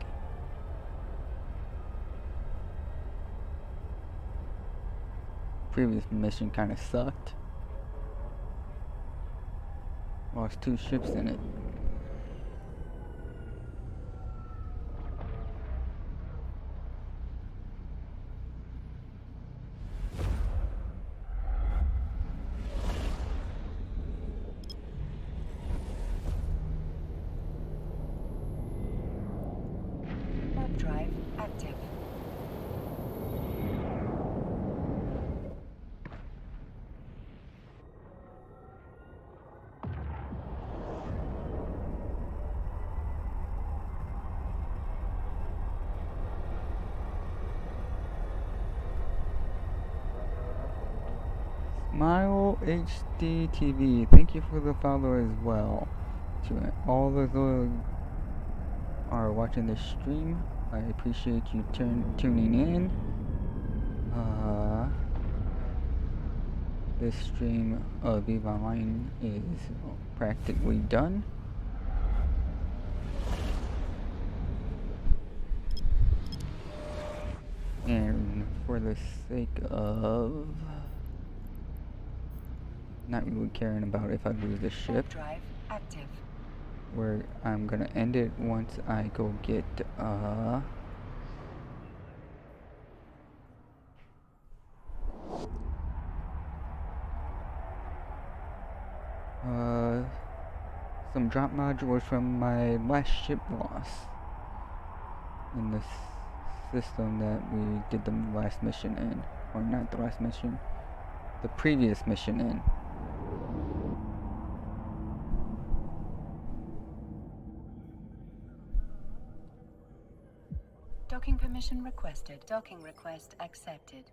[SPEAKER 1] Previous mission kind of sucked. Lost 2 ships in it.
[SPEAKER 2] Warp drive active.
[SPEAKER 1] Smile HD TV, thank you for the follow as well. To all those who are watching this stream, I appreciate you tuning in. This stream of EVE Online is practically done. And for the sake of not really caring about if I lose the ship,
[SPEAKER 2] Warp drive active.
[SPEAKER 1] where I'm gonna end it once I go get some drop modules from my last ship loss in the system that we did the last mission in, or not the last mission, the previous mission in.
[SPEAKER 2] Docking permission requested. Docking request accepted.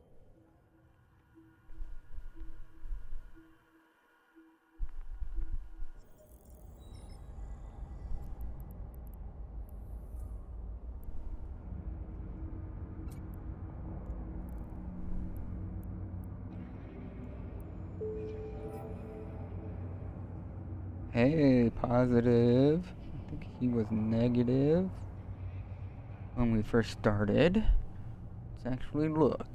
[SPEAKER 1] Hey, positive. I think he was negative when we first started. Let's actually look.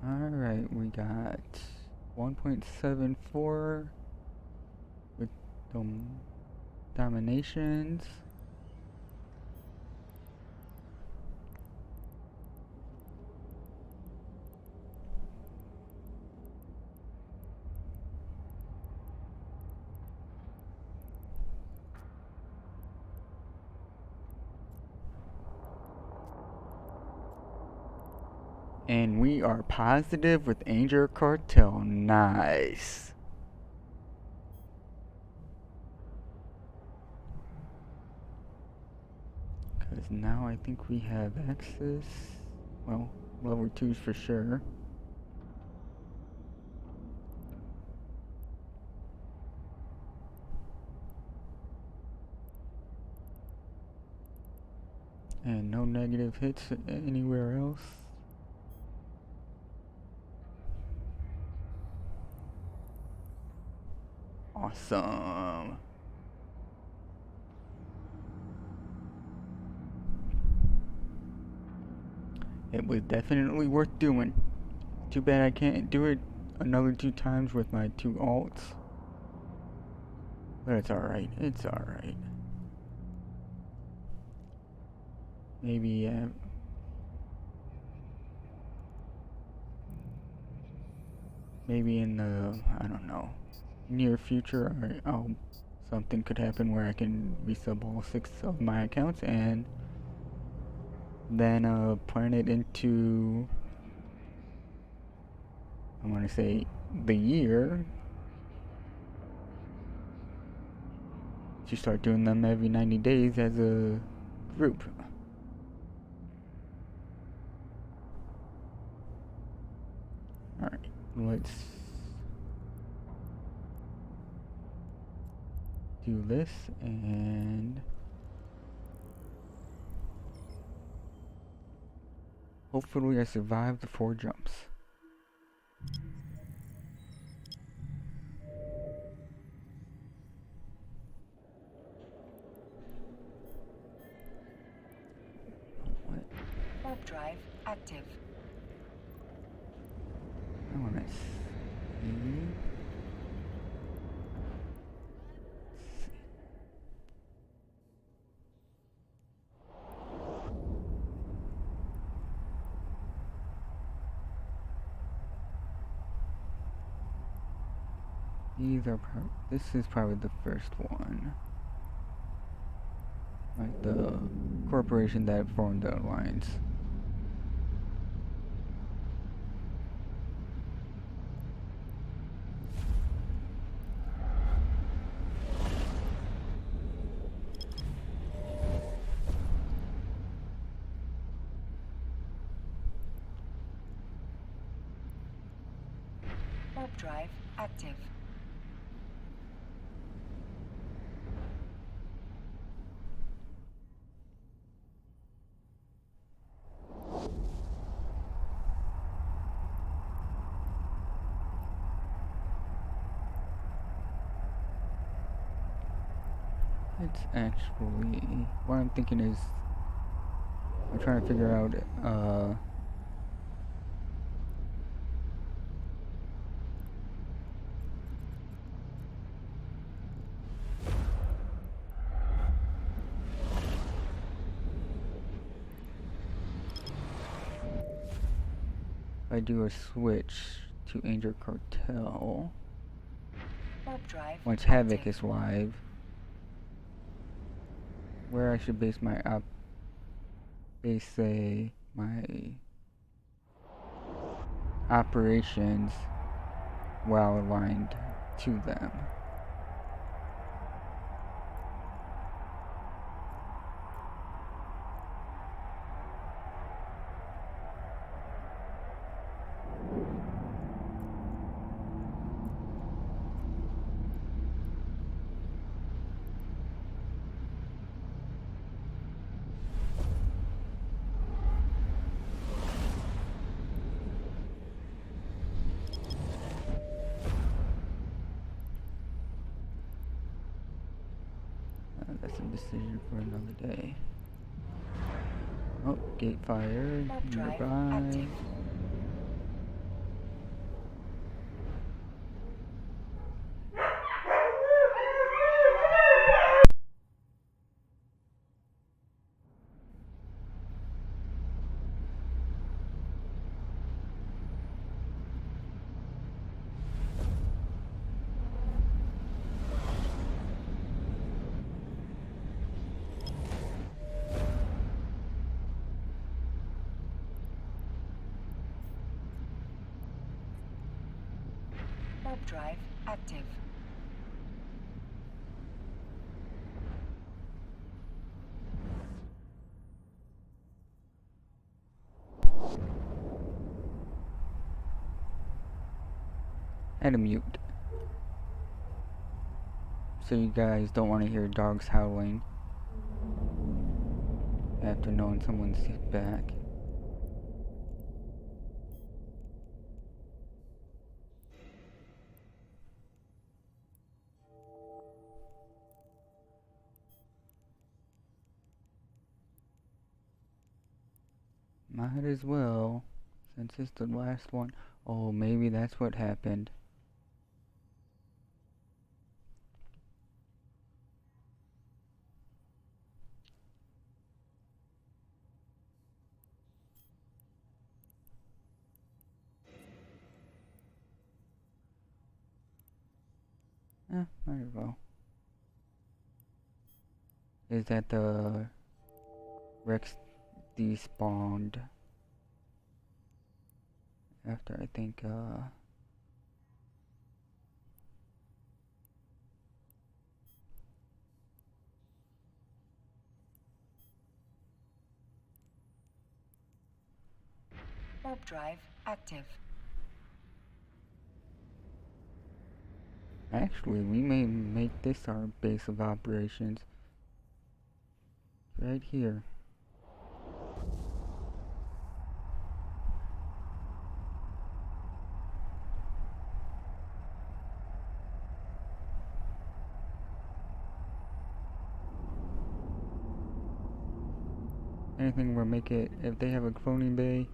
[SPEAKER 1] Alright, we got 1.74 with dominations. And we are positive with Angel Cartel. Nice. Because now I think we have access. Well, level 2s for sure. And no negative hits anywhere else. Awesome. It was definitely worth doing. Too bad I can't do it another 2 times with my 2 alts. But it's alright. It's alright. Maybe, maybe in the, I don't know, near future, something could happen where I can resub all 6 of my accounts and then plan it into, I want to say, the year to start doing them every 90 days as a group. Alright, let's do this, and hopefully I survive the 4 jumps. What?
[SPEAKER 2] Warp drive active.
[SPEAKER 1] I want to see. This is probably the first one. Like the corporation that formed the alliance.
[SPEAKER 2] Warp drive active.
[SPEAKER 1] It's actually, what I'm thinking is, I'm trying to figure out, if I do a switch to Angel Cartel,
[SPEAKER 2] Warp drive
[SPEAKER 1] once
[SPEAKER 2] active.
[SPEAKER 1] Havoc is live, where I should base my my operations well aligned to them. That's a decision for another day. Oh, gate fire
[SPEAKER 2] Warp drive
[SPEAKER 1] nearby.
[SPEAKER 2] active. Warp drive active.
[SPEAKER 1] And a mute. So you guys don't want to hear dogs howling after knowing someone's back. Might as well, since it's the last one. Oh, maybe that's what happened. Might as well. Is that the Rex despawned after I think
[SPEAKER 2] Warp drive active.
[SPEAKER 1] actually we may make this our base of operations right here. Anything will make it, if they have a cloning bay,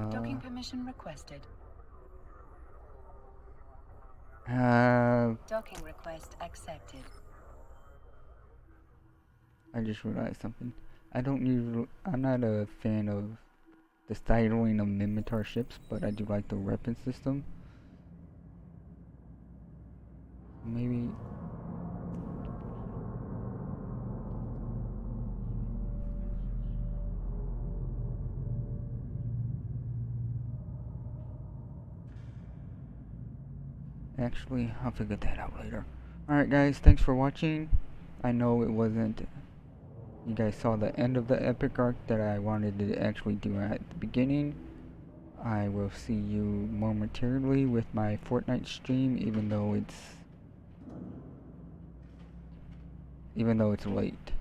[SPEAKER 2] Docking permission requested. Docking request accepted.
[SPEAKER 1] I just realized something. I'm not a fan of the styling of Mimitar ships, but I do like the weapon system. Maybe actually, I'll figure that out later. Alright guys, thanks for watching. I know it wasn't, you guys saw the end of the epic arc that I wanted to actually do at the beginning. I will see you momentarily with my Fortnite stream, even though it's late.